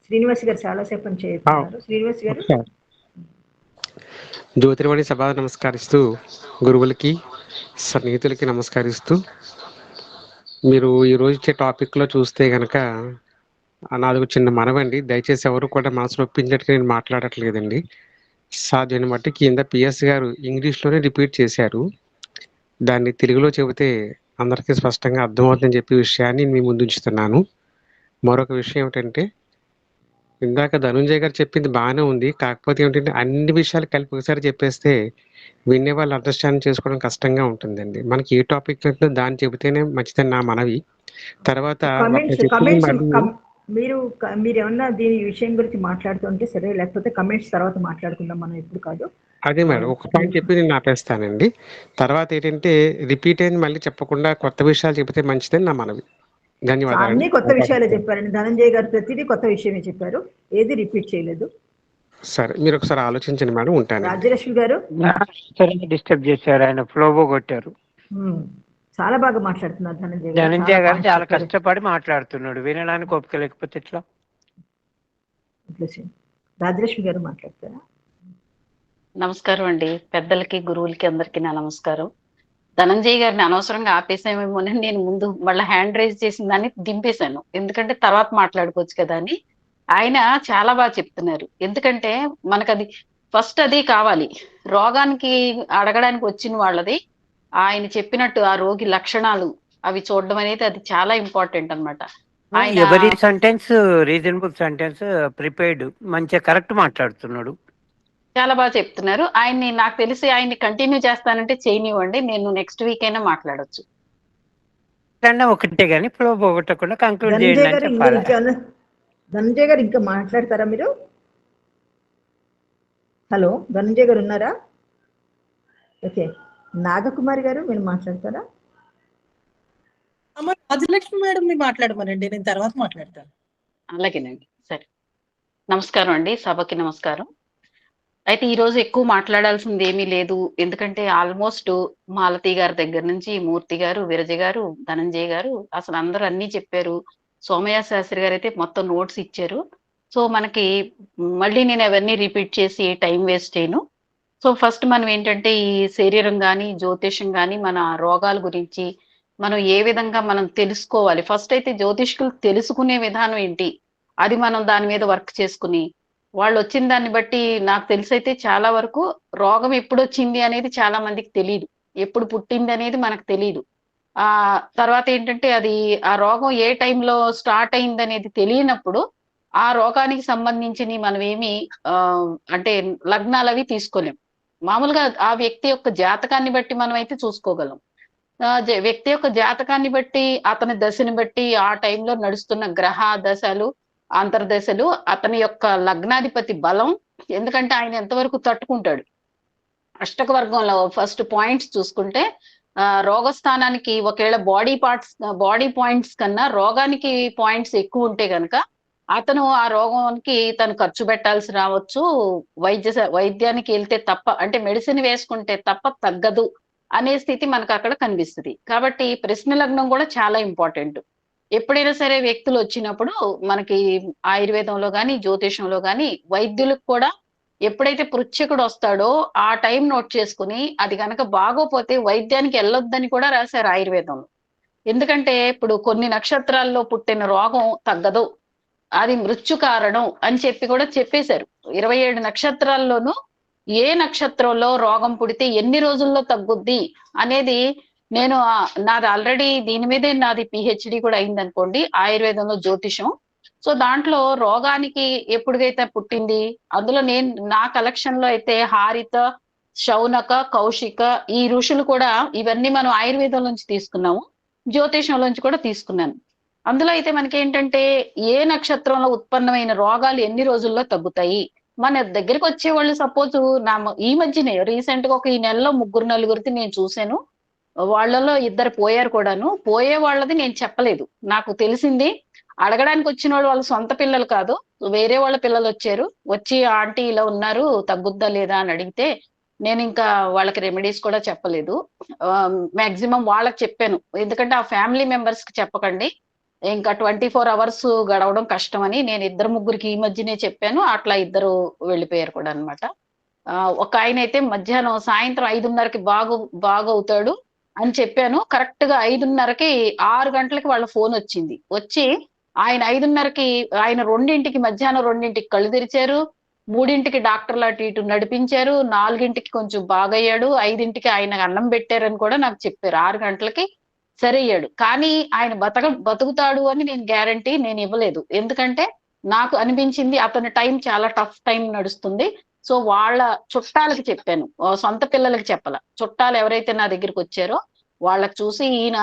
శ్రీనివాస్ గారు చాలా సేపు చేయెత్తున్నారు. శ్రీనివాస్ గారు. జ్యోతిర్వాణి సభ నమస్కరిస్తూ, గురువులకి స్నేహితులకి నమస్కరిస్తూ, మీరు ఈరోజు ఇచ్చే టాపిక్లో చూస్తే కనుక నాది చిన్న మనవండి. దయచేసి ఎవరు కూడా మనసు నొప్పించడానికి నేను మాట్లాడట్లేదండి. సాధ్యమైన బట్టి కింద పిఎస్ గారు ఇంగ్లీష్లోనే రిపీట్ చేశారు. దాన్ని తెలుగులో చెబితే అందరికీ స్పష్టంగా అర్థమవుతుందని చెప్పే విషయాన్ని మీ ముందు ఉంచుతున్నాను. మరొక విషయం ఏమిటంటే, ఇందాక ధనుంజయ్ గారు చెప్పింది బాగానే ఉంది. కాకపోతే ఏమిటంటే అన్ని విషయాలు కలిపి ఒకసారి చెప్పేస్తే వినే వాళ్ళు అండర్స్టాండ్ చేసుకోవడం కష్టంగా ఉంటుందండి. మనకి ఏ టాపిక్ ఉంటుందో దాన్ని చెబితేనే మంచిదని నా మనవి. తర్వాత మీరు ఏమన్నా దీని విషయం గురించి మాట్లాడుతుంటే సరే, లేకపోతే కమెంట్స్ తర్వాత మాట్లాడుకుందాం, మనం ఇప్పుడు కాదు. అదే మేడం, ఒక పాయింట్ చెప్పి నేను ఆపేస్తానండి. తర్వాత ఏంటంటే రిపీట్ అయింది మళ్ళీ చెప్పకుండా కొత్త విషయాలు చెబితే మంచిదని నా మనవి. ధన్యవాదాలు. అన్ని కొత్త విషయాలే చెప్పారండి ధనంజయ్ గారు, ప్రతిదీ కొత్త విషయమే చెప్పారు, ఏది రిపీట్ చేయలేదు. సరే, మీరు ఒకసారి ఆలోచించండి మేడం, ఉంటాను. రాజలక్ష్మి గారు డిస్టర్బ్ చేశారు, ఆయన ఫ్లోబో కొట్టారు. చాలా బాగా మాట్లాడుతున్నారు ధనంజయ గారు, చాలా కష్టపడి మాట్లాడుతున్నాడు, వినడానికి ఓపిక లేకపోతే ఎట్లా? రాజలక్ష్మి గారు మాట్లాడతారా? నమస్కారం అండి, పెద్దలకి గురువులకి అందరికీ నా నమస్కారం. ధనంజయ్ గారిని అనవసరంగా ఆపేసామేమోనని నేను ముందు మళ్ళీ హ్యాండ్ రైజ్ చేసిన దాన్ని దింపేశాను, ఎందుకంటే తర్వాత మాట్లాడుకోవచ్చు కదా అని. ఆయన చాలా బాగా చెప్తున్నారు, ఎందుకంటే మనకు అది ఫస్ట్ అది కావాలి. రోగానికి అడగడానికి వచ్చిన వాళ్ళది ఆయన చెప్పినట్టు ఆ రోగి లక్షణాలు అవి చూడడం అనేది అది చాలా ఇంపార్టెంట్ అన్నమాట. ఎవరి సెంటెన్స్ రీజనబుల్ సెంటెన్స్ ప్రిపేర్డ్, మంచిగా కరెక్ట్ మాట్లాడుతున్నాడు, చాలా బాగా చెప్తున్నారు. ఆయన్ని నాకు తెలిసి ఆయన్ని కంటిన్యూ చేస్తానంటే చేయనివ్వండి, నేను నెక్స్ట్ వీక్ అయినా మాట్లాడొచ్చు. ఒకటే గానీ ఫ్లో పోగొట్టకుండా కంక్లూడ్ చేయండి. ధనంజయ్ గారు ఇంకా మాట్లాడతారా మీరు? హలో, ధనంజయ్ గారు ఉన్నారా? ఓకే, నాగకుమారి గారు మీరు మాట్లాడతారా? అమ్మ రాజలక్ష్మి మేడం మాట్లాడమనండి, నేను తర్వాత మాట్లాడతాను. అలాగేనండి, సరే. నమస్కారం అండి, సభకి నమస్కారం. అయితే ఈ రోజు ఎక్కువ మాట్లాడాల్సింది ఏమీ లేదు, ఎందుకంటే ఆల్మోస్ట్ మాలతి గారి దగ్గర నుంచి మూర్తి గారు, విరజ గారు, ధనంజయ్ గారు అసలు అందరూ అన్ని చెప్పారు. సోమయ్య శాస్త్రి గారు అయితే మొత్తం నోట్స్ ఇచ్చారు. సో మనకి మళ్ళీ నేను అవన్నీ రిపీట్ చేసి టైం వేస్ట్ చేయను. సో ఫస్ట్ మనం ఏంటంటే ఈ శరీరం కానీ జ్యోతిష్యం కానీ మన రోగాల గురించి మనం ఏ విధంగా మనం తెలుసుకోవాలి, ఫస్ట్ అయితే జ్యోతిష్కులు తెలుసుకునే విధానం ఏంటి, అది మనం దాని మీద వర్క్ చేసుకుని వాళ్ళు వచ్చిన దాన్ని బట్టి నాకు తెలిసైతే చాలా వరకు రోగం ఎప్పుడు వచ్చింది అనేది చాలా మందికి తెలియదు, ఎప్పుడు పుట్టింది అనేది మనకు తెలియదు. ఆ తర్వాత ఏంటంటే అది ఆ రోగం ఏ టైంలో స్టార్ట్ అయింది అనేది తెలియనప్పుడు ఆ రోగానికి సంబంధించి మనం ఏమి అంటే లగ్నాలు అవి తీసుకోలేం. మామూలుగా ఆ వ్యక్తి యొక్క జాతకాన్ని బట్టి మనం అయితే చూసుకోగలం. వ్యక్తి యొక్క జాతకాన్ని బట్టి అతని దశని బట్టి ఆ టైంలో నడుస్తున్న గ్రహ దశలు అంతర్దశలు అతని యొక్క లగ్నాధిపతి బలం, ఎందుకంటే ఆయన ఎంతవరకు తట్టుకుంటాడు. అష్టక వర్గంలో ఫస్ట్ పాయింట్స్ చూసుకుంటే రోగస్థానానికి ఒకవేళ బాడీ పాయింట్స్ కన్నా రోగానికి పాయింట్స్ ఎక్కువ ఉంటే గనక అతను ఆ రోగానికి తను ఖర్చు పెట్టాల్సి రావచ్చు, వైద్యానికి వెళ్తే తప్ప అంటే మెడిసిన్ వేసుకుంటే తప్ప తగ్గదు అనే స్థితి మనకు అక్కడ కనిపిస్తుంది. కాబట్టి ప్రశ్న లగ్నం కూడా చాలా ఇంపార్టెంట్. ఎప్పుడైనా సరే వ్యక్తులు వచ్చినప్పుడు మనకి ఆయుర్వేదంలో కానీ జ్యోతిషంలో కానీ వైద్యులకు కూడా ఎప్పుడైతే పృచ్ఛకుడు వస్తాడో ఆ టైం నోట్ చేసుకుని అది కనుక బాగోపోతే వైద్యానికి వెళ్ళొద్దని కూడా రాశారు ఆయుర్వేదంలో. ఎందుకంటే ఇప్పుడు కొన్ని నక్షత్రాల్లో పుట్టిన రోగం తగ్గదు, అది మృత్యు కారణం అని చెప్పి కూడా చెప్పేశారు. 27 నక్షత్రాల్లోనూ ఏ నక్షత్రంలో రోగం పుడితే ఎన్ని రోజుల్లో తగ్గుద్ది అనేది నేను నాది ఆల్రెడీ దీని మీదే నాది పిహెచ్డి కూడా అయిందనుకోండి ఆయుర్వేదంలో జ్యోతిషం. సో దాంట్లో రోగానికి ఎప్పుడైతే పుట్టింది అందులో నా కలెక్షన్ లో అయితే హారిత, శౌనక, కౌశిక ఈ ఋషులు కూడా ఇవన్నీ మనం ఆయుర్వేదం నుంచి తీసుకున్నాము, జ్యోతిషంలోంచి కూడా తీసుకున్నాను. అందులో అయితే మనకి ఏంటంటే ఏ నక్షత్రంలో ఉత్పన్నమైన రోగాలు ఎన్ని రోజుల్లో తగ్గుతాయి. మన దగ్గరికి వచ్చే వాళ్ళు సపోజ్ ఈ మధ్యనే రీసెంట్ గా ఈ నెలలో 3-4 నేను చూశాను, వాళ్ళలో 2 పోయారు కూడాను. పోయే వాళ్ళది నేను చెప్పలేదు, నాకు తెలిసింది. అడగడానికి వచ్చిన వాళ్ళ సొంత పిల్లలు కాదు, వేరే వాళ్ళ పిల్లలు వచ్చి ఆంటీ ఇలా ఉన్నారు తగ్గుద్దా లేదా అని అడిగితే నేను ఇంకా వాళ్ళకి రెమెడీస్ కూడా చెప్పలేదు. మాక్సిమం వాళ్ళకి చెప్పాను, ఎందుకంటే ఆ ఫ్యామిలీ మెంబర్స్ కి చెప్పకండి, ఇంకా 24 అవర్స్ గడవడం కష్టం అని నేను 2-3 ఈ మధ్యనే చెప్పాను. అట్లా 2 వెళ్ళిపోయారు కూడా అనమాట. ఒక ఆయన అయితే మధ్యాహ్నం సాయంత్రం 5:30కి బాగవుతాడు అని చెప్పాను. కరెక్ట్ గా 5:30కి 6 గంటలకి వాళ్ళ ఫోన్ వచ్చి ఆయన 5:30కి ఆయన 2ంటికి మధ్యాహ్నం 2ంటికి కళ్ళు తెరిచారు, 3ంటికి డాక్టర్లు అటు ఇటు నడిపించారు, 4ంటికి కొంచెం బాగయ్యాడు, 5ంటికి ఆయన అన్నం పెట్టారని కూడా నాకు చెప్పారు. 6 గంటలకి సరయ్యాడు. కానీ ఆయన బతుకుతాడు అని నేను గ్యారంటీ నేను ఇవ్వలేదు, ఎందుకంటే నాకు అనిపించింది అతని టైం చాలా టఫ్ టైం నడుస్తుంది. సో వాళ్ళ చుట్టాలకి చెప్పాను, సొంత పిల్లలకి చెప్పాల. చుట్టాలు ఎవరైతే నా దగ్గరికి వచ్చారో వాళ్ళకి చూసి ఈయన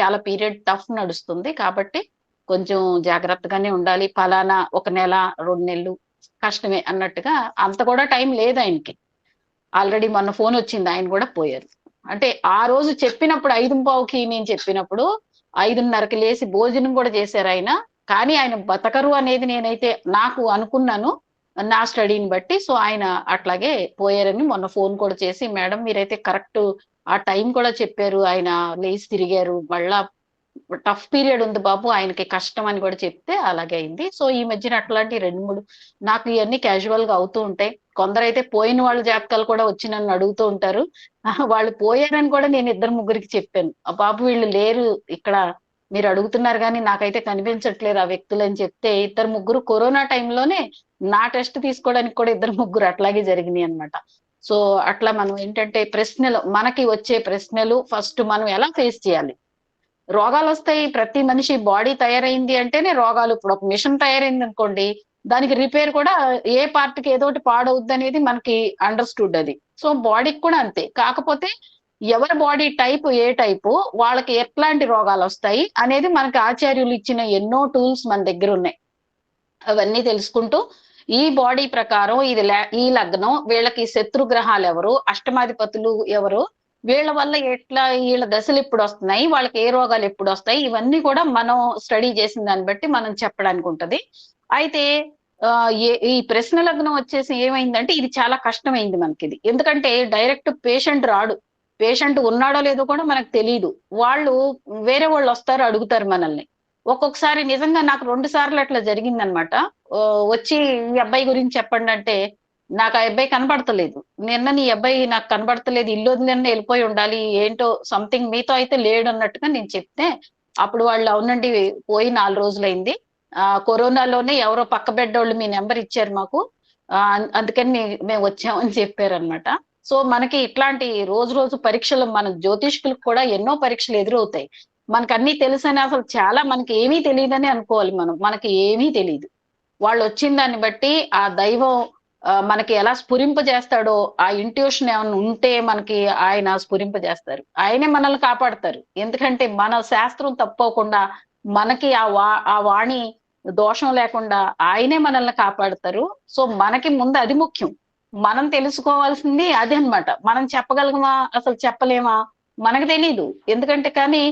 చాలా పీరియడ్ టఫ్ నడుస్తుంది కాబట్టి కొంచెం జాగ్రత్తగానే ఉండాలి, ఫలానా 1 నెల 2 నెలలు కష్టమే అన్నట్టుగా. అంత కూడా టైం లేదు ఆయనకి, ఆల్రెడీ మొన్న ఫోన్ వచ్చింది, ఆయన కూడా పోయారు. అంటే ఆ రోజు చెప్పినప్పుడు 5:15కి నేను చెప్పినప్పుడు 5:30కి లేచి భోజనం కూడా చేశారు ఆయన. కానీ ఆయన బతకరు అనేది నేనైతే నాకు అనుకున్నాను నా స్టడీని బట్టి. సో ఆయన అట్లాగే పోయారని మొన్న ఫోన్ కూడా చేసి, మేడం మీరైతే కరెక్ట్ ఆ టైం కూడా చెప్పారు, ఆయన లేచి తిరిగారు, మళ్ళా టఫ్ పీరియడ్ ఉంది బాబు ఆయనకి కష్టం అని కూడా చెప్తే అలాగే అయింది. సో ఈ మధ్యన అట్లాంటి 2-3 నాకు ఇవన్నీ క్యాజువల్ గా అవుతూ ఉంటాయి. కొందరైతే పోయిన వాళ్ళ జాతకాలు కూడా వచ్చి నన్ను అడుగుతూ ఉంటారు. వాళ్ళు పోయారని కూడా నేను 2-3కి చెప్పాను, ఆ బాబు వీళ్ళు లేరు ఇక్కడ, మీరు అడుగుతున్నారు కానీ నాకైతే కనిపించట్లేదు ఆ వ్యక్తులు అని చెప్తే 2-3 కరోనా టైంలోనే నా టెస్ట్ తీసుకోవడానికి కూడా 2-3 అట్లాగే జరిగినాయి అనమాట. సో అట్లా మనం ఏంటంటే ప్రశ్నలు, మనకి వచ్చే ప్రశ్నలు ఫస్ట్ మనం ఎలా ఫేస్ చేయాలి. రోగాలు వస్తాయి, ప్రతి మనిషి బాడీ తయారైంది అంటేనే రోగాలు. ఇప్పుడు ఒక మిషన్ తయారైంది అనుకోండి, దానికి రిపేర్ కూడా ఏ పార్ట్కి ఏదోటి పాడవుద్ది అనేది మనకి అండర్స్టూడ్ అది. సో బాడీకి కూడా అంతే. కాకపోతే ఎవరి బాడీ టైప్ ఏ టైపు వాళ్ళకి ఎట్లాంటి రోగాలు వస్తాయి అనేది మనకి ఆచార్యులు ఇచ్చిన ఎన్నో టూల్స్ మన దగ్గర ఉన్నాయి. అవన్నీ తెలుసుకుంటూ ఈ బాడీ ప్రకారం ఇది ఈ లగ్నం, వీళ్ళకి శత్రుగ్రహాలు ఎవరు, అష్టమాధిపతులు ఎవరు, వీళ్ళ వల్ల ఎట్లా, వీళ్ళ దశలు ఎప్పుడు వస్తున్నాయి, వాళ్ళకి ఏ రోగాలు ఎప్పుడు వస్తాయి, ఇవన్నీ కూడా మనం స్టడీ చేసిన దాన్ని బట్టి మనం చెప్పడానికి ఉంటది. అయితే ఈ ప్రశ్న లగ్నం వచ్చేసి ఏమైందంటే ఇది చాలా కష్టమైంది మనకి ఇది. ఎందుకంటే డైరెక్ట్ పేషెంట్ రాడు, పేషెంట్ ఉన్నాడో లేదో కూడా మనకు తెలియదు. వాళ్ళు వేరే వాళ్ళు వస్తారు, అడుగుతారు మనల్ని. ఒక్కొక్కసారి నిజంగా నాకు 2 సార్లు అట్లా జరిగిందనమాట. వచ్చి ఈ అబ్బాయి గురించి చెప్పండి అంటే, నాకు ఆ అబ్బాయి కనబడతలేదు, నిన్న నీ అబ్బాయి నాకు కనబడతలేదు, ఇల్లు వదిలిన వెళ్ళిపోయి ఉండాలి, ఏంటో సంథింగ్ మీతో అయితే లేడు అన్నట్టుగా నేను చెప్తే, అప్పుడు వాళ్ళు అవునండి పోయి 4 రోజులైంది, కరోనాలోనే ఎవరో పక్క బెడ్డోళ్ళు మీ నెంబర్ ఇచ్చారు మాకు, అందుకని మేము వచ్చామని చెప్పారనమాట. సో మనకి ఇట్లాంటి రోజు పరీక్షలు, మన జ్యోతిష్కులకు కూడా ఎన్నో పరీక్షలు ఎదురవుతాయి. మనకు అన్ని తెలుసని అసలు చాలా మనకి ఏమీ తెలియదని అనుకోవాలి మనం. మనకి ఏమీ తెలియదు. వాళ్ళు వచ్చిన దాన్ని బట్టి ఆ దైవం మనకి ఎలా స్ఫురింపజేస్తాడో, ఆ ఇంట్యూషన్ ఏమైనా ఉంటే మనకి ఆయన స్ఫురింపజేస్తారు, ఆయనే మనల్ని కాపాడతారు. ఎందుకంటే మన శాస్త్రం తప్పకుండా మనకి ఆ వాణి దోషం లేకుండా ఆయనే మనల్ని కాపాడతారు. సో మనకి ముందు అది ముఖ్యం. మనం తెలుసుకోవాల్సింది అదే అన్నమాట. మనం చెప్పగలమా, అసలు చెప్పలేమా, మనకు తెలీదు. ఎందుకంటే కానీ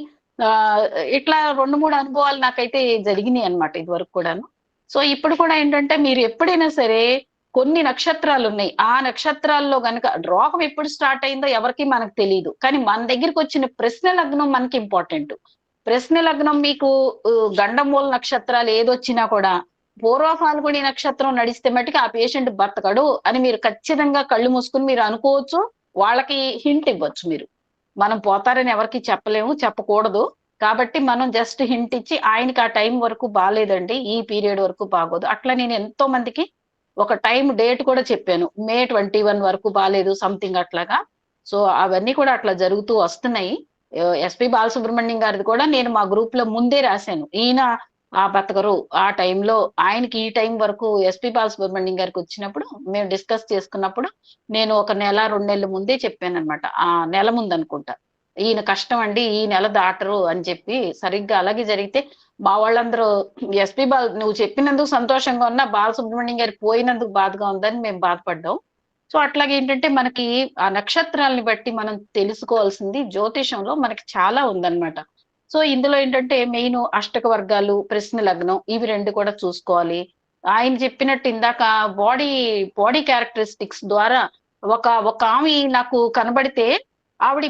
ఇట్లా 2-3 అనుభవాలు నాకైతే జరిగినాయి అన్నమాట ఇది వరకు కూడాను. సో ఇప్పుడు కూడా ఏంటంటే మీరు ఎప్పుడైనా సరే కొన్ని నక్షత్రాలు ఉన్నాయి, ఆ నక్షత్రాల్లో గనక రోగం ఎప్పుడు స్టార్ట్ అయిందో ఎవరికి మనకు తెలియదు, కానీ మన దగ్గరికి వచ్చిన ప్రశ్న లగ్నం మనకి ఇంపార్టెంట్. ప్రశ్న లగ్నం మీకు గండమూల నక్షత్రాలు ఏదొచ్చినా కూడా పూర్వ ఫాల్గుని నక్షత్రం నడిస్తే మటుకు ఆ పేషెంట్ బతకడు అని మీరు ఖచ్చితంగా కళ్ళు మూసుకుని మీరు అనుకోవచ్చు. వాళ్ళకి హింట్ ఇవ్వచ్చు మీరు. మనం పోతారని ఎవరికి చెప్పలేము, చెప్పకూడదు. కాబట్టి మనం జస్ట్ హింట్ ఇచ్చి ఆయనకి ఆ టైం వరకు బాగాలేదండి, ఈ పీరియడ్ వరకు బాగోదు. అట్లా నేను ఎంతో మందికి ఒక టైం డేట్ కూడా చెప్పాను, May 21 వరకు బాగాలేదు సంథింగ్ అట్లాగా. సో అవన్నీ కూడా అట్లా జరుగుతూ వస్తున్నాయి. ఎస్పి బాలసుబ్రహ్మణ్యం గారిది కూడా నేను మా గ్రూప్ లో ముందే రాశాను, ఈయన బతకరు ఆ టైంలో, ఆయనకి ఈ టైం వరకు. ఎస్పి బాలసుబ్రహ్మణ్యం గారికి వచ్చినప్పుడు మేము డిస్కస్ చేసుకున్నప్పుడు నేను 1 నెల 2 నెలల ముందే చెప్పాను అనమాట. ఆ నెల ముందు అనుకుంటా, ఈయన కష్టం అండి, ఈ నెల దాటరు అని చెప్పి. సరిగ్గా అలాగే జరిగితే మా వాళ్ళందరూ నువ్వు చెప్పినందుకు సంతోషంగా ఉన్నా, బాలసుబ్రహ్మణ్యం గారి పోయినందుకు బాధగా ఉందని మేము బాధపడ్డాం. సో అట్లాగే ఏంటంటే మనకి ఆ నక్షత్రాలని బట్టి మనం తెలుసుకోవాల్సింది జ్యోతిషంలో మనకి చాలా ఉందన్నమాట. సో ఇందులో ఏంటంటే మెయిన్ అష్టక వర్గాలు, ప్రశ్న లగ్నం, ఇవి 2 కూడా చూసుకోవాలి. ఆయన చెప్పినట్టు ఇందాక బాడీ క్యారెక్టరిస్టిక్స్ ద్వారా ఒక ఆమె నాకు కనబడితే, ఆవిడ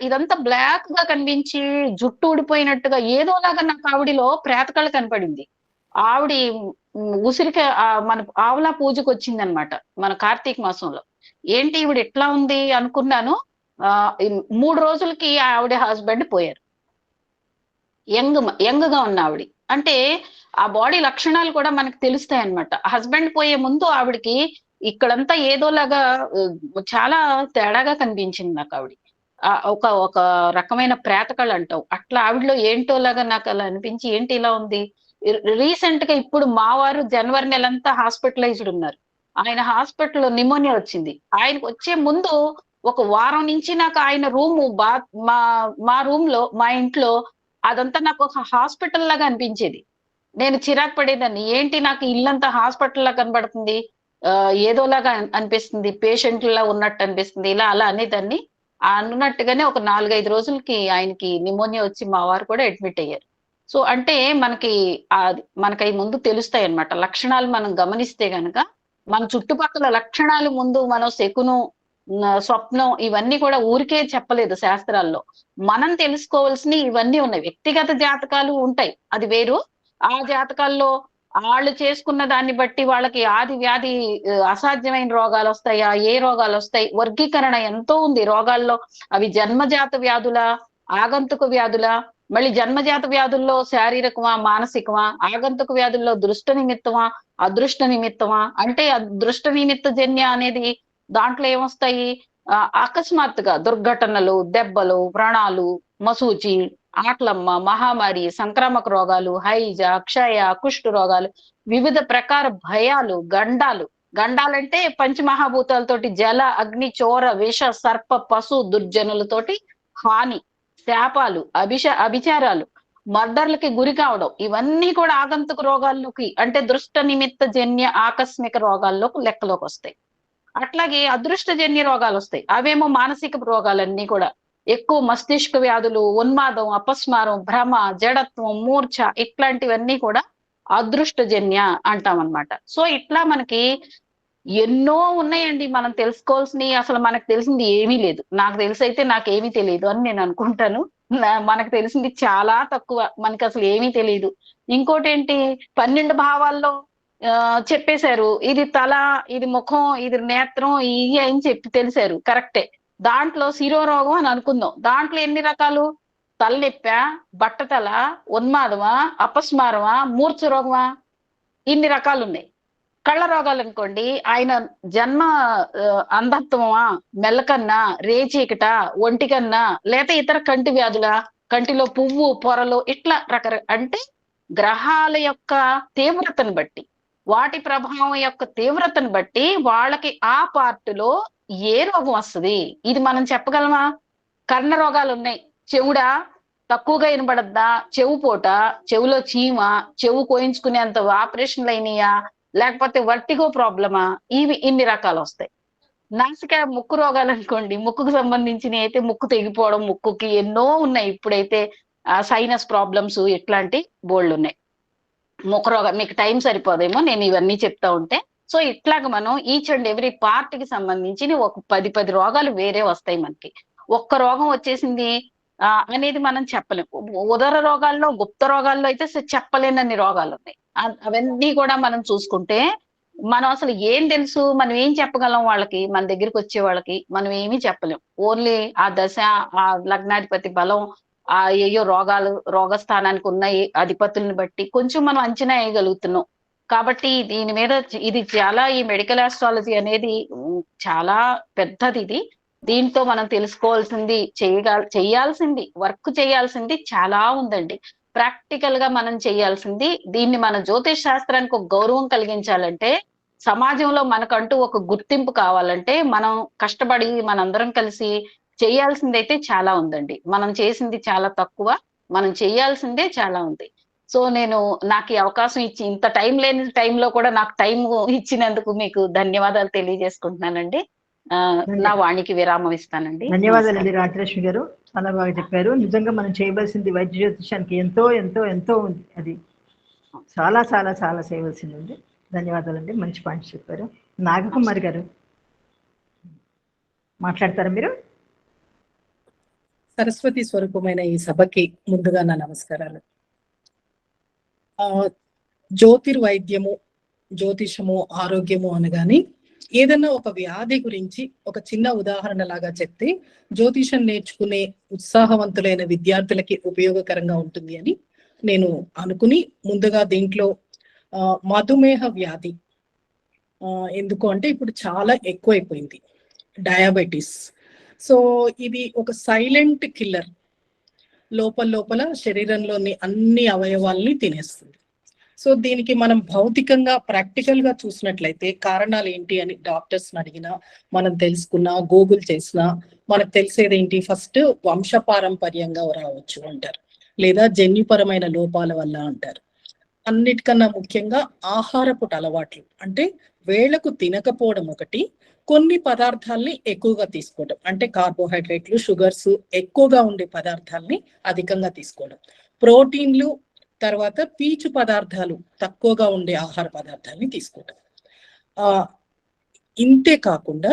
ఇదంతా బ్లాక్ గా కనిపించి జుట్టు ఊడిపోయినట్టుగా ఏదోలాగా నాకు ఆవిడిలో ప్రేతకళ కనపడింది. ఆవిడ ఉసిరిక మన ఆవుల పూజకు వచ్చింది అనమాట మన కార్తీక మాసంలో. ఏంటి ఈవిడ ఎట్లా ఉంది అనుకున్నాను. 3 రోజులకి ఆవిడ హస్బెండ్ పోయారు. యంగ్ గా ఉన్న ఆవిడ అంటే ఆ బాడీ లక్షణాలు కూడా మనకు తెలుస్తాయి అన్నమాట. హస్బెండ్ పోయే ముందు ఆవిడకి ఇక్కడంతా ఏదోలాగా చాలా తేడాగా కనిపించింది నాకు ఆవిడ. ఒక రకమైన ప్రేతకళ అంటావు అట్లా ఆవిడలో ఏంటోలాగా నాకు అలా అనిపించి, ఏంటి ఇలా ఉంది. రీసెంట్ గా ఇప్పుడు మా వారు జనవరి నెలంతా హాస్పిటలైజ్డ్ ఉన్నారు. ఆయన హాస్పిటల్లో నిమోనియా వచ్చింది. ఆయనకు వచ్చే ముందు 1 వారం నుంచి నాకు ఆయన మా రూమ్ లో, మా ఇంట్లో అదంతా నాకు ఒక హాస్పిటల్ లాగా అనిపించేది. నేను చిరాకు పడేదాన్ని, ఏంటి నాకు ఇల్లంతా హాస్పిటల్ లా కనబడుతుంది, ఏదోలాగా అనిపిస్తుంది, పేషెంట్లా ఉన్నట్టు అనిపిస్తుంది, ఇలా అలా అనేదాన్ని. అన్నట్టుగానే ఒక 4-5 రోజులకి ఆయనకి నిమోనియా వచ్చి మా వారు కూడా అడ్మిట్ అయ్యారు. సో అంటే మనకి అవి ముందు తెలుస్తాయి అన్నమాట. లక్షణాలు మనం గమనిస్తే గనక మన చుట్టుపక్కల లక్షణాలు ముందు మనం శకునం, స్వప్నం ఇవన్నీ కూడా ఊరికే చెప్పలేదు శాస్త్రాల్లో. మనం తెలుసుకోవాల్సినవి ఇవన్నీ ఉన్నాయి. వ్యక్తిగత జాతకాలు ఉంటాయి, అది వేరు. ఆ జాతకాల్లో వాళ్ళు చేసుకున్న దాన్ని బట్టి వాళ్ళకి ఆది వ్యాధి, అసాధ్యమైన రోగాలు వస్తాయా, ఏ రోగాలు వస్తాయి, వర్గీకరణ ఎంతో ఉంది రోగాల్లో. అవి జన్మజాత వ్యాధుల, ఆగంతుక వ్యాధుల, మళ్ళీ జన్మజాత వ్యాధుల్లో శారీరకమా, మానసికమా, ఆగంతుక వ్యాధుల్లో దృష్ట నిమిత్తమా, అదృష్ట నిమిత్తమా. అంటే దృష్ట నిమిత్త జన్య అనేది దాంట్లో ఏమొస్తాయి, అకస్మాత్తుగా దుర్ఘటనలు, దెబ్బలు, వ్రణాలు, మసూచి, ఆట్లమ్మ, మహామారి, సంక్రామక రోగాలు, హైజ, క్షయ, కుష్టు రోగాలు, వివిధ ప్రకార భయాలు, గండాలంటే పంచమహాభూతాలతోటి జల, అగ్ని, చోర, విష, సర్ప, పశు, దుర్జనులతోటి హాని, శాపాలు, అభిచారాలు, మర్డర్లకి గురి కావడం, ఇవన్నీ కూడా ఆగంతుక రోగాల్లోకి అంటే దృష్ట నిమిత్త జన్య ఆకస్మిక రోగాల్లోకి లెక్కలోకి వస్తాయి. అట్లాగే అదృష్టజన్య రోగాలు వస్తాయి, అవేమో మానసిక రోగాలన్నీ కూడా ఎక్కువ మస్తిష్క వ్యాధులు, ఉన్మాదం, అపస్మారం, భ్రమ, జడత్వం, మూర్ఛ ఇట్లాంటివన్నీ కూడా అదృష్టజన్య అంటాం అన్నమాట. సో ఇట్లా మనకి ఎన్నో ఉన్నాయండి మనం తెలుసుకోవాల్సినవి. అసలు మనకు తెలిసింది ఏమీ లేదు. నాకు తెలిసి అయితే నాకేమీ తెలియదు అని నేను అనుకుంటాను. మనకు తెలిసింది చాలా తక్కువ, మనకి అసలు ఏమీ తెలియదు. ఇంకోటి ఏంటి, 12 భావాల్లో చెప్పేశారు, ఇది తల, ఇది ముఖం, ఇది నేత్రం, ఇది అని చెప్పి తెలిసారు, కరెక్టే. దాంట్లో శిరోరోగం అని అనుకుందాం, దాంట్లో ఎన్ని రకాలు? తలనొప్ప, బట్టతల, ఉన్మాదమా, అపస్మారమా, మూర్ఛ రోగమా, ఇన్ని రకాలు ఉన్నాయి. కళ్ళ రోగాలు అనుకోండి, ఆయన జన్మ అంధత్వమా, మెల్లకన్నా, రేచీకట, ఒంటికన్నా, లేక ఇతర కంటి వ్యాధుల, కంటిలో పువ్వు పొరలు, ఇట్లా అంటే గ్రహాల యొక్క తీవ్రతను బట్టి, వాటి ప్రభావం యొక్క తీవ్రతను బట్టి వాళ్ళకి ఆ పార్టులో ఏ రోగం వస్తుంది ఇది మనం చెప్పగలమా? కర్ణ రోగాలు ఉన్నాయి, చెవుడా తక్కువగా వినబడద్దా, చెవు పోట, చెవులో చీమ, చెవు కోయించుకునేంత ఆపరేషన్లు అయినాయా, లేకపోతే వర్టిగో ప్రాబ్లమా, ఇవి ఇన్ని రకాలు వస్తాయి. నాసిక ముక్కు రోగాలు అనుకోండి, ముక్కుకు సంబంధించినవి అయితే ముక్కు తెగిపోవడం, ముక్కుకి ఎన్నో ఉన్నాయి. ఇప్పుడైతే సైనస్ ప్రాబ్లమ్స్ ఇట్లాంటి బోల్డ్ ఉన్నాయి. ముఖ రోగం మీకు టైం సరిపోదేమో నేను ఇవన్నీ చెప్తా ఉంటే. సో ఇట్లాగ మనం ఈచ్ అండ్ ఎవ్రీ పార్ట్ కి సంబంధించి ఒక 10 రోగాలు వేరే వస్తాయి మనకి. ఒక్క రోగం వచ్చేసింది అనేది మనం చెప్పలేం. ఉదర రోగాల్లో, గుప్త రోగాల్లో అయితే చెప్పలేనన్ని రోగాలు ఉన్నాయి. అవన్నీ కూడా మనం చూసుకుంటే మనం అసలు ఏం తెలుసు, మనం ఏం చెప్పగలం వాళ్ళకి, మన దగ్గరికి వచ్చే వాళ్ళకి మనం ఏమీ చెప్పలేం. ఓన్లీ ఆ దశ, ఆ లగ్నాధిపతి బలం, ఆ ఏయో రోగాలు, రోగస్థానానికి ఉన్నాయి అధిపతులను బట్టి కొంచెం మనం అంచనా వేయగలుగుతున్నాం. కాబట్టి దీని మీద ఇది చాలా, ఈ మెడికల్ ఆస్ట్రాలజీ అనేది చాలా పెద్దది. ఇది దీంతో మనం తెలుసుకోవాల్సింది, చేయాల్సింది, వర్క్ చేయాల్సింది చాలా ఉందండి. ప్రాక్టికల్ గా మనం చేయాల్సింది. దీన్ని మన జ్యోతిష్ శాస్త్రానికి ఒక గౌరవం కలిగించాలంటే, సమాజంలో మనకంటూ ఒక గుర్తింపు కావాలంటే మనం కష్టపడి మనందరం కలిసి చేయాల్సిందైతే చాలా ఉందండి. మనం చేసింది చాలా తక్కువ, మనం చేయాల్సిందే చాలా ఉంది. సో నాకు ఈ అవకాశం ఇచ్చి, ఇంత టైం లేని టైంలో కూడా నాకు టైం ఇచ్చినందుకు మీకు ధన్యవాదాలు తెలియజేసుకుంటున్నానండి. నా వాణికి విరామం ఇస్తానండి. ధన్యవాదాలండి రాజలక్ష్మి గారు, చాలా బాగా చెప్పారు. నిజంగా మనం చేయవలసింది వైద్య జ్యోతిషానికి ఎంతో ఎంతో ఎంతో ఉంది. అది చాలా చాలా చాలా చేయవలసింది ఉంది. ధన్యవాదాలండి, మంచి పాయింట్స్ చెప్పారు. నాగకుమారి గారు మాట్లాడతారా మీరు? సరస్వతి స్వరూపమైన ఈ సభకి ముందుగా నా నమస్కారాలు. జ్యోతిర్వైద్యము, జ్యోతిషము, ఆరోగ్యము అనగానే ఏదన్నా ఒక వ్యాధి గురించి ఒక చిన్న ఉదాహరణ లాగా చెప్తే జ్యోతిషం నేర్చుకునే ఉత్సాహవంతులైన విద్యార్థులకి ఉపయోగకరంగా ఉంటుంది అని నేను అనుకుని ముందుగా దీంట్లో మధుమేహ వ్యాధి ఎందుకు అంటే ఇప్పుడు చాలా ఎక్కువైపోయింది, డయాబెటీస్. సో ఇది ఒక సైలెంట్ కిల్లర్, లోపల శరీరంలోని అన్ని అవయవాల్ని తినేస్తుంది. సో దీనికి మనం భౌతికంగా ప్రాక్టికల్ గా చూసినట్లయితే కారణాలు ఏంటి అని డాక్టర్స్ అడిగినా, మనం తెలుసుకున్నా, గూగుల్ చేసినా మనకు తెలిసేది ఏంటి, ఫస్ట్ వంశపారంపర్యంగా రావచ్చు అంటారు, లేదా జన్యుపరమైన లోపాల వల్ల అంటారు. అన్నిటికన్నా ముఖ్యంగా ఆహారపు అలవాట్లు, అంటే వేళకు తినకపోవడం ఒకటి, కొన్ని పదార్థాలని ఎక్కువగా తీసుకోవడం, అంటే కార్బోహైడ్రేట్లు, షుగర్స్ ఎక్కువగా ఉండే పదార్థాలని అధికంగా తీసుకోవడం, ప్రోటీన్లు, తర్వాత పీచు పదార్థాలు తక్కువగా ఉండే ఆహార పదార్థాలని తీసుకోవడం. ఇంతే కాకుండా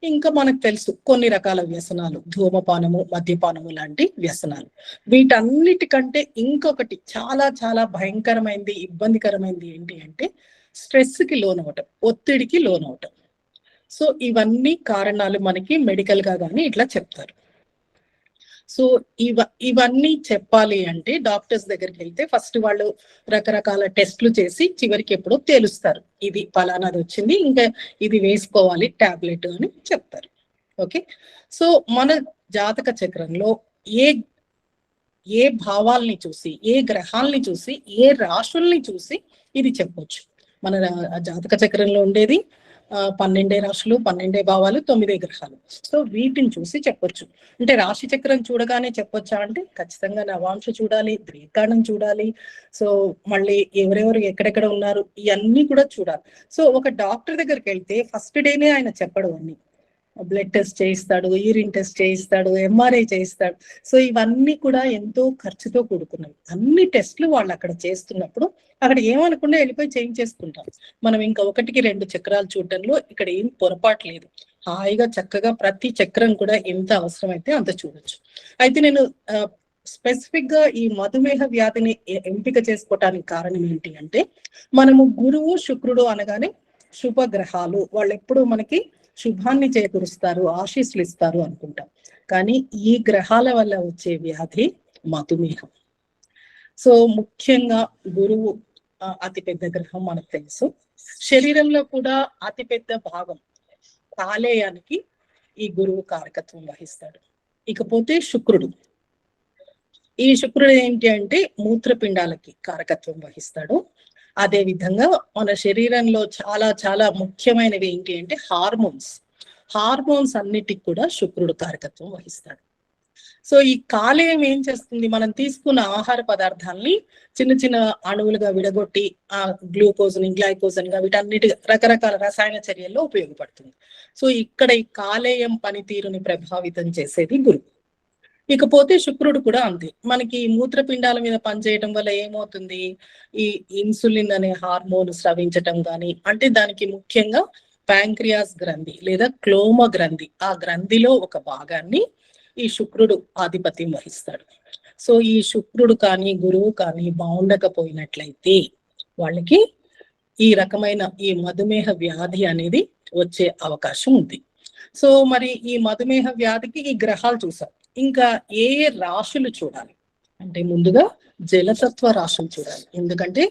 ఇంకా మనకు తెలుసు కొన్ని రకాల వ్యసనాలు, ధూమపానము, మద్యపానము లాంటి వ్యసనాలు. వీటన్నిటికంటే ఇంకొకటి చాలా చాలా భయంకరమైనది, ఇబ్బందికరమైనది ఏంటి అంటే స్ట్రెస్కి లోనవటం, ఒత్తిడికి లోనవటం. సో ఇవన్నీ కారణాలు మనకి మెడికల్ గా కానీ ఇట్లా చెప్తారు. సో ఇవన్నీ చెప్పాలి అంటే డాక్టర్స్ దగ్గరికి వెళ్తే ఫస్ట్ వాళ్ళు రకరకాల టెస్ట్లు చేసి చివరికి ఎప్పుడో తేలుస్తారు, ఇది ఫలానాది వచ్చింది, ఇంకా ఇది వేసుకోవాలి టాబ్లెట్ అని చెప్తారు. ఓకే, సో మన జాతక చక్రంలో ఏ భావాల్ని చూసి, ఏ గ్రహాల్ని చూసి, ఏ రాశుల్ని చూసి ఇది చెప్పొచ్చు. మన జాతక చక్రంలో ఉండేది 12 రాశులు, 12 భావాలు, 9 గ్రహాలు. సో వీటిని చూసి చెప్పొచ్చు. అంటే రాశి చక్రం చూడగానే చెప్పొచ్చా అంటే ఖచ్చితంగా నవాంశ చూడాలి, ద్వికాండం చూడాలి. సో మళ్ళీ ఎవరెవరు ఎక్కడెక్కడ ఉన్నారు ఇవన్నీ కూడా చూడాలి. సో ఒక డాక్టర్ దగ్గరికి వెళ్తే ఫస్ట్ డేనే ఆయన చెప్పడు అన్ని. బ్లడ్ టెస్ట్ చేయిస్తాడు, యూరిన్ టెస్ట్ చేయిస్తాడు, ఎంఆర్ఐ చేయిస్తాడు. సో ఇవన్నీ కూడా ఎంతో ఖర్చుతో కూడుకున్నవి. అన్ని టెస్ట్లు వాళ్ళు అక్కడ చేస్తున్నప్పుడు అక్కడ ఏమనకుండా వెళ్ళిపోయి చేయించేసుకుంటాం. మనం ఇంకా 1-2 చక్రాలు చూడటంలో ఇక్కడ ఏం పొరపాటు లేదు. హాయిగా చక్కగా ప్రతి చక్రం కూడా ఎంత అవసరమైతే అంత చూడొచ్చు. అయితే నేను స్పెసిఫిక్ గా ఈ మధుమేహ వ్యాధిని ఎంపిక చేసుకోవటానికి కారణం ఏంటి అంటే, మనము గురువు శుక్రుడు అనగానే శుభగ్రహాలు, వాళ్ళు ఎప్పుడు మనకి శుభాన్ని చేకూరుస్తారు, ఆశీస్సులు ఇస్తారు అనుకుంటాం. కానీ ఈ గ్రహాల వల్ల వచ్చే వ్యాధి మధుమేహం. సో ముఖ్యంగా గురువు అతిపెద్ద గ్రహం మనకు తెలుసు. శరీరంలో కూడా అతిపెద్ద భాగం కాలేయానికి ఈ గురువు కారకత్వం వహిస్తాడు. ఇకపోతే శుక్రుడు, ఈ శుక్రుడు ఏంటి అంటే మూత్రపిండాలకి కారకత్వం వహిస్తాడు. అదే విధంగా మన శరీరంలో చాలా చాలా ముఖ్యమైనవి ఏంటి అంటే హార్మోన్స్ అన్నిటికి కూడా శుక్రుడు కారకత్వం వహిస్తాడు. సో ఈ కాలేయం ఏం చేస్తుంది, మనం తీసుకున్న ఆహార పదార్థాలని చిన్న చిన్న అణువులుగా విడగొట్టి ఆ గ్లూకోజ్ని గ్లైకోజన్ గా వీటన్నిటి రకరకాల రసాయన చర్యల్లో ఉపయోగపడుతుంది. సో ఇక్కడ ఈ కాలేయం పనితీరుని ప్రభావితం చేసేది గురువు. ఇకపోతే శుక్రుడు కూడా అంతే. మనకి మూత్రపిండాల మీద పనిచేయటం వల్ల ఏమవుతుంది, ఈ ఇన్సులిన్ అనే హార్మోన్ స్రవించటం కానీ, అంటే దానికి ముఖ్యంగా ప్యాంక్రియాస్ గ్రంథి లేదా క్లోమ గ్రంథి, ఆ గ్రంథిలో ఒక భాగాన్ని ఈ శుక్రుడు ఆధిపత్యం వహిస్తాడు. సో ఈ శుక్రుడు కానీ గురువు కానీ బాగుండకపోయినట్లయితే వాళ్ళకి ఈ రకమైన ఈ మధుమేహ వ్యాధి అనేది వచ్చే అవకాశం ఉంది. సో మరి ఈ మధుమేహ వ్యాధికి ఈ గ్రహాలు చూసాం. ఇంకా ఏ రాశులు చూడాలి అంటే ముందుగా జలతత్వ రాశులు చూడాలి. ఎందుకంటే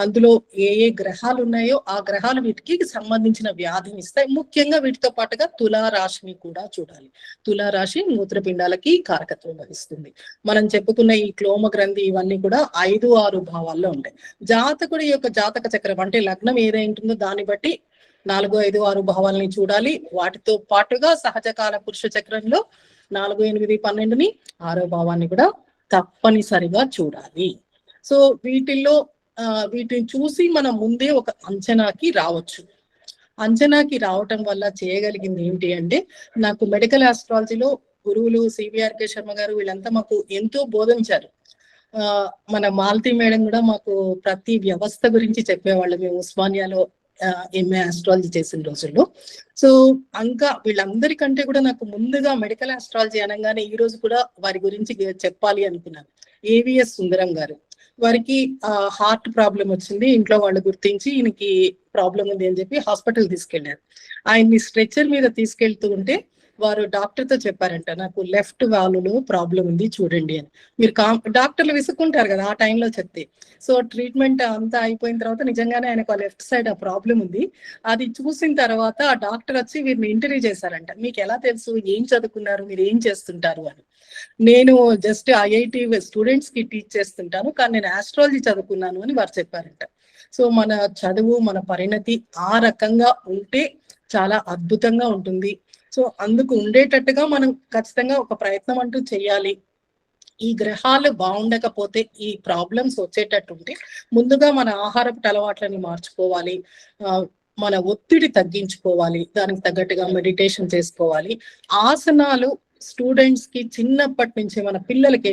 అందులో ఏ గ్రహాలు ఉన్నాయో ఆ గ్రహాలు వీటికి సంబంధించిన వ్యాధిని ఇస్తాయి. ముఖ్యంగా వీటితో పాటుగా తులారాశిని కూడా చూడాలి. తులారాశి మూత్రపిండాలకి కారకత్వం వహిస్తుంది. మనం చెప్పుకున్న ఈ క్లోమ గ్రంథి ఇవన్నీ కూడా 5-6 భావాల్లో ఉంటాయి. జాతకుడి యొక్క జాతక చక్రం అంటే లగ్నం ఏదైంటుందో దాన్ని బట్టి 4, 5, 6 భావాలని చూడాలి. వాటితో పాటుగా సహజకాల పురుష చక్రంలో 4, 8, 12ని 6వ భావాన్ని కూడా తప్పనిసరిగా చూడాలి. సో వీటిని చూసి మనం ముందే ఒక అంచనాకి రావచ్చు. అంచనాకి రావటం వల్ల చేయగలిగింది ఏంటి అంటే, నాకు మెడికల్ ఆస్ట్రాలజీలో గురువులు సివిఆర్కే శర్మ గారు వీళ్ళంతా మాకు ఎంతో బోధించారు. మన మాలతి మేడం కూడా మాకు ప్రతి వ్యవస్థ గురించి చెప్పేవాళ్ళు. మేము ఉస్మానియాలో ఎంఏ ఆస్ట్రాలజీ చేసిన రోజుల్లో. సో ఇంకా వీళ్ళందరికంటే కూడా నాకు ముందుగా మెడికల్ ఆస్ట్రాలజీ అనగానే ఈ రోజు కూడా వారి గురించి చెప్పాలి అనుకున్నాను. ఏవిఎస్ సుందరం గారు, వారికి హార్ట్ ప్రాబ్లం వచ్చింది. ఇంట్లో వాళ్ళు గుర్తించి ఈయనకి ప్రాబ్లం ఉంది అని చెప్పి హాస్పిటల్ తీసుకెళ్లారు. ఆయన్ని స్ట్రెచర్ మీద తీసుకెళ్తూ ఉంటే వారు డాక్టర్ తో చెప్పారంట, నాకు లెఫ్ట్ వాల్వ్లో ప్రాబ్లం ఉంది చూడండి అని. మీరు డాక్టర్లు విసుక్కుంటారు కదా ఆ టైంలో చెప్తే. సో ట్రీట్మెంట్ అంతా అయిపోయిన తర్వాత నిజంగానే ఆయనకు లెఫ్ట్ సైడ్ ఆ ప్రాబ్లం ఉంది. అది చూసిన తర్వాత ఆ డాక్టర్ వచ్చి వీరిని ఇంటర్వ్యూ చేశారంట, మీకు ఎలా తెలుసు, ఏం చదువుకున్నారు, మీరు ఏం చేస్తుంటారు అని. నేను జస్ట్ ఐఐటి స్టూడెంట్స్ కి టీచ్ చేస్తుంటాను, కానీ నేను ఆస్ట్రాలజీ చదువుకున్నాను అని వారు చెప్పారంట. సో మన చదువు మన పరిణతి ఆ రకంగా ఉంటే చాలా అద్భుతంగా ఉంటుంది. సో అందుకు ఉండేటట్టుగా మనం ఖచ్చితంగా ఒక ప్రయత్నం అంటూ చేయాలి. ఈ గ్రహాలు బాగుండకపోతే ఈ ప్రాబ్లమ్స్ వచ్చేటట్టు ఉంటే ముందుగా మన ఆహారపు అలవాట్లని మార్చుకోవాలి, మన ఒత్తిడి తగ్గించుకోవాలి, దానికి తగ్గట్టుగా మెడిటేషన్ చేసుకోవాలి. ఆసనాలు స్టూడెంట్స్ కి చిన్నప్పటి నుంచి మన పిల్లలకి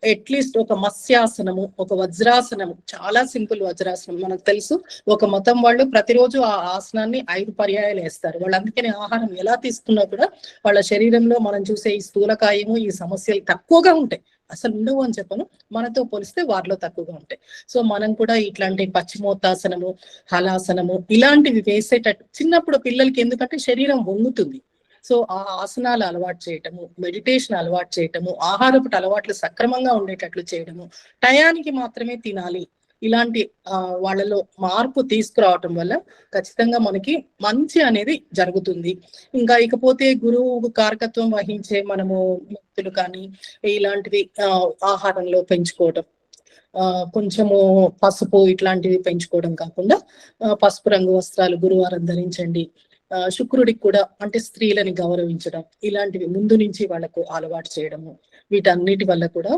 అట్లీస్ట్ ఒక మత్స్యాసనము, ఒక వజ్రాసనము, చాలా సింపుల్ వజ్రాసనం మనకు తెలుసు. ఒక మతం వాళ్ళు ప్రతిరోజు ఆ ఆసనాన్ని 5 పర్యాయాలు వేస్తారు. వాళ్ళు అందుకని ఆహారం ఎలా తీసుకున్నా కూడా వాళ్ళ శరీరంలో మనం చూసే ఈ స్థూలకాయము ఈ సమస్యలు తక్కువగా ఉంటాయి. అసలు ఉండవు అని చెప్పను, మనతో పోలిస్తే వారిలో తక్కువగా ఉంటాయి. సో మనం కూడా ఇట్లాంటి పశ్చిమోత్తాసనము, హలాసనము ఇలాంటివి వేసేటట్టు చిన్నప్పుడు పిల్లలకి, ఎందుకంటే శరీరం వంగుతుంది. సో ఆ ఆసనాలు అలవాటు చేయటము, మెడిటేషన్ అలవాటు చేయటము, ఆహారపు అలవాట్లు సక్రమంగా ఉండేటట్లు చేయడము, టయానికి మాత్రమే తినాలి, ఇలాంటి వాళ్ళలో మార్పు తీసుకురావటం వల్ల ఖచ్చితంగా మనకి మంచి అనేది జరుగుతుంది. ఇంకా ఇకపోతే గురువు కారకత్వం వహించే మనము మెంతులు కానీ ఇలాంటివి ఆహారంలో పెంచుకోవటం, కొంచెము పసుపు ఇట్లాంటివి పెంచుకోవడం కాకుండా పసుపు రంగు వస్త్రాలు గురువారం ధరించండి. శుక్రుడికి కూడా అంటే స్త్రీలని గౌరవించడం ఇలాంటివి ముందు నుంచి వాళ్ళకు అలవాటు చేయడము, వీటన్నిటి వల్ల కూడా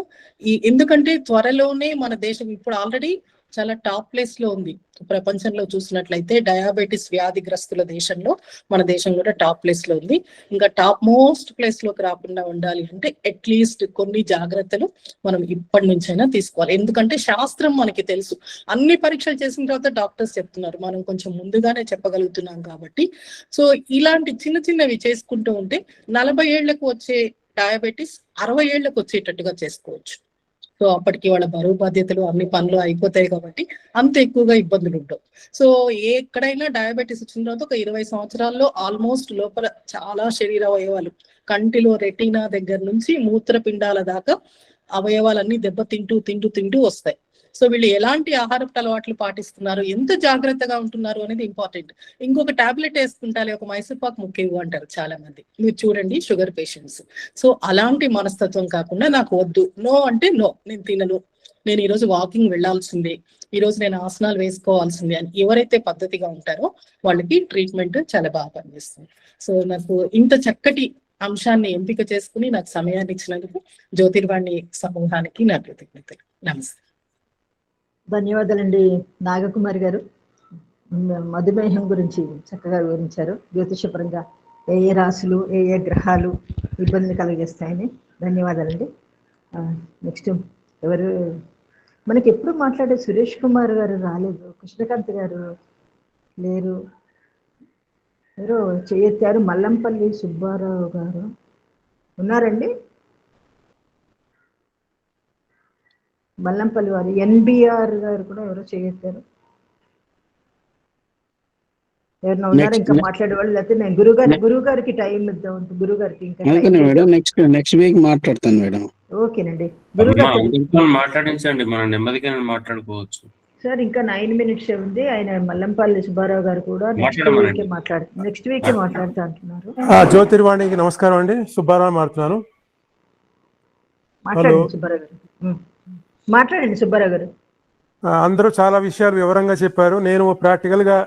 ఎందుకంటే త్వరలోనే మన దేశం ఇప్పుడు ఆల్రెడీ చాలా టాప్ ప్లేస్ లో ఉంది. ప్రపంచంలో చూసినట్లయితే డయాబెటిస్ వ్యాధిగ్రస్తుల దేశంలో మన దేశం కూడా టాప్ ప్లేస్ లో ఉంది. ఇంకా టాప్ మోస్ట్ ప్లేస్ లోకి రాకుండా ఉండాలి అంటే అట్లీస్ట్ కొన్ని జాగ్రత్తలు మనం ఇప్పటి నుంచైనా తీసుకోవాలి. ఎందుకంటే శాస్త్రం మనకి తెలుసు, అన్ని పరీక్షలు చేసిన తర్వాత డాక్టర్స్ చెప్తున్నారు, మనం కొంచెం ముందుగానే చెప్పగలుగుతున్నాం కాబట్టి. సో ఇలాంటి చిన్న చిన్నవి చేసుకుంటూ ఉంటే 40 ఏళ్లకు వచ్చే డయాబెటిస్ 60 ఏళ్లకు వచ్చేటట్టుగా చేసుకోవచ్చు. సో అప్పటికి వాళ్ళ బరువు బాధ్యతలు అన్ని పనులు అయిపోతాయి కాబట్టి అంత ఎక్కువగా ఇబ్బందులు ఉండవు. సో ఎక్కడైనా డయాబెటీస్ వచ్చిన తర్వాత ఒక 20 సంవత్సరాల్లో ఆల్మోస్ట్ లోపల చాలా శరీర అవయవాలు, కంటిలో రెటీనా దగ్గర నుంచి మూత్రపిండాల దాకా అవయవాలన్నీ దెబ్బతింటూ తింటూ తింటూ వస్తాయి. సో వీళ్ళు ఎలాంటి ఆహారపు అలవాట్లు పాటిస్తున్నారు, ఎంత జాగ్రత్తగా ఉంటున్నారు అనేది ఇంపార్టెంట్. ఇంకొక టాబ్లెట్ వేసుకుంటాలే, ఒక మైసూర్పాకు ముఖ్యంగా అంటారు చాలా మంది, మీరు చూడండి షుగర్ పేషెంట్స్. సో అలాంటి మనస్తత్వం కాకుండా నాకు వద్దు, నో అంటే నో, నేను తినను, నేను ఈరోజు వాకింగ్ వెళ్లాల్సిందే, ఈరోజు నేను ఆసనాలు వేసుకోవాల్సిందే అని ఎవరైతే పద్ధతిగా ఉంటారో వాళ్ళకి ట్రీట్మెంట్ చాలా బాగా పనిచేస్తుంది. సో నాకు ఇంత చక్కటి అంశాన్ని ఎంపిక చేసుకుని నాకు సమయాన్ని ఇచ్చినందుకు జ్యోతిర్వాణి సమూహానికి నా కృతజ్ఞతలు. నమస్తే. ధన్యవాదాలండి నాగకుమారి గారు. మధుమేహం గురించి చక్కగా వివరించారు. జ్యోతిషపరంగా ఏ ఏ రాశులు ఏ ఏ గ్రహాలు ఇబ్బందిని కలిగజేస్తాయని. ధన్యవాదాలండి. నెక్స్ట్ ఎవరు మనకి ఎప్పుడు మాట్లాడే సురేష్ కుమార్ గారు రాలేదు, కృష్ణకాంత్ గారు లేరు, ఎవరో చేయెత్తారు, మల్లంపల్లి సుబ్బారావు గారు ఉన్నారండి. మల్లంపల్లి వారు, ఎన్బిఆర్ గారు కూడా ఎవరో చేయెత్తారు. ఎవరైనా ఉన్నారు ఇంకా మాట్లాడేవాళ్ళు? లేకపోతే నేను గురువు గారికి టైం ఇద్దాం. గురువు గారికి ఇంకా మేడం నెక్స్ట్ వీక్ మాట్లాడతాను మేడం. ఓకేనండి. గురువు గారు మాట్లాడించండి, మనం నెమ్మదిగా మాట్లాడుకోవచ్చు సార్. ఇంకా 9 minutes ఉంది. ఆయన మల్లంపల్లి సుబ్బారావు గారు కూడా నెక్స్ట్ వీకే మాట్లాడుతూ అంటున్నారు. జ్యోతిర్వాణికి నమస్కారం అండి, సుబ్బారావు మాట్లాడుతున్నాను. మాట్లాడండి సుబ్బారావు గారు. అందరూ చాలా విషయాలు వివరంగా చెప్పారు. నేను ప్రాక్టికల్గా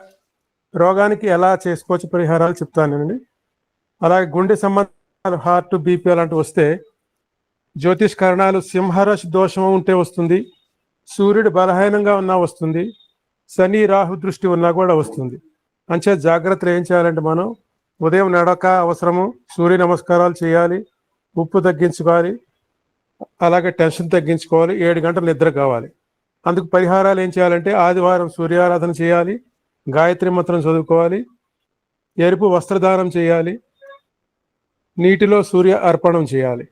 రోగానికి ఎలా చేసుకోవచ్చు పరిహారాలు చెప్తానండి. అలాగే గుండె సంబంధాలు, హార్ట్, బీపీ అలాంటివి వస్తే జ్యోతిష్ కారణాలు సింహరాశి దోషం ఉంటే వస్తుంది, సూర్యుడు బలహీనంగా ఉన్నా వస్తుంది, శని రాహు దృష్టి ఉన్నా కూడా వస్తుంది. అంచే జాగ్రత్తలు ఏం చేయాలంటే మనం ఉదయం నడక అవసరము, సూర్య నమస్కారాలు చేయాలి, ఉప్పు తగ్గించుకోవాలి, అలాగే టెన్షన్ తగ్గించుకోవాలి, 7 గంటలు నిద్ర కావాలి. అందుకు పరిహారాలు ఏం చేయాలంటే ఆదివారం సూర్యారాధన చేయాలి, గాయత్రి మంత్రం చదువుకోవాలి, ఎరుపు వస్త్రదానం చేయాలి, నీటిలో సూర్య అర్పణం చేయాలి.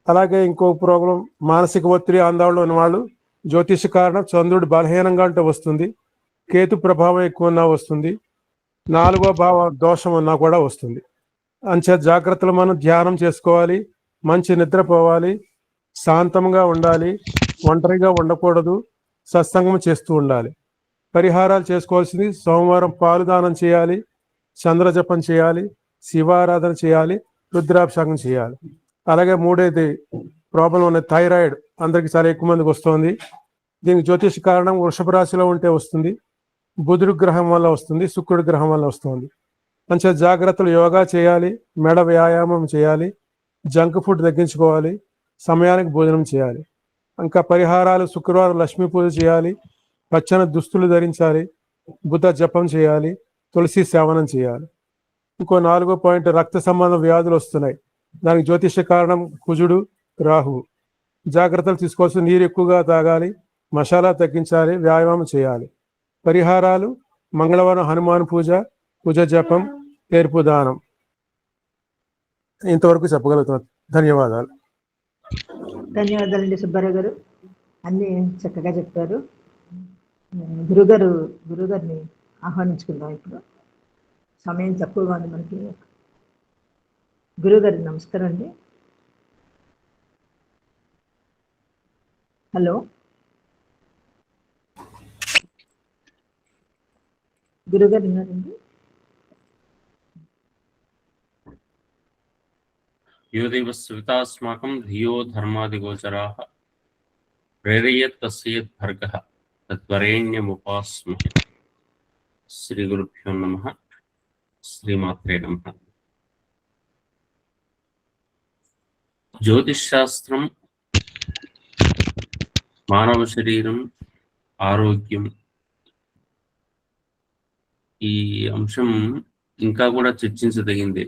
అలాగే ఇంకో ప్రాబ్లం, మానసిక ఒత్తిడి ఆందోళన ఉన్నవాళ్ళు జ్యోతిష కారణం చంద్రుడు బలహీనంగా ఉంటే వస్తుంది, కేతు ప్రభావం ఎక్కువ ఉన్నా వస్తుంది, 4వ భావ దోషం ఉన్నా కూడా వస్తుంది. అంచే జాగ్రత్తలు మనం ధ్యానం చేసుకోవాలి, మంచి నిద్రపోవాలి, శాంతంగా ఉండాలి, ఒంటరిగా ఉండకూడదు, సత్సంగం చేస్తూ ఉండాలి. పరిహారాలు చేసుకోవాల్సింది సోమవారం పాలు దానం చేయాలి, చంద్రజపం చేయాలి, శివారాధన చేయాలి, రుద్రాభిషేకం చేయాలి. అలాగే 3వది ప్రాబ్లం ఉన్న థైరాయిడ్ అందరికి చాలా ఎక్కువ మందికి వస్తుంది. దీనికి జ్యోతిష కారణం వృషభ రాశిలో ఉంటే వస్తుంది, బుధుడు గ్రహం వల్ల వస్తుంది, శుక్రుడి గ్రహం వల్ల వస్తుంది. మంచిగా జాగ్రత్తలు యోగా చేయాలి, మెడ వ్యాయామం చేయాలి, జంక్ ఫుడ్ తగ్గించుకోవాలి, సమయానికి భోజనం చేయాలి. ఇంకా పరిహారాలు శుక్రవారం లక్ష్మీ పూజ చేయాలి, పచ్చని దుస్తులు ధరించాలి, బుధ జపం చేయాలి, తులసి సేవనం చేయాలి. ఇంకో 4వ పాయింట్, రక్త సంబంధ వ్యాధులు వస్తున్నాయి, దానికి జ్యోతిష కారణం కుజుడు రాహువు. జాగ్రత్తలు తీసుకోవాల్సి, నీరు ఎక్కువగా తాగాలి, మసాలా తగ్గించాలి, వ్యాయామం చేయాలి. పరిహారాలు మంగళవారం హనుమాన్ పూజ, పూజ జపం, ఎరుపు దానం. ఇంతవరకు చెప్పగలుగుతున్నాను. ధన్యవాదాలు. ధన్యవాదాలండి సుబ్బారావు గారు, అన్ని చక్కగా చెప్పారు. గురుగారిని ఆహ్వానించుకుందాం. ఇప్పుడు సమయం తక్కువగా ఉంది మనకి. గురుగారు నమస్కారం అండి. హలో గురుగారు ఉన్నారండి? यो देव स्वितास्माकं धियो धर्मादिगोचराः ప్రేరయత్ తస్యత్ భర్గః తత్వరేణ్యముపాస్మహే. శ్రీ గురుభ్యో నమః. శ్రీమాత్రే నమః. జ్యోతిష్ శాస్త్రం, మానవ శరీరం, ఆరోగ్యం, ఈ అంశం ఇంకా కూడా చర్చించదగింది.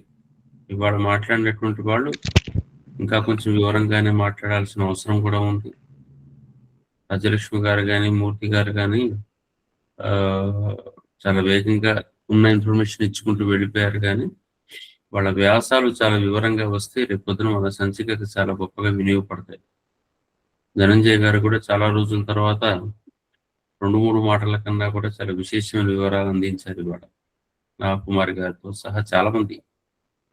ఇవాళ మాట్లాడినటువంటి వాళ్ళు ఇంకా కొంచెం వివరంగానే మాట్లాడాల్సిన అవసరం కూడా ఉంది. రాజలక్ష్మి గారు కానీ, మూర్తి గారు కానీ చాలా వేగంగా ఉన్న ఇన్ఫర్మేషన్ ఇచ్చుకుంటూ వెళ్ళిపోయారు. కానీ వాళ్ళ వ్యాసాలు చాలా వివరంగా వస్తే రేపొద్దున మన సంచికకి చాలా గొప్పగా వినియోగపడతాయి. ధనంజయ్ గారు కూడా చాలా రోజుల తర్వాత 2-3 మాటల కన్నా కూడా చాలా విశేషమైన వివరాలు అందించారు. ఇవాళ నాగకుమారి గారితో సహా చాలా మంది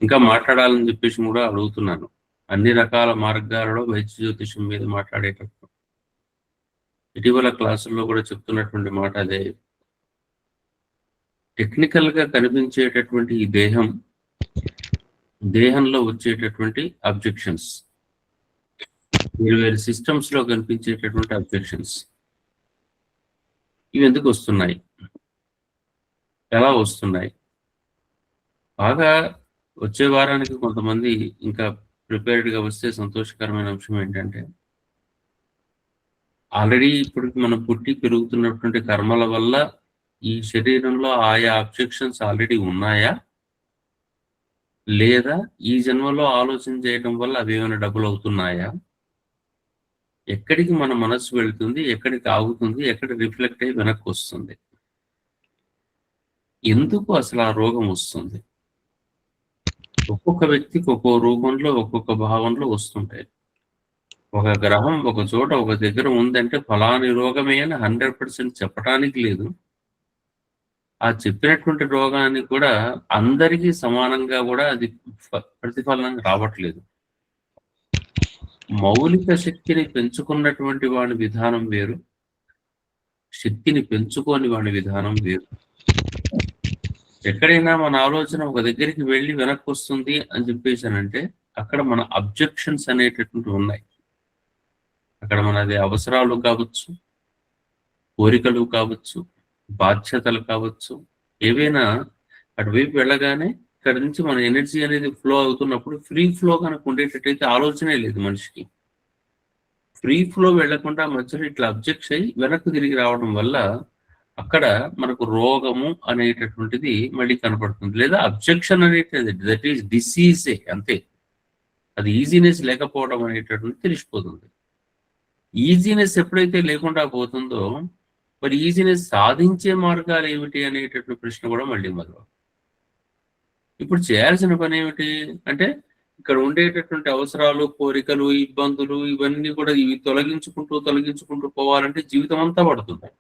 ఇంకా మాట్లాడాలని చెప్పేసి కూడా అడుగుతున్నాను. అన్ని రకాల మార్గాలలో వైద్య జ్యోతిషం మీద మాట్లాడేటప్పుడు ఇటీవల క్లాసుల్లో కూడా చెప్తున్నటువంటి మాట అదే. టెక్నికల్ గా కనిపించేటటువంటి ఈ దేహంలో వచ్చేటటువంటి అబ్జెక్షన్స్, వేరు సిస్టమ్స్ లో కనిపించేటటువంటి అబ్జెక్షన్స్, ఇవి ఎందుకు వస్తున్నాయి, ఎలా వస్తున్నాయి? బాగా వచ్చే వారానికి కొంతమంది ఇంకా ప్రిపేర్డ్గా వస్తే సంతోషకరమైన అంశం ఏంటంటే, ఆల్రెడీ ఇప్పటికి మనం పుట్టి పెరుగుతున్నటువంటి కర్మల వల్ల ఈ శరీరంలో ఆయా అబ్జెక్షన్స్ ఆల్రెడీ ఉన్నాయా, లేదా ఈ జన్మలో ఆలోచన చేయడం వల్ల అవి ఏమైనా డబుల్ అవుతున్నాయా, ఎక్కడికి మన మనస్సు వెళుతుంది, ఎక్కడికి ఆగుతుంది, ఎక్కడ రిఫ్లెక్ట్ అయ్యి వెనక్కి వస్తుంది, ఎందుకు అసలు ఆ రోగం వస్తుంది? ఒక్కొక్క వ్యక్తికి ఒక్కో రూపంలో ఒక్కొక్క భావంలో వస్తుంటాయి. ఒక గ్రహం ఒక చోట ఒక దగ్గర ఉందంటే ఫలాని రోగమే అని 100% చెప్పడానికి లేదు. ఆ చెప్పినటువంటి రోగానికి కూడా అందరికీ సమానంగా కూడా అది ప్రతిఫలనం రావట్లేదు. మౌలిక శక్తిని పెంచుకున్నటువంటి వాడి విధానం వేరు, శక్తిని పెంచుకోని వాడి విధానం వేరు. ఎక్కడైనా మన ఆలోచన ఒక దగ్గరికి వెళ్ళి వెనక్కి వస్తుంది అని చెప్పేసానంటే అక్కడ మన అబ్జెక్షన్స్ అనేటటువంటివి ఉన్నాయి. అక్కడ మనది అవసరాలు కావచ్చు, కోరికలు కావచ్చు, బాధ్యతలు కావచ్చు, ఏవైనా అటువైపు వెళ్ళగానే ఇక్కడ నుంచి మన ఎనర్జీ అనేది ఫ్లో అవుతున్నప్పుడు ఫ్రీ ఫ్లో కనుక ఉండేటట్టయితే ఆలోచనే లేదు మనిషికి. ఫ్రీ ఫ్లో వెళ్లకుండా మధ్యలో ఇట్లా అబ్జెక్ట్స్ అయ్యి వెనక్కి తిరిగి రావడం వల్ల అక్కడ మనకు రోగము అనేటటువంటిది మళ్ళీ కనపడుతుంది. లేదా అబ్జెక్షన్ అనేటువంటిది దట్ ఈస్ డిసీజే, అంతే. అది ఈజీనెస్ లేకపోవడం అనేటటువంటి తెలిసిపోతుంది. ఈజీనెస్ ఎప్పుడైతే లేకుండా పోతుందో మరి ఈజీనెస్ సాధించే మార్గాలు ఏమిటి అనేటటువంటి ప్రశ్న కూడా మళ్ళీ మొదలు. ఇప్పుడు చేయాల్సిన పని ఏమిటి అంటే ఇక్కడ ఉండేటటువంటి అవసరాలు, కోరికలు, ఇబ్బందులు ఇవన్నీ కూడా ఇవి తొలగించుకుంటూ పోవాలంటే జీవితం అంతా పడుతుంది.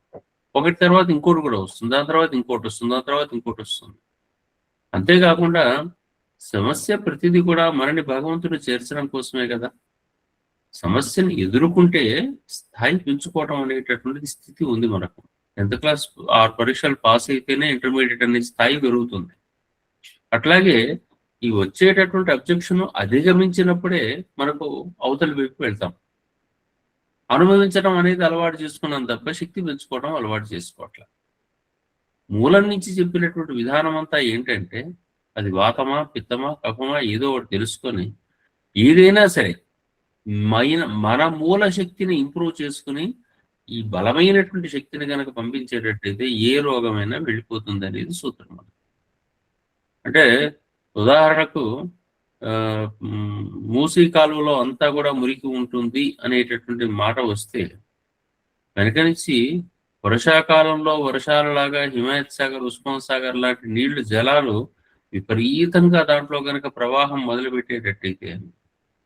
ఒకటి తర్వాత ఇంకోటి కూడా వస్తుంది, దాని తర్వాత ఇంకోటి వస్తుంది, దాని తర్వాత ఇంకోటి వస్తుంది. అంతేకాకుండా సమస్య ప్రతిదీ కూడా మనని భగవంతుడు చేర్చడం కోసమే కదా. సమస్యను ఎదుర్కొంటే స్థాయి పెంచుకోవడం అనేటటువంటి స్థితి ఉంది మనకు. 10th క్లాస్ పరీక్షలు పాస్ అయితేనే ఇంటర్మీడియట్ అనే స్థాయి పెరుగుతుంది. అట్లాగే ఈ వచ్చేటటువంటి అబ్జెక్షన్ అధిగమించినప్పుడే మనకు అవతల వైపు వెళ్తాం. అనుభవించడం అనేది అలవాటు చేసుకున్నాం తప్ప శక్తి పెంచుకోవడం అలవాటు చేసుకోవట్ల. మూలం నుంచి చెప్పినటువంటి విధానం అంతా ఏంటంటే అది వాతమా, పిత్తమా, కఫమా ఏదో ఒకటి తెలుసుకొని ఏదైనా సరే మన మూల శక్తిని ఇంప్రూవ్ చేసుకుని ఈ బలమైనటువంటి శక్తిని కనుక పంపించేటట్టయితే ఏ రోగమైనా వెళ్ళిపోతుంది అనేది సూత్రం. అంటే ఉదాహరణకు మూసీ కాలువలో అంతా కూడా మురికి ఉంటుంది అనేటటువంటి మాట వస్తే వెనక నుంచి వర్షాకాలంలో వర్షాలలాగా హిమాయత్ సాగర్, ఉస్మాన్ సాగర్ లాంటి నీళ్లు జలాలు విపరీతంగా దాంట్లో కనుక ప్రవాహం మొదలుపెట్టేటట్టయితే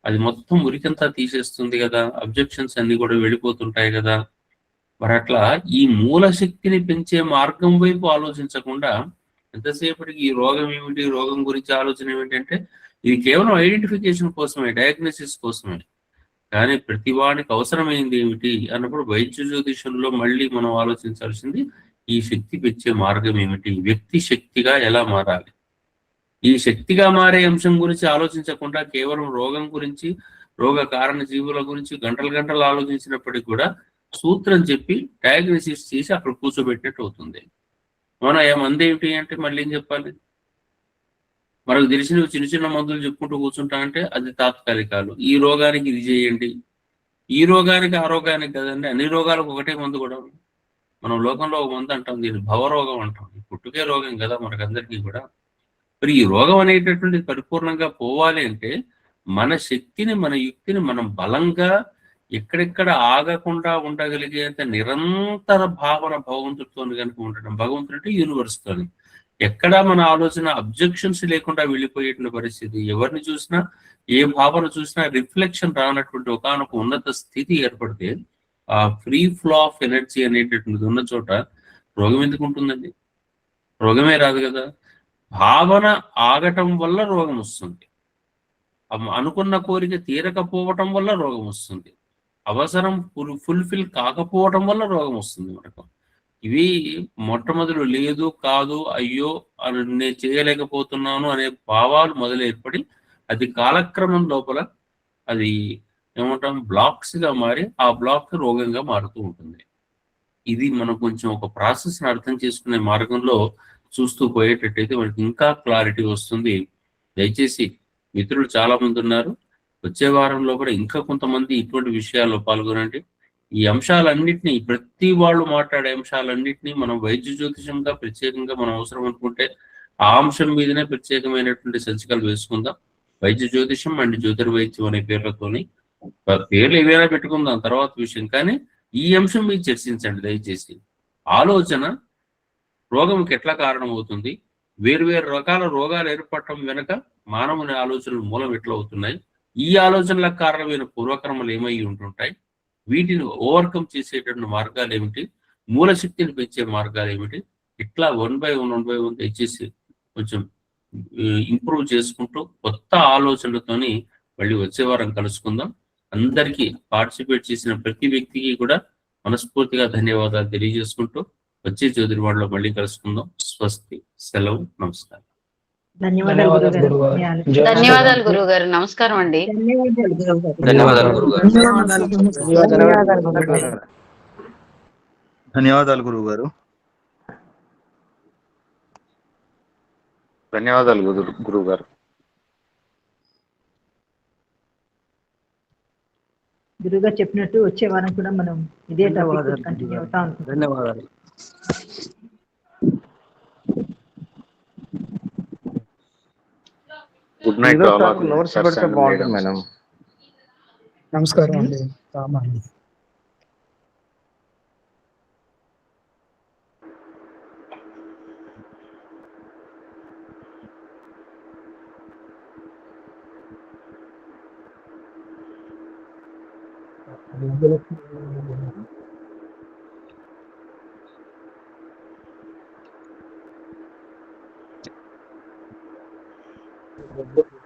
అది మొత్తం మురికంతా తీసేస్తుంది కదా, అబ్జెక్షన్స్ అన్ని కూడా వెళ్ళిపోతుంటాయి కదా. మరి అట్లా ఈ మూల శక్తిని పెంచే మార్గం వైపు ఆలోచించకుండా ఎంతసేపటికి ఈ రోగం ఏమిటి, రోగం గురించి ఆలోచన ఏమిటంటే ఇది కేవలం ఐడెంటిఫికేషన్ కోసమే, డయాగ్నోసిస్ కోసమే. కానీ ప్రతి వాడికి అవసరమైంది ఏమిటి అన్నప్పుడు వైద్య జ్యోతిషంలో మళ్ళీ మనం ఆలోచించాల్సింది ఈ శక్తి పెంచే మార్గం ఏమిటి, వ్యక్తి శక్తిగా ఎలా మారాలి. ఈ శక్తిగా మారే అంశం గురించి ఆలోచించకుండా కేవలం రోగం గురించి, రోగ కారణ జీవుల గురించి గంటలు ఆలోచించినప్పటికీ కూడా సూత్రం చెప్పి డయాగ్నోసిస్ చేసి అక్కడ కూర్చోబెట్టినట్టు అవుతుంది. అవునా, ఏ మంది ఏమిటి అంటే మళ్ళీ ఏం చెప్పాలి? మనకు తెలిసినవి చిన్న చిన్న మందులు చెప్పుకుంటూ కూర్చుంటా అంటే అది తాత్కాలికాలు. ఈ రోగానికి ఇది చేయండి, ఈ రోగానికి ఆ రోగానికి కదండి, అన్ని రోగాలకు ఒకటే మందు కూడా. మనం లోకంలో ఒక మందు అంటాం, దీన్ని భవరోగం అంటాం. పుట్టుకే రోగం కదా మనకందరికీ కూడా. మరి ఈ రోగం అనేటటువంటిది పరిపూర్ణంగా పోవాలి అంటే మన శక్తిని, మన యుక్తిని మనం బలంగా ఎక్కడెక్కడ ఆగకుండా ఉండగలిగేంత నిరంతర భావన భగవంతుడితో కనుక ఉండడం. భగవంతుడు అంటే యూనివర్స్తో. ఎక్కడా మన ఆలోచన అబ్జెక్షన్స్ లేకుండా వెళ్ళిపోయేటువంటి పరిస్థితి. ఎవరిని చూసినా, ఏ భావన చూసినా రిఫ్లెక్షన్ రానటువంటి ఒకానొక ఉన్నత స్థితి ఏర్పడితే, ఆ ఫ్రీ ఫ్లో ఆఫ్ ఎనర్జీ అనేటటువంటిది ఉన్న చోట రోగం ఎందుకు ఉంటుందండి? రోగమే రాదు కదా. భావన ఆగటం వల్ల రోగం వస్తుంది, అనుకున్న కోరిక తీరకపోవటం వల్ల రోగం వస్తుంది, అవసరం ఫుల్ఫిల్ కాకపోవటం వల్ల రోగం వస్తుంది మనకు. ఇవి మొట్టమొదలు లేదు, కాదు, అయ్యో అని నేను చేయలేకపోతున్నాను అనే భావాలు మొదలు ఏర్పడి అది కాలక్రమం లోపల అది ఏమంటాం బ్లాక్స్ గా మారి ఆ బ్లాక్ రోగంగా మారుతూ ఉంటుంది. ఇది మనం కొంచెం ఒక ప్రాసెస్ అర్థం చేసుకునే మార్గంలో చూస్తూ పోయేటట్టయితే మనకి ఇంకా క్లారిటీ వస్తుంది. దయచేసి మిత్రులు చాలా మంది ఉన్నారు, వచ్చే వారంలో కూడా ఇంకా కొంతమంది ఇటువంటి విషయాల్లో పాల్గొనండి. ఈ అంశాలన్నింటినీ, ప్రతి వాళ్ళు మాట్లాడే అంశాలన్నింటినీ మనం వైద్య జ్యోతిషంగా ప్రత్యేకంగా మనం అవసరం అనుకుంటే ఆ అంశం మీదనే ప్రత్యేకమైనటువంటి సంచికలు వేసుకుందాం. వైద్య జ్యోతిషం అండ్ జ్యోతిర్వైద్యం అనే పేర్లతోని, పేర్లు ఏవైనా పెట్టుకుందాం తర్వాత విషయం, కానీ ఈ అంశం మీద చర్చించండి దయచేసి. ఆలోచన రోగంకి ఎట్లా కారణమవుతుంది, వేరు రకాల రోగాలు ఏర్పడటం వెనుక మానవుని ఆలోచనలు మూలం ఎట్లా అవుతున్నాయి, ఈ ఆలోచనలకు కారణమైన పూర్వకర్మలు ఏమై ఉంటుంటాయి, వీటిని ఓవర్కమ్ చేసేటటువంటి మార్గాలు ఏమిటి, మూలశక్తిని పెంచే మార్గాలు ఏమిటి, ఇట్లా 1 by 1 దయచేసి కొంచెం ఇంప్రూవ్ చేసుకుంటూ కొత్త ఆలోచనలతోని మళ్ళీ వచ్చే వారం కలుసుకుందాం. అందరికీ పార్టిసిపేట్ చేసిన ప్రతి వ్యక్తికి కూడా మనస్ఫూర్తిగా ధన్యవాదాలు తెలియజేసుకుంటూ వచ్చే జ్యోతిర్వాడలో మళ్ళీ కలుసుకుందాం. స్వస్తి, సెలవు, నమస్కారం. ధన్యవాదాలు గురువు గారు. నమస్కారం అండి. ధన్యవాదాలు గురువు గారు. ధన్యవాదాలు గురువు గారు. ధన్యవాదాలు గురువు గారు. గురువుగా చెప్పినట్టు వచ్చే వారం కూడా మనం ఇదే టాపిక్ కంటిన్యూ అవుతా ఉంటుంది. ధన్యవాదాలు. Good night. నోట్స్ పెడితే బాగుంటుంది మేడం. నమస్కారం అండి. రామండి. Thank you.